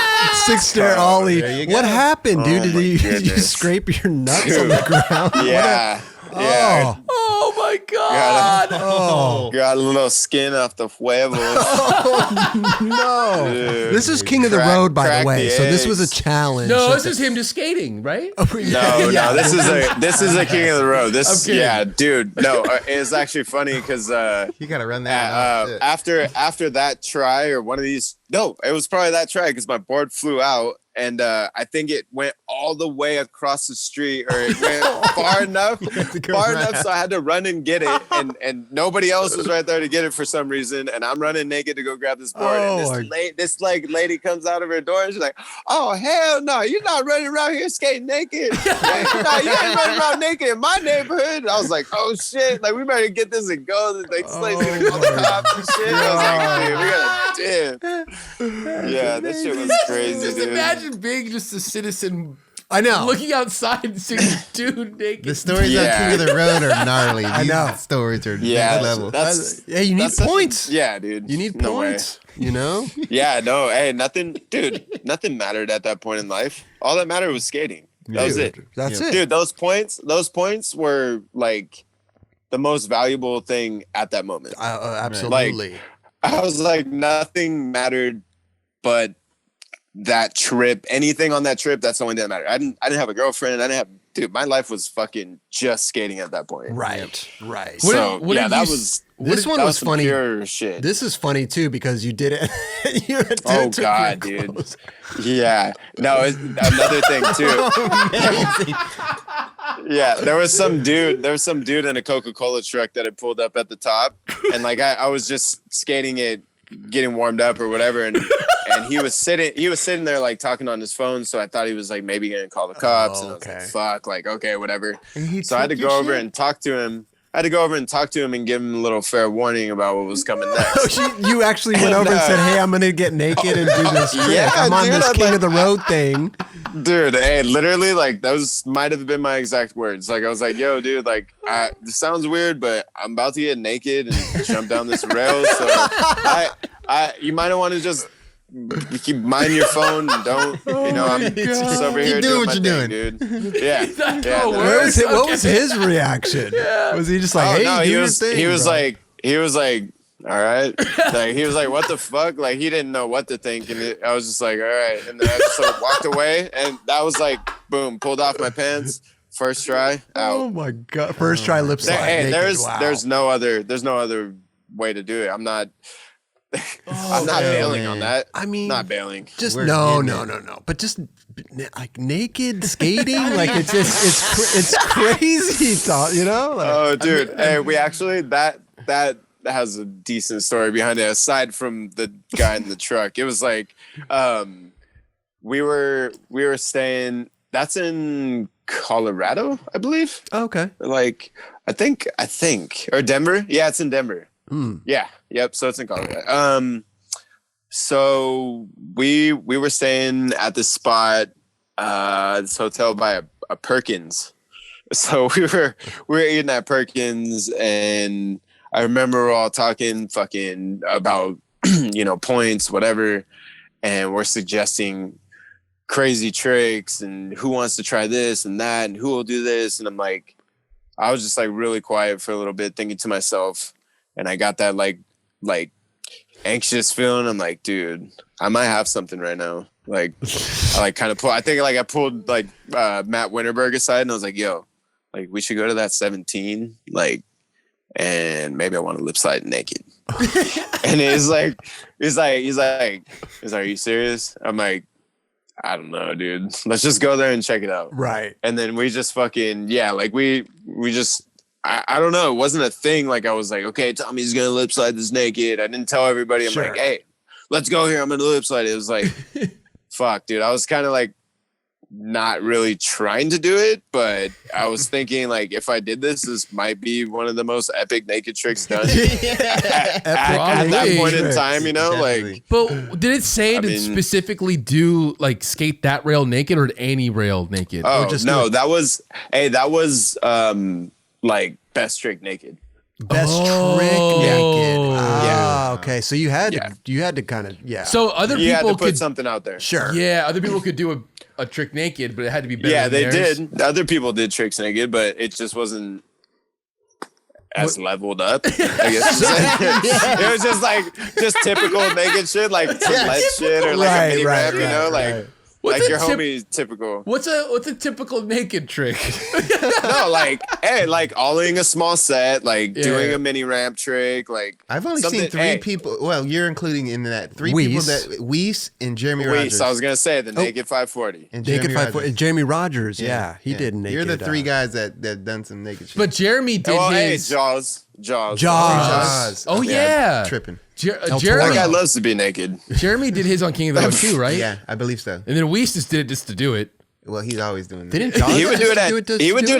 6-stair ollie. There you What go. happened, dude? Oh, Did my you goodness. scrape your nuts on the ground? Yeah, Oh, yeah. Oh my god! oh Got a little skin off the huevos. no! Dude. This is King of the Crack- Road, by crack the way. the So this was a eggs. challenge. No, this is him just skating, right? No, this is a king of the road. This, I'm kidding. yeah, dude. No, it's actually funny because You gotta run that one off. after that try or one of these. No, it was probably that try because my board flew out. And I think it went all the way across the street, or it went far enough, so I had to run and get it, and nobody else was right there to get it for some reason, and I'm running naked to go grab this board, and this lady comes out of her door, and she's like, "Oh hell no, you're not running around here skating naked. Like, no, you ain't running around naked in my neighborhood." And I was like, "Oh shit, like we better get this and go. Like this lady's gonna call the cops and shit." I was like, "Dude, we gotta, damn." Yeah, that shit was crazy, Just dude. imagine being just a citizen I know. looking outside and seeing this dude naked. The stories Yeah. on King of the Road are gnarly. These know. stories are Yeah, next level. that's Hey, you need that's such a- points. yeah, dude. You need No way. points. You know? Yeah, no, hey, nothing mattered at that point in life. All that mattered was skating. That was it. That's it. Dude, those points were like the most valuable thing at that moment. Absolutely. I was like, nothing mattered but that trip. Anything on that trip, that's the only thing that mattered. I didn't have a girlfriend. Dude, my life was fucking just skating at that point. Right. So What yeah, did that you was This one that was some funny. Pure shit. This is funny too because you did it. You took Oh God, your dude. clothes. Yeah. No, it's another thing too. Yeah, there was some dude in a Coca-Cola truck that had pulled up at the top, and like I was just skating it, getting warmed up or whatever, and he was sitting there like talking on his phone, so I thought he was like maybe gonna call the cops, and I was like, fuck, like okay, whatever. So I had to go over and talk to him. and give him a little fair warning about what was coming next. You actually went over and said, "Hey, I'm gonna get naked and do this trick. Yeah, I'm on dude, this I'm King like- of the Road thing." Dude, hey, literally, like those might have been my exact words. Like I was like, "Yo, dude, like this sounds weird, but I'm about to get naked and jump down this rail, so you might want to just keep mind your phone and don't, I'm just over here doing doing what my you're thing, dude." Yeah, yeah. Oh, What was his reaction? Was he just like, "Hey, no, do he your was thing"? he was bro? like, all right. Like he was like, what the fuck? Like he didn't know what to think, and I was just like, all right. And then I just sort of walked away, and that was like, boom, pulled off my pants, first try, out. "Oh my god!" First try lip slide. Hey, naked. there's no other way to do it. I'm not bailing on that. I mean, not bailing. Just We're no. getting it. But just like naked skating, like it's crazy, you know? Like, Oh, dude. Hey, we actually that has a decent story behind it. Aside from the guy in the truck, it was like, we were staying. That's in Colorado, I believe. okay. Like, I think, or Denver. Yeah, it's in Denver. Yeah. Yep. So it's in Colorado. So we were staying at this spot, this hotel by a Perkins. So we were eating at Perkins, and I remember we're all talking fucking about points, whatever, and we're suggesting crazy tricks and who wants to try this and that and who will do this. And I'm like, I was just like really quiet for a little bit, thinking to myself, and I got that like anxious feeling. I'm like, dude, I might have something right now. Like I like kind of pulled. I think like I pulled like Matt Winterberg aside, and I was like, yo, like we should go to that 17, like, and maybe I want to lip slide naked. And he's like, are you serious? I'm like, I don't know, dude. Let's just go there and check it out. Right. And then we just fucking, like we just, I don't know. It wasn't a thing. Like I was like, okay, Tommy's going to lip slide this naked. I didn't tell everybody. I'm like, hey, let's go here. I'm going to lip slide it. It was like, fuck, dude. I was kind of like not really trying to do it, but I was thinking like, if I did this might be one of the most epic naked tricks done at that point in time, Definitely. like. But did it say to specifically do like skate that rail naked or any rail naked? Oh, or just no, that was like best trick naked. Best trick naked. Yeah. Okay. So you had to kind of So other You had people to put could something out there. Sure. Yeah, other people could do a trick naked, but it had to be better. Yeah, than they theirs. did. Other people did tricks naked, but it just wasn't as leveled up, I guess. It was just typical naked shit, like some lead shit or like a mini rap, like your homie typical. What's a typical naked trick? No, like like olling a small set, like doing a mini ramp trick, like I've only seen three people. Well, you're including in that three people that Weiss and Jeremy Rogers. I was gonna say the naked 540 and naked 540. Jeremy Rogers. Yeah, he did naked. You're the three guys that done some naked shit. But Jeremy did his Jaws. Oh yeah, tripping. That Jeremy, guy loves to be naked. Jeremy did his on King of the Road too, right? Yeah, I believe so. And then Weiss just did it just to do it. Well, he's always doing that. Didn't John He would do it at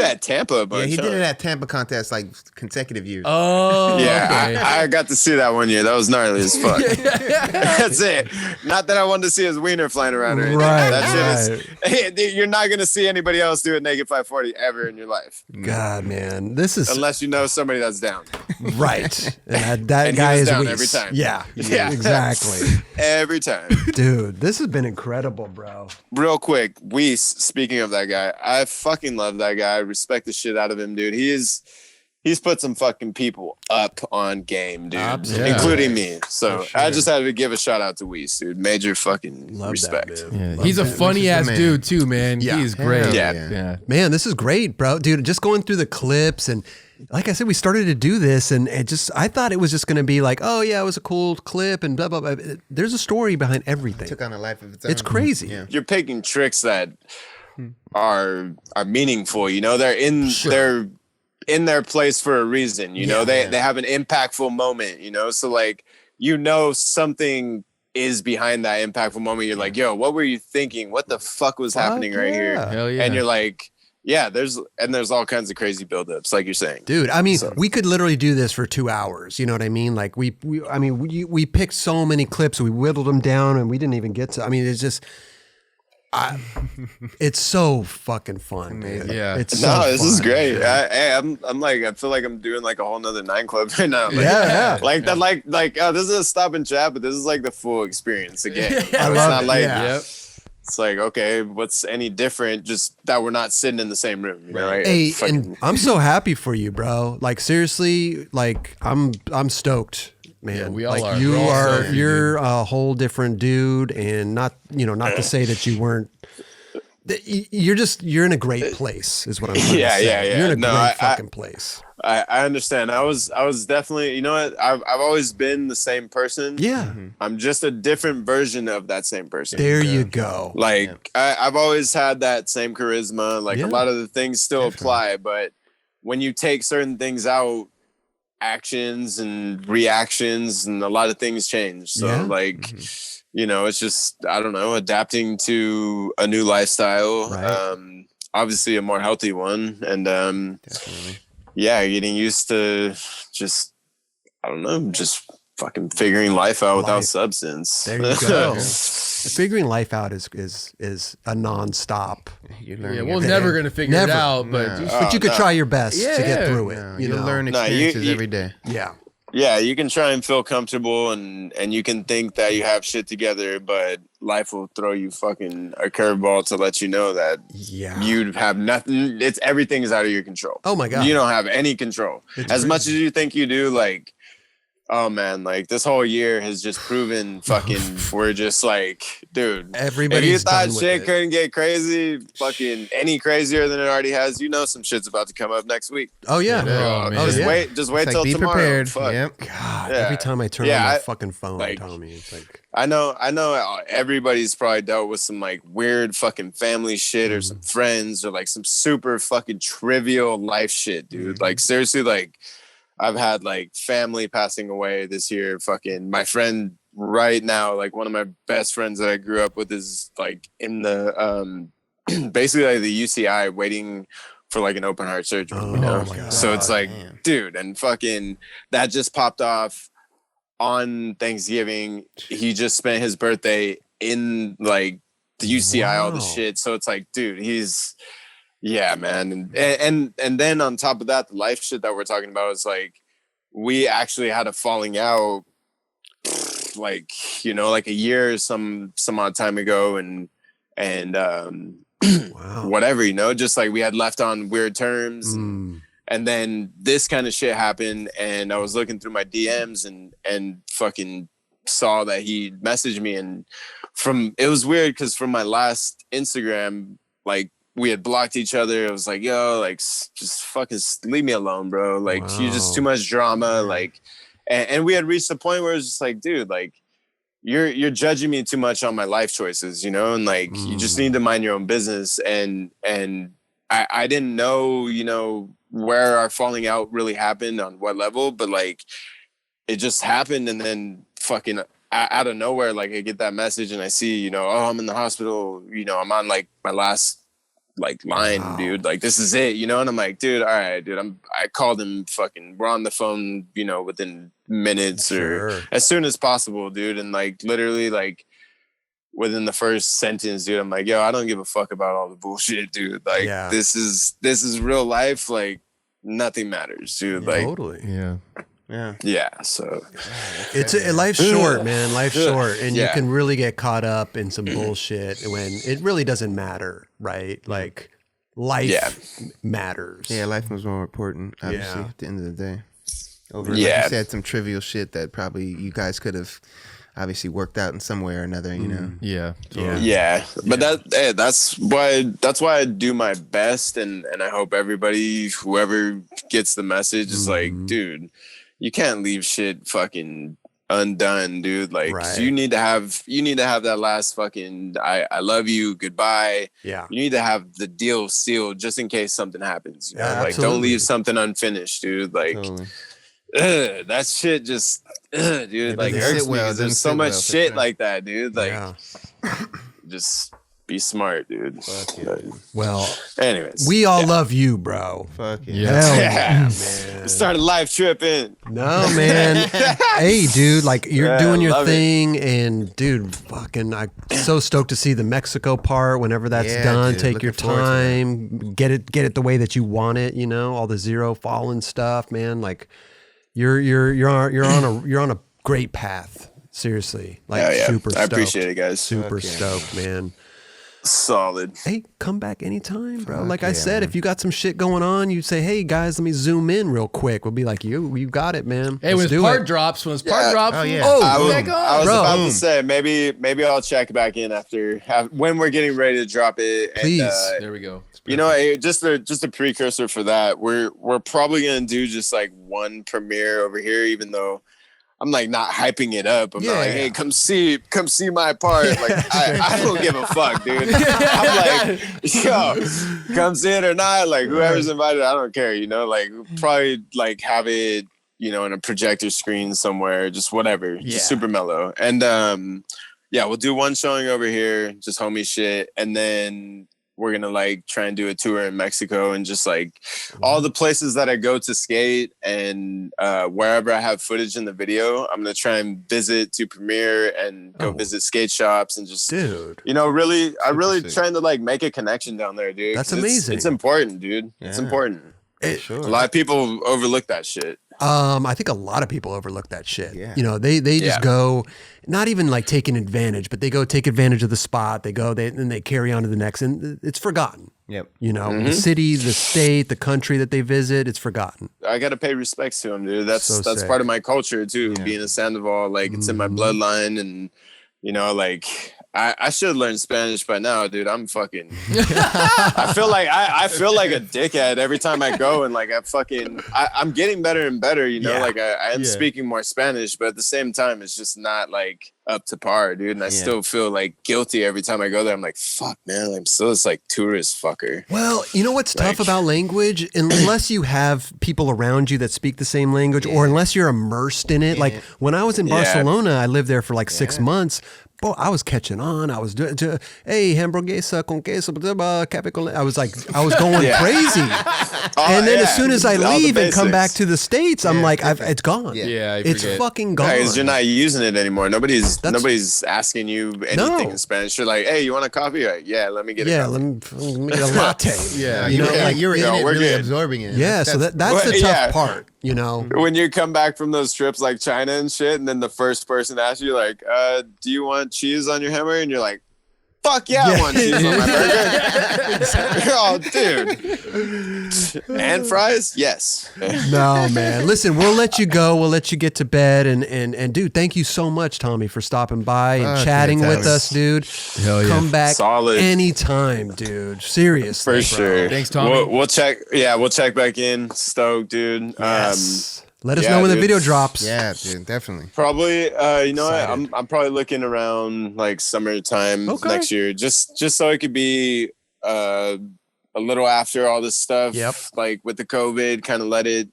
at Tampa, but yeah, he did it at Tampa contest like consecutive years. Oh, yeah, okay. I got to see that one year. That was gnarly as fuck. That's it. Not that I wanted to see his wiener flying around or anything. Right, That shit is. You're not gonna see anybody else do a naked 540 ever in your life, God, man, this is unless you know somebody that's down. right. And that And he guy was is down Weiss. every time. Yeah, Yeah. exactly. Every time. Dude, this has been incredible, bro. Real quick, Weiss, speaking of that guy, I fucking love that guy. I respect the shit out of him, dude. He's put some fucking people up on game, dude, Absolutely. including me. So I just had to give a shout out to Weiss, dude. Major fucking Love respect. that, man. Yeah, he's a funny ass man. dude too, man. Yeah. He's great. Yeah. Man, this is great, bro. Dude, just going through the clips and like I said, we started to do this and I thought it was just going to be like, oh yeah, it was a cool clip and blah, blah, blah. There's a story behind everything. Took on a life of its own. It's crazy. Yeah. You're picking tricks that are meaningful. They're in their place for a reason. They have an impactful moment. So like something is behind that impactful moment. You're like, yo, what were you thinking? What the fuck was happening right here? Hell yeah. And you're like, yeah, there's all kinds of crazy buildups, like you're saying, Dude, I mean, we could literally do this for 2 hours. You know what I mean? Like we picked so many clips, we whittled them down, and we didn't even get to. I mean, it's just, it's so fucking fun, man. Yeah. It's so this is fun. great. I'm like, I feel like I'm doing like a whole nother 9 Club right now. Like, Yeah. like that, like this is a stop and chat, but this is like the full experience again. I It's love not it. like Yeah. it's like, okay, what's any different? Just that we're not sitting in the same room, right? Hey, Fucking- and I'm so happy for you, bro. Like seriously, like I'm stoked, man. Yeah, we all like are. you We're all are, stoked, you're a whole different dude, and not to say that you weren't. You're in a great place, is what I'm trying to say. Yeah. You're in a No, great I- fucking place. I understand. I was definitely, you know what? I've always been the same person. Yeah, I'm just a different version of that same person. there you go. Like I've always had that same charisma. Like Yeah. a lot of the things still apply, but when you take certain things out, actions and reactions and a lot of things change. So Yeah. like, it's just, I don't know, adapting to a new lifestyle. Right. Obviously a more healthy one. And Definitely. getting used to just, I don't know, just fucking figuring life out without substance. There you go. Figuring life out is a nonstop. We're never gonna figure it out, but you could try your best to get through it. You'll learn experiences every day. Yeah, you can try and feel comfortable and you can think that you have shit together, but life will throw you fucking a curveball to let you know that you have nothing. Everything is out of your control. Oh my God. You don't have any control. As much as you think you do, like, oh man, like this whole year has just proven fucking we're just like, dude, everybody's if you thought done with shit it. couldn't get crazy, fucking any crazier than it already has, some shit's about to come up next week. Oh yeah. Just wait till be tomorrow. Prepared. Fuck. Yep. God, every time I turn on my fucking phone, like, Tommy, it's like I know everybody's probably dealt with some like weird fucking family shit or some friends or like some super fucking trivial life shit, dude. Like seriously, like I've had like family passing away this year. Fucking my friend right now, like one of my best friends that I grew up with is like in the basically like the UCI waiting for like an open heart surgery. So it's like, dude, and fucking that just popped off on Thanksgiving. He just spent his birthday in like the UCI, all the shit. So it's like, dude, yeah, man. And then on top of that, the life shit that we're talking about is like, we actually had a falling out like, like a year, some odd time ago. And whatever, just like we had left on weird terms. And then this kind of shit happened. And I was looking through my DMs and fucking saw that he messaged me. And it was weird because from my last Instagram, like, we had blocked each other. It was like, yo, like, just fucking leave me alone, bro. Like, you're just too much drama. Like, and we had reached a point where it's just like, dude, like, you're judging me too much on my life choices, and like, you just need to mind your own business. And I didn't know, where our falling out really happened on what level, but like, it just happened. And then fucking out of nowhere, like, I get that message and I see, oh, I'm in the hospital, I'm on like my last like line, dude, like this is it, and I'm like, dude, all right, dude, I called him, fucking we're on the phone, within minutes or as soon as possible, dude. And like literally like within the first sentence, dude, I'm like, yo, I don't give a fuck about all the bullshit, dude. Like this is real life. Like nothing matters, dude. Like totally. Yeah. So it's life's short, man. Life's short, and you can really get caught up in some bullshit when it really doesn't matter, right? Like life matters. Yeah, life was more important, obviously, at the end of the day. Like you said, some trivial shit that probably you guys could have obviously worked out in some way or another, Yeah. Totally. Yeah. But that's why I do my best, and I hope everybody, whoever gets the message, is like, dude, you can't leave shit fucking undone, dude. Like you need to have that last fucking I love you, goodbye. Yeah. You need to have the deal sealed just in case something happens. Like don't leave something unfinished, dude. Like that shit just dude, like hurts me because there's so much shit like that, dude. Like just be smart, dude. Well, anyways, we all love you, bro. Fuck it. Man. Started live tripping. No, man. Hey, dude, like you're doing your thing, and dude, fucking, I'm so stoked to see the Mexico part. Whenever that's done, dude, take your time, get it the way that you want it. All the zero fallen stuff, man. Like you're on a great path. Seriously, like super stoked. I appreciate it, guys. Super stoked, man. Solid. Hey, come back anytime, bro. Like I said, if you got some shit going on, you say, hey guys, let me zoom in real quick. We'll be like, you got it, man. Hey, when his part drops, I was about to say maybe I'll check back in after when we're getting ready to drop it. Please. And, there we go. Just a precursor for that. We're probably gonna do just like one premiere over here, even though I'm like not hyping it up. I'm not like, hey, come see my part. Like I don't give a fuck, dude. I'm like, yo, come see it or not. Like whoever's invited, I don't care. Like probably like have it, in a projector screen somewhere, just whatever, just super mellow. And we'll do one showing over here, just homie shit, and then we're gonna like try and do a tour in Mexico, and just like all the places that I go to skate, and wherever I have footage in the video, I'm gonna try and visit to premiere and go visit skate shops and just, dude, you know, really, I really trying to like make a connection down there, dude. That's amazing. It's important, dude. Yeah. It's important. Sure. A lot of people overlook that shit. I think a lot of people overlook that shit. Yeah. You know, they just go, not even like taking advantage, but they go take advantage of the spot. They go, and they carry on to the next, and it's forgotten. Yep. You know, the city, the state, the country that they visit, it's forgotten. I got to pay respects to them, dude. That's sick. part of my culture too. Yeah. Being a Sandoval, like it's in my bloodline, and you know, like I should learn Spanish by now, dude. I'm fucking. I feel like a dickhead every time I go, and like I'm getting better and better. You know, like I am speaking more Spanish, but at the same time, it's just not like up to par, dude. And I still feel like guilty every time I go there. I'm like, fuck, man. I'm still this like tourist fucker. Well, you know what's tough about language? Unless you have people around you that speak the same language, or unless you're immersed in it. Like when I was in Barcelona, I lived there for like 6 months. Boy, I was catching on. I was doing, hey, hamburguesa con queso, café con leche. I was going crazy. And then as soon as I leave and come back to the States, I'm like, it's gone. It's fucking gone. Because you're not using it anymore. Nobody's asking you anything in Spanish. You're like, hey, you want a coffee? Like, yeah, let me get a coffee. Let me get a latte. You know, like you're in it, really absorbing it. Yeah, so that's the tough part. You know, when you come back from those trips like China and shit, and then the first person asks you like, do you want cheese on your hamburger? And you're like, fuck yeah, I want cheese on my burger. Oh, dude. And fries? Yes. No, man. Listen, we'll let you go. We'll let you get to bed. And dude, thank you so much, Tommy, for stopping by and chatting with us, dude. Hell yeah. Come back anytime, dude. Seriously. For sure. Thanks, Tommy. We'll check. Yeah, we'll check back in. Stoked, dude. Yes. Let us know when the video drops. Yeah, dude, definitely. Probably, you know what? I'm probably looking around like summertime next year, just so it could be a little after all this stuff. Yep. Like with the COVID, kind of let it,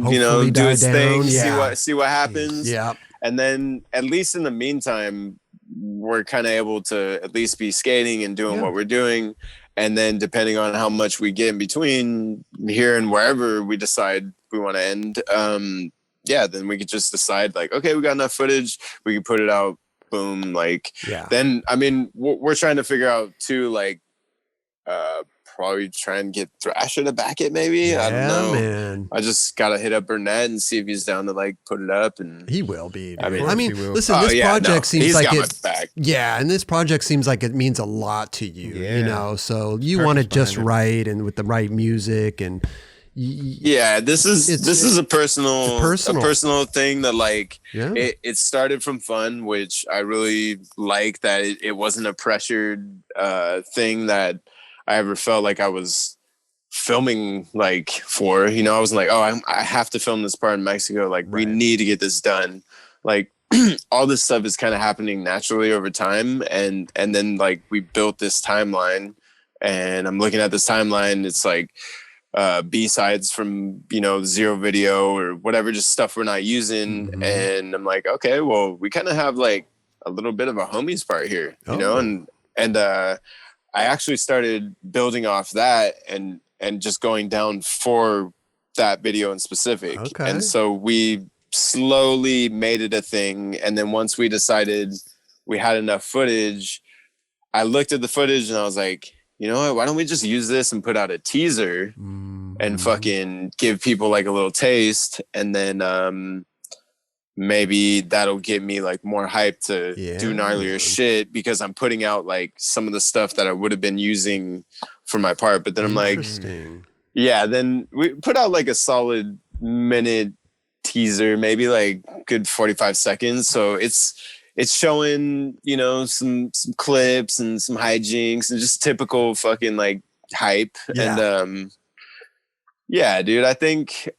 Hopefully do its down. thing. Yeah. See what happens. Yeah. And then at least in the meantime, we're kind of able to at least be skating and doing what we're doing. And then depending on how much we get in between here and wherever we decide we want to end, then we could just decide like, okay, we got enough footage, we can put it out, boom. Like, then, I mean, we're trying to figure out too, like, probably try and get Thrasher to back it maybe. I don't know, man. I just gotta hit up Burnett and see if he's down to like put it up, and he will be. I mean listen, this project seems like it back. And this project seems like it means a lot to you, you know, so you want it just right and with the right music, and this is a personal thing that like it started from fun, which I really like, that it wasn't a pressured thing that I ever felt like I was filming like for, you know. I wasn't like, oh, I have to film this part in Mexico, like we need to get this done. Like all this stuff is kind of happening naturally over time, and then like we built this timeline, and I'm looking at this timeline, it's like B-sides from, you know, zero video or whatever, just stuff we're not using. And I'm like, okay, well, we kind of have like a little bit of a homies part here, you know. And I actually started building off that and just going down for that video in specific. And so we slowly made it a thing. And then once we decided we had enough footage, I looked at the footage and I was like, you know what, why don't we just use this and put out a teaser and fucking give people like a little taste, and then maybe that'll get me like more hype to do gnarlier shit, because I'm putting out like some of the stuff that I would have been using for my part. But then I'm like, then we put out like a solid minute teaser, maybe like good 45 seconds. So it's showing, you know, some clips and some hijinks and just typical fucking like hype. And dude, I think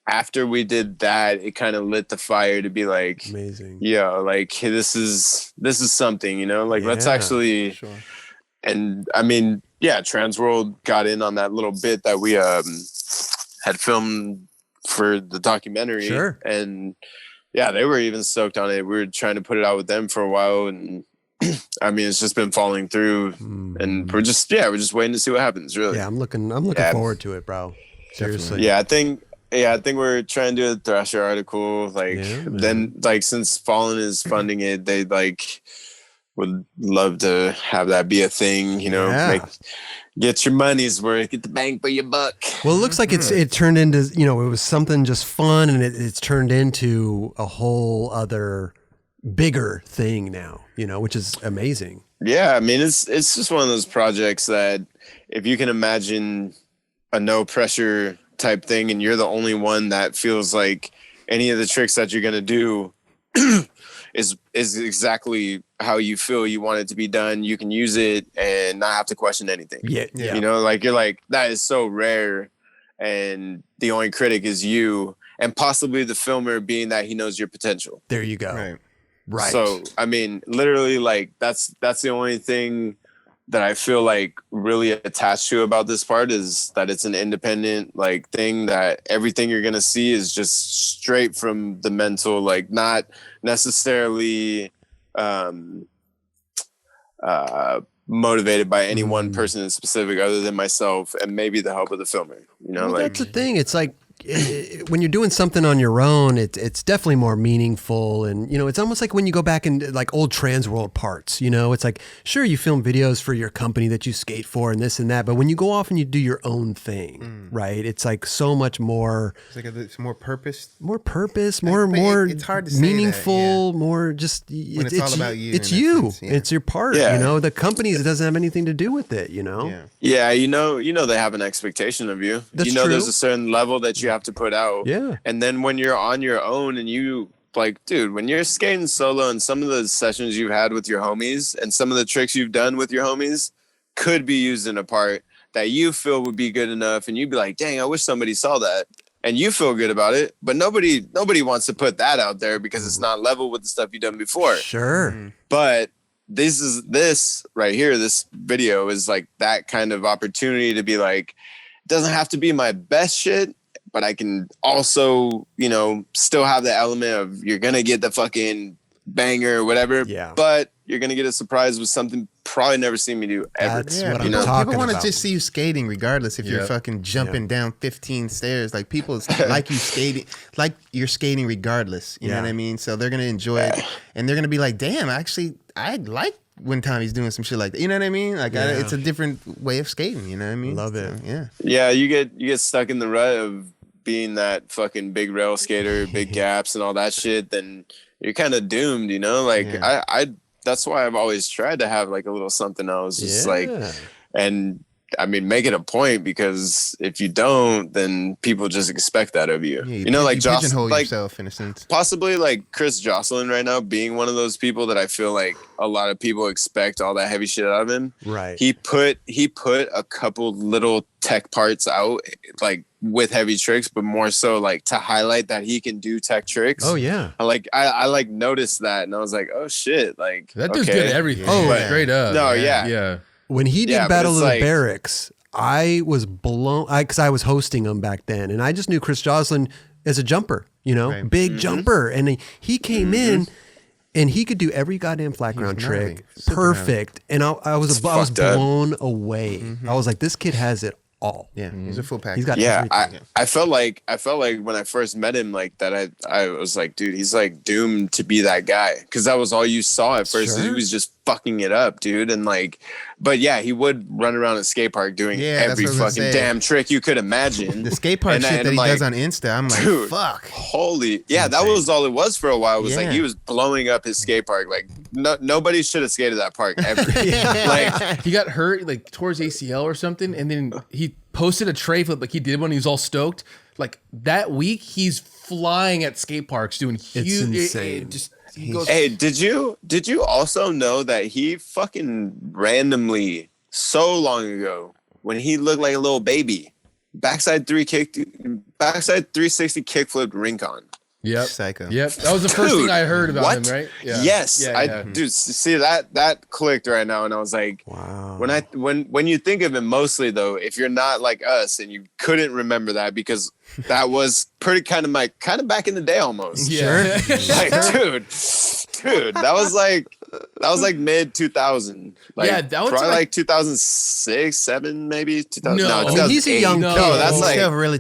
after we did that, it kind of lit the fire to be like, amazing. Like this is something, you know, like let's actually. And I mean, Transworld got in on that little bit that we had filmed for the documentary, and they were even stoked on it. We were trying to put it out with them for a while, and I mean, it's just been falling through, and we're just waiting to see what happens. Really, Yeah, I'm looking forward to it, bro. Seriously. Yeah, I think we're trying to do a Thrasher article. Like, then like since Fallen is funding it, they like would love to have that be a thing. You know, get your money's worth, get the bang for your buck. Well, it looks like it turned into, you know, it was something just fun, and it's turned into a whole other bigger thing now, you know, which is amazing. Yeah, I mean, it's just one of those projects that if you can imagine a no pressure type thing, and you're the only one that feels like any of the tricks that you're gonna do is exactly how you feel you want it to be done, you can use it and not have to question anything. Yeah. You know, like you're like, that is so rare, and the only critic is you, and possibly the filmer being that he knows your potential. There you go. Right. So I mean, literally, like that's the only thing that I feel like really attached to about this part, is that it's an independent like thing, that everything you're gonna see is just straight from the mental, like not necessarily motivated by any one person in specific other than myself and maybe the help of the filmer. You know, well, like that's the thing. It's like when you're doing something on your own, it's definitely more meaningful. And, you know, it's almost like when you go back in like old Trans World parts, you know, it's like, sure, you film videos for your company that you skate for and this and that, but when you go off and you do your own thing, right? It's like so much more. It's like it's more purpose. More, it's hard to say meaningful, more just, it's all about you. It's you. It's your part, you know, the companies, it doesn't have anything to do with it, you know? Yeah, you know, they have an expectation of you. That's you know, true. there's a certain level that you have to put out. Yeah. And then when you're on your own and you like, dude, when you're skating solo and some of the sessions you've had with your homies and some of the tricks you've done with your homies could be used in a part that you feel would be good enough, and you'd be like, dang, I wish somebody saw that. And you feel good about it, but nobody wants to put that out there because it's not level with the stuff you've done before. Sure. But this right here, this video is like that kind of opportunity to be like, it doesn't have to be my best shit, but I can also, you know, still have the element of you're going to get the fucking banger or whatever, but you're going to get a surprise with something probably never seen me do ever. That's what I'm talking about. People want to just see you skating regardless if you're fucking jumping down 15 stairs. Like people like you skating, like you're skating regardless. You know what I mean? So they're going to enjoy it, and they're going to be like, damn, actually, I like when Tommy's doing some shit like that. You know what I mean? Like it's a different way of skating. You know what I mean? Love it. So, yeah. You get stuck in the rut of being that fucking big rail skater, big gaps and all that shit, then you're kind of doomed, you know? Like I that's why I've always tried to have like a little something else, just like, and I mean, make it a point, because if you don't, then people just expect that of you. You know, like pigeonhole yourself in a sense. Possibly like Chris Jocelyn right now being one of those people that I feel like a lot of people expect all that heavy shit out of him. Right. He put a couple little tech parts out, like with heavy tricks, but more so like to highlight that he can do tech tricks. Oh yeah. I like noticed that, and I was like, oh shit, like that dude's good at everything. Straight up. No, yeah. When he did Battle of the Barracks, I was blown, because I was hosting him back then, and I just knew Chris Jocelyn as a jumper, you know, big jumper, and he came in, and he could do every goddamn flat ground trick perfect, and I was blown away. I was like, this kid has it all. Yeah, he's a full package. He's got everything. I felt like when I first met him, like that, I was like, dude, he's like doomed to be that guy, because that was all you saw at first. He was just fucking it up, dude, and like, but yeah, he would run around a skate park doing every fucking damn trick you could imagine. The skate park shit that he does on Insta, I'm like, dude, fuck, holy, that was all it was for a while. It was like he was blowing up his skate park. Like nobody should have skated that park ever. Like he got hurt, like towards ACL or something, and then he posted a tray flip like he did when he was all stoked. Like that week, he's flying at skate parks doing huge. It's insane. Hey, did you also know that he fucking randomly so long ago, when he looked like a little baby, backside 360 kickflipped Rincon? Yep. Psycho. Yep. That was the first thing I heard about him, right? Yeah. Yes. Dude, see that clicked right now, and I was like, wow. When you think of him, mostly though, if you're not like us and you couldn't remember that, because that was pretty kind of back in the day almost. Yeah. Like, dude, Dude, that was like mid 2000. Like, Yeah, that was probably like- like 2006, 7, maybe 2000. No. No, I mean, 2008. he's a young No, kid. that's He's like still really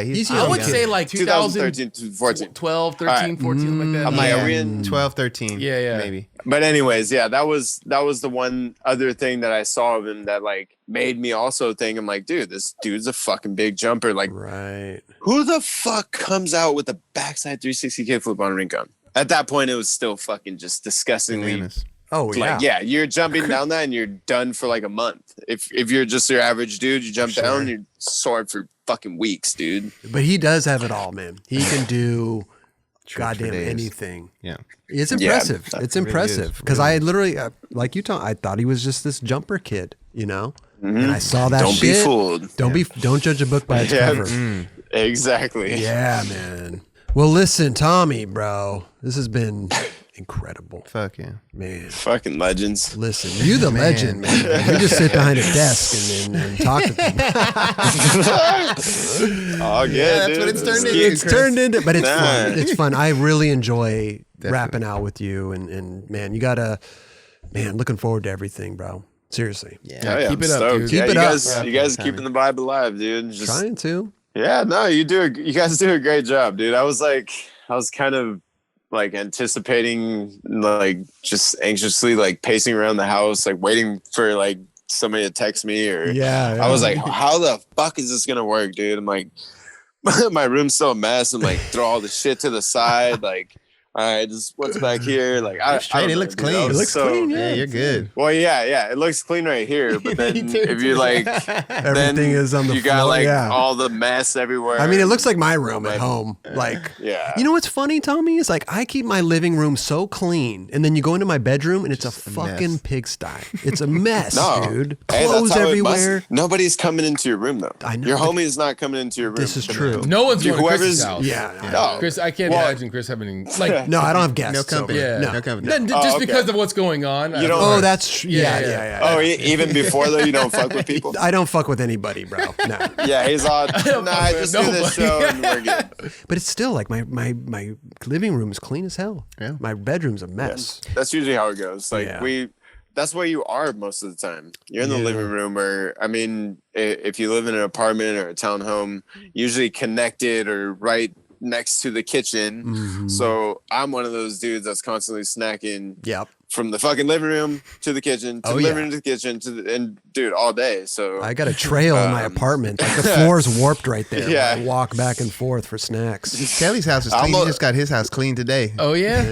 he's young. I would Yeah. say like 2013 to 14. 12, 13, 14, something like that. I'm like, yeah, are we in 12, 13. Yeah. Maybe. But anyways, yeah, that was the one other thing that I saw of him that like made me also think, I'm like, dude, this dude's a fucking big jumper. Like, Right. who the fuck comes out with a backside 360 kickflip on a ring gun? At that point, it was still fucking just disgustingly. Bananas. Oh yeah. Like, yeah, you're jumping down that and you're done for like a month. If you're just your average dude, you jump down, you're sore for fucking weeks, dude. But he does have it all, man. He can do goddamn days. anything. Yeah. It's impressive. It's really impressive is. because I literally, like you I thought he was just this jumper kid, you know. And I saw that. Don't shit. be fooled. Don't judge a book by its Yeah. cover. Exactly. Yeah, man. Well, listen, Tommy, bro, this has been incredible, Fuck yeah. man. Fucking legends. Listen, you the legend, man. You just sit behind a desk and talk to people. Oh, yeah, that's dude. what it's turned into. It's turned into, but it's Nah. fun. It's fun. I really enjoy Definitely. rapping out with you, and man, you gotta, man, looking forward to everything, bro. Seriously, Yeah. Oh, yeah, keep I'm it up, stoked. dude. Yeah, Keep it you up. guys, you guys keeping the vibe alive, dude. Just trying to. yeah, no, you guys do a great job, dude. I was kind of like anticipating, like just anxiously like pacing around the house, like waiting for like somebody to text me or Yeah, I was like, how the fuck is this gonna work, dude? I'm like, my room's still a mess. I'm like, throw all the shit to the side, like, all right, just what's back here? Like, I straight. don't It know, looks dude. clean. I was It looks clean, Yeah, you're good. Well, yeah, it looks clean right here, but then if you like, then Everything is on the you got floor, like yeah. all the mess everywhere. I mean, it looks like my room at home. Like, Yeah. you know what's funny, Tommy? Is like I keep my living room so clean, and then you go into my bedroom and it's a fucking mess. pigsty. It's a mess, No. dude. Hey, that's Clothes how it must- everywhere. Nobody's coming into your room though. I know, Your but- homie is not coming into your room. This is true. No one's Dude, going to whoever's- Chris's house. Yeah. No. Chris, I can't Well- imagine Chris having like No, I don't have guests. No company. over. yeah, No company. Then Oh, just okay. because of what's going on. You don't- Oh, that's true. Yeah, Yeah, yeah, yeah. yeah. Oh, even before though, you don't fuck with people. I don't fuck with anybody, bro. No. Yeah, he's on. don't Nah, fuck I with just do this nobody. show and we're good. But it's still like my living room is clean as hell. Yeah. My bedroom's a mess. That's usually how it goes. Like Yeah. that's where you are most of the time. You're in the living room, or I mean, if you live in an apartment or a townhome, usually connected or right next to the kitchen. Mhm. So I'm one of those dudes that's constantly snacking Yep. from the fucking living room to the kitchen, to Oh, the living yeah. room to the kitchen, and dude, all day. So I got a trail in my apartment. Like the floor's warped right there. Yeah. I walk back and forth for snacks. Kelly's house is clean. He just got his house clean today. Oh yeah.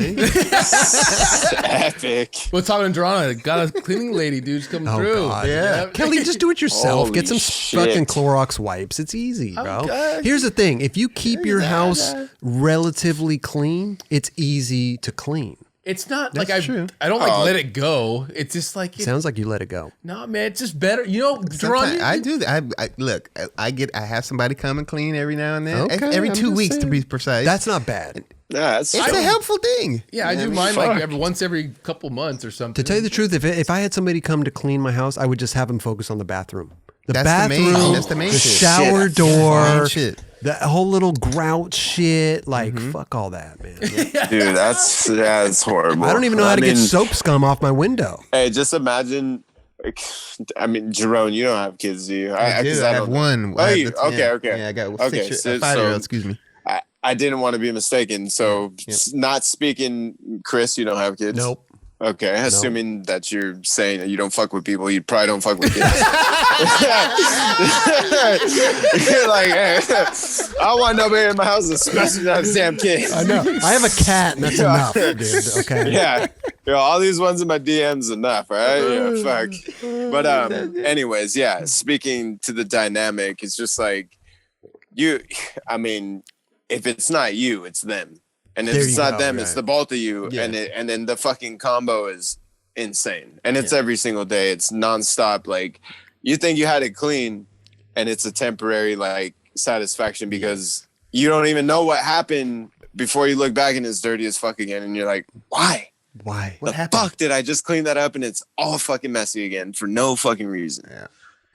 epic. We're talking to Jeron. I got a cleaning lady, dude's coming Oh, through. God. Yeah. Kelly, just do it yourself. Get Holy some shit. fucking Clorox wipes. It's easy, bro. good. Here's the thing. If you keep your house relatively clean, it's easy to clean. It's not That's like true. I don't like let it go. It's just like Sounds like you let it go. no, man. It's just better. You know, Jeron. Sometimes I do that. I look. I have somebody come and clean every now and then. Okay, every I'm 2 just weeks to saying. be precise. That's not bad. Yeah, it's it's a helpful thing. Yeah, I do mine like once every couple months or something. To tell you the truth, if I had somebody come to clean my house, I would just have them focus on the bathroom. The That's the main- bathroom, that's the main the shit. shower Shit. door, Main shit. that whole little grout shit. Like, fuck all that, man. dude. That's horrible. I don't even know how to get mean, soap scum off my window. Hey, just imagine. Like, I mean, Jeron, you don't have kids, do you? I do. 'cause I have don't- one. Oh, you, That's- okay, yeah. okay. Yeah, I got Okay, a 5-year-old. Excuse me. I didn't want to be mistaken. So, not speaking, Chris, you don't have kids. Nope. Okay, assuming that you're saying that you don't fuck with people, you probably don't fuck with kids. You're like, hey, I don't want nobody in my house, especially not a damn kid. I know. I have a cat, and that's enough, dude. Okay. Yeah, all these ones in my DMs enough, right? Yeah, fuck. But anyways, yeah. Speaking to the dynamic, it's just like you. I mean, if it's not you, it's them, and if There it's you not go, them, right. it's the both of you, Yeah. and then the fucking combo is insane, and it's every single day. It's nonstop. Like you think you had it clean, and it's a temporary like satisfaction because you don't even know what happened before you look back and it's dirty as fuck again, and you're like, why? Why? The fuck did I just clean that up and it's all fucking messy again for no fucking reason? Yeah.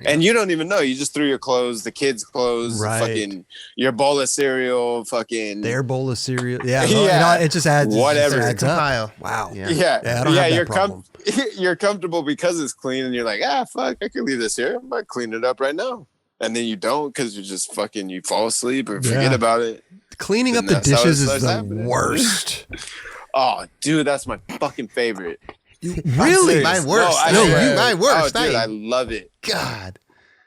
And you don't even know. You just threw your clothes, the kids' clothes, Right. fucking your bowl of cereal, fucking Their bowl of cereal. Yeah. Yeah. It just adds Whatever. It adds up. Compile. Wow. Yeah. I don't have that you're problem. you're comfortable because it's clean, and you're like, fuck, I can leave this here. I'm gonna clean it up right now. And then you don't because you're just fucking. You fall asleep or forget about it. Cleaning up And the that's how it dishes is starts the happening. worst. Oh, dude, that's my fucking favorite. Really? My worst. I No, swear. you my worst. Oh, dude, I I love it. God.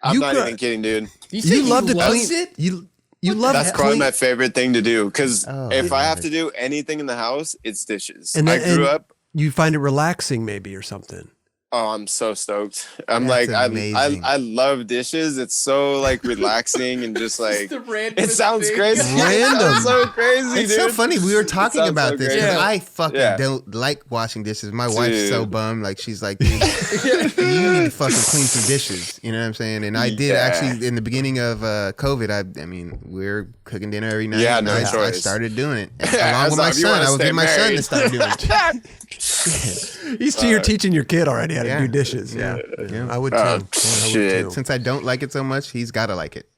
I'm You not could- even kidding, dude. You love to loves clean it? You love That's to probably clean. my favorite thing to do because Oh, if I have Lord. to do anything in the house, it's dishes. And I then- grew and up. You find it relaxing, maybe, or something. Oh, I'm so stoked. I'm That's like, amazing. I love dishes. It's so like relaxing and just like the randomest it sounds thing. crazy. It Random. sounds so crazy, It's dude. so funny. We were talking sounds about so this great. because Yeah. I fucking Yeah. don't like washing dishes. My wife's so Dude. bummed. Like she's like, dude, you need to fucking clean some dishes. You know what I'm saying? And I did Yeah. actually in the beginning of COVID. I mean, we're cooking dinner every night. Yeah, and no I choice. started doing it Yeah, along with my if you son. wanna I would stay get my son to married. start doing it. You're teaching your kid already how to Yeah. do dishes. Yeah. I would too. Oh, I would shit. too. Since I don't like it so much, he's got to like it.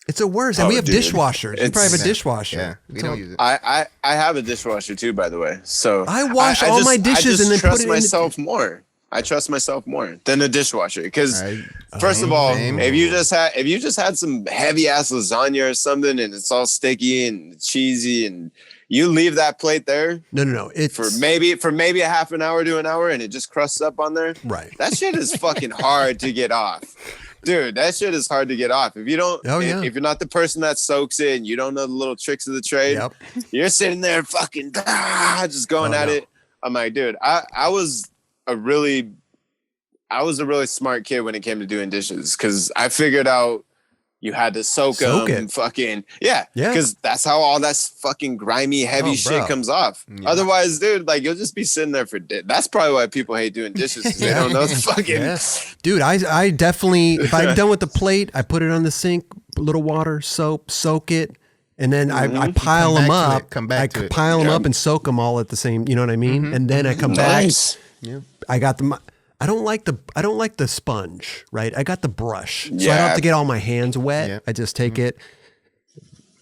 It's a worst. And Oh, we have dude. dishwashers. You probably have a dishwasher. Yeah, we don't use it. I have a dishwasher too, by the way. So I wash all my dishes and then put trust it in the- myself more. I trust myself more than a dishwasher because I- first of all, same. if you just had some heavy ass lasagna or something and it's all sticky and cheesy and you leave that plate there No. It's for maybe a half an hour to an hour and it just crusts up on there. right. That shit is fucking hard to get off. Dude, that shit is hard to get off. If you don't, Oh, yeah. if you're not the person that soaks it and you don't know the little tricks of the trade, Yep. you're sitting there fucking just going Oh, at no. it. I'm like, dude, I was a really smart kid when it came to doing dishes because I figured out you had to soak Soak them. it. Fucking yeah, Yeah. because that's how all that fucking grimy, heavy Oh, shit bro. comes off. Yeah. Otherwise, dude, like you'll just be sitting there for. That's probably why people hate doing dishes because they don't know the fucking. Yeah. Dude, I definitely, if I'm done with the plate, I put it on the sink, a little water, soap, soak it. And then I pile Come them back to up. it. Come back to it. pile them Yeah. up and soak them all at the same, you know what I mean? And then I come back. Nice. I got the I don't like the sponge, right? I got the brush. So I don't Yeah. have to get all my hands wet. Yeah. I just take it.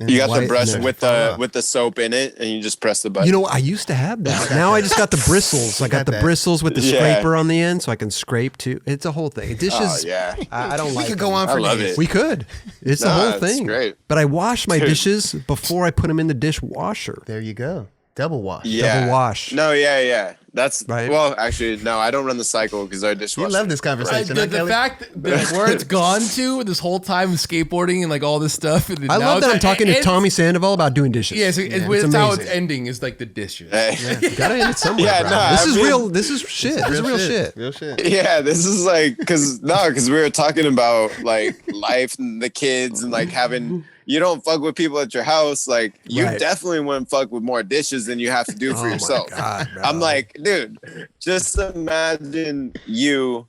and You got wipe the it brush and then- with the soap in it, and you just press the button. You know what? I used to have that. Now I just got the bristles. I got got the that. bristles with the Yeah. scraper on the end so I can scrape too. It's a whole thing. Dishes, Oh yeah, I don't We like could them. go on I for love days. it. We could. It's the Nah, whole it's thing. great. But I wash my Dude. dishes before I put them in the dishwasher. There you go. Double wash. yeah. Double wash. No, yeah. That's Right. well, actually, no, I don't run the cycle because our dishwasher. You love this conversation. The, huh, the Kelly? fact that where it's gone to this whole time of skateboarding and like all this stuff. And I now love that it's- I'm talking to it's- Tommy Sandoval about doing dishes. Yeah, so it's it's how it's amazing. ending is like the dishes. Hey. Gotta end it somewhere. Yeah, bro. no, this I is mean- real. This is shit. This is real shit. Real shit. Yeah, this is like because we were talking about like life and the kids and like having you don't fuck with people at your house. Like you Right. definitely wouldn't fuck with more dishes than you have to do for Oh my yourself. God, bro. I'm like, dude, just imagine you,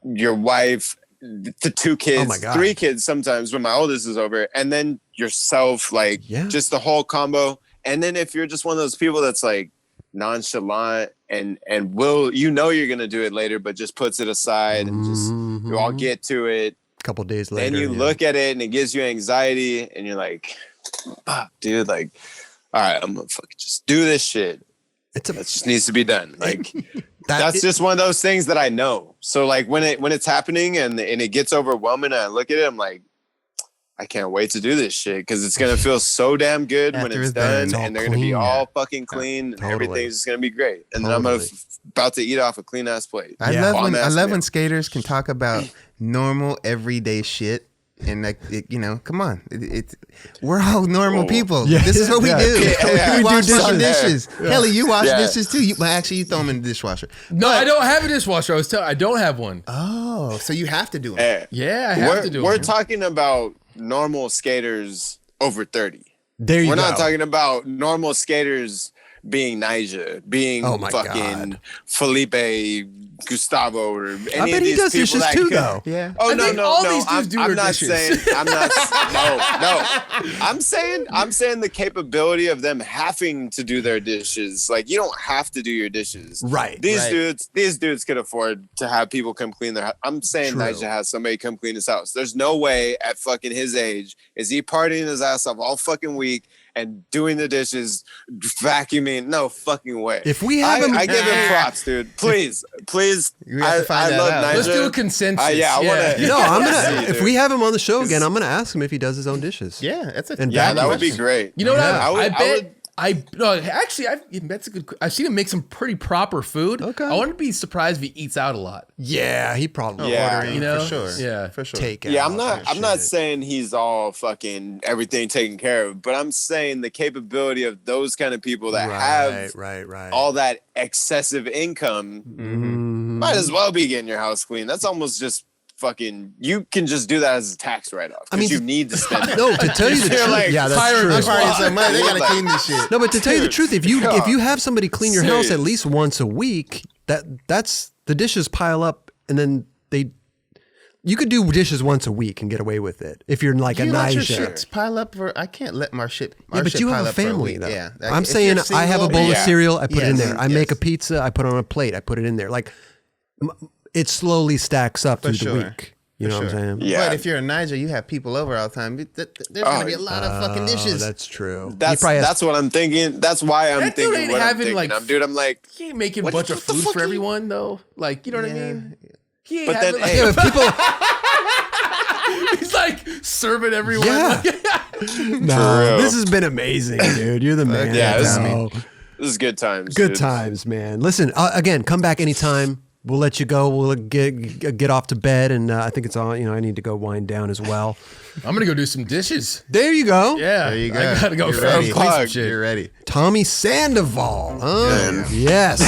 your wife, the two kids, Oh my God. 3 kids sometimes when my oldest is over, and then yourself, like Yeah. just the whole combo. And then if you're just one of those people that's like nonchalant and will you're gonna do it later, but just puts it aside and just you all get to it. A couple days later. Then you yeah. look at it and it gives you anxiety, and you're like, fuck, dude, like, all right, I'm gonna fucking just do this shit. It's a That just needs to be done. Like that's it- just one of those things that I know. So like when it's happening and it gets overwhelming, and I look at it, I'm like, I can't wait to do this shit because it's gonna feel so damn good when After it's it's done, done, it's all and they're gonna be clean. all fucking clean, and Totally. everything's just gonna be great. And then I'm gonna Totally. about to eat off a clean ass plate. I Yeah. love when Bomb-ass meal. skaters can talk about normal everyday shit. And like come on, we're all normal Oh. people. Yeah. This is what we Yeah. do. Yeah. We wash dishes. our dishes. Kelly, you wash Yeah. dishes too. Actually, you throw them in the dishwasher. No, I don't have a dishwasher. I don't have one. Oh, so you have to do them. Eh, Yeah, I have to do we're it. talking about normal skaters over 30. there you We're go. not talking about normal skaters being Nyjah, being fucking God. Felipe, Gustavo, or any I bet of he these does people dishes that too, could- though. Yeah. Oh I no, think no, all no! these dudes do I'm are not dishes. saying. I'm not. No. I'm saying the capability of them having to do their dishes. Like you don't have to do your dishes. Right. These dudes can afford to have people come clean their house. I'm saying True. Nyjah has somebody come clean his house. There's no way at fucking his age is he partying his ass off all fucking week and doing the dishes, vacuuming. No fucking way. If we have him, I give him props, dude. Please. We have to find that love out. Nyjah. Let's do a consensus. Yeah, I want to. No, I'm gonna. If we have him on the show again, I'm gonna ask him if he does his own dishes. Yeah, that's a And Yeah, back that would be question. great. You know what? Yeah. I bet. No, actually, that's a good. I've seen him make some pretty proper food. Okay. I wouldn't be surprised if he eats out a lot. Yeah, he probably Yeah. ordering, You know? for sure. Yeah. for sure. take. Yeah, out I'm not shit. saying he's all fucking everything taken care of, but I'm saying the capability of those kind of people that have right. all that excessive income might as well be getting your house clean. That's almost just fucking. You can just do that as a tax write-off. I mean, you need to spend it. No, to tell you the You're truth, like, yeah, that's hiring true. a Party some money. They gotta clean this shit. No, but to tell you the Dude, truth, if you have somebody clean your house at Serious. least once a week, that's the dishes pile up, and then you could do dishes once a week and get away with it if you're like You a let your Nyjah. shit pile up for. I can't let my shit. Yeah, our but shit you pile have a up for family week. though. Yeah, I'm if saying you're I have a single- bowl of Yeah. cereal, I put it in Yes, there. I make a yes. pizza, I put it on a plate, I put it in there. Like it slowly stacks up through sure. the week. You For know what sure. I'm saying? Yeah. But if you're a Nyjah, you have people over all the time. There's gonna be a lot of fucking Oh, dishes. that's true. That's He probably has- that's what I'm thinking. That's why I'm That dude thinking ain't what I'm having, thinking. like, I'm like, He ain't making a What- bunch of what the food fuck for he- everyone though. Like, you know what I mean? He ain't But then, having, like, Yeah, but people. he's like serving everyone. Yeah. No, real. this has been amazing, dude. You're the man. Yeah, this is- bro. this is good times. Good dude. times, man. Listen, again, come back anytime. We'll let you go. We'll get off to bed, and I think it's all. I need to go wind down as well. I'm gonna go do some dishes. There you go. Yeah, There you go. I gotta go You're for ready. clean some Fuck, shit. You're ready. Tommy Sandoval. Huh? Yes.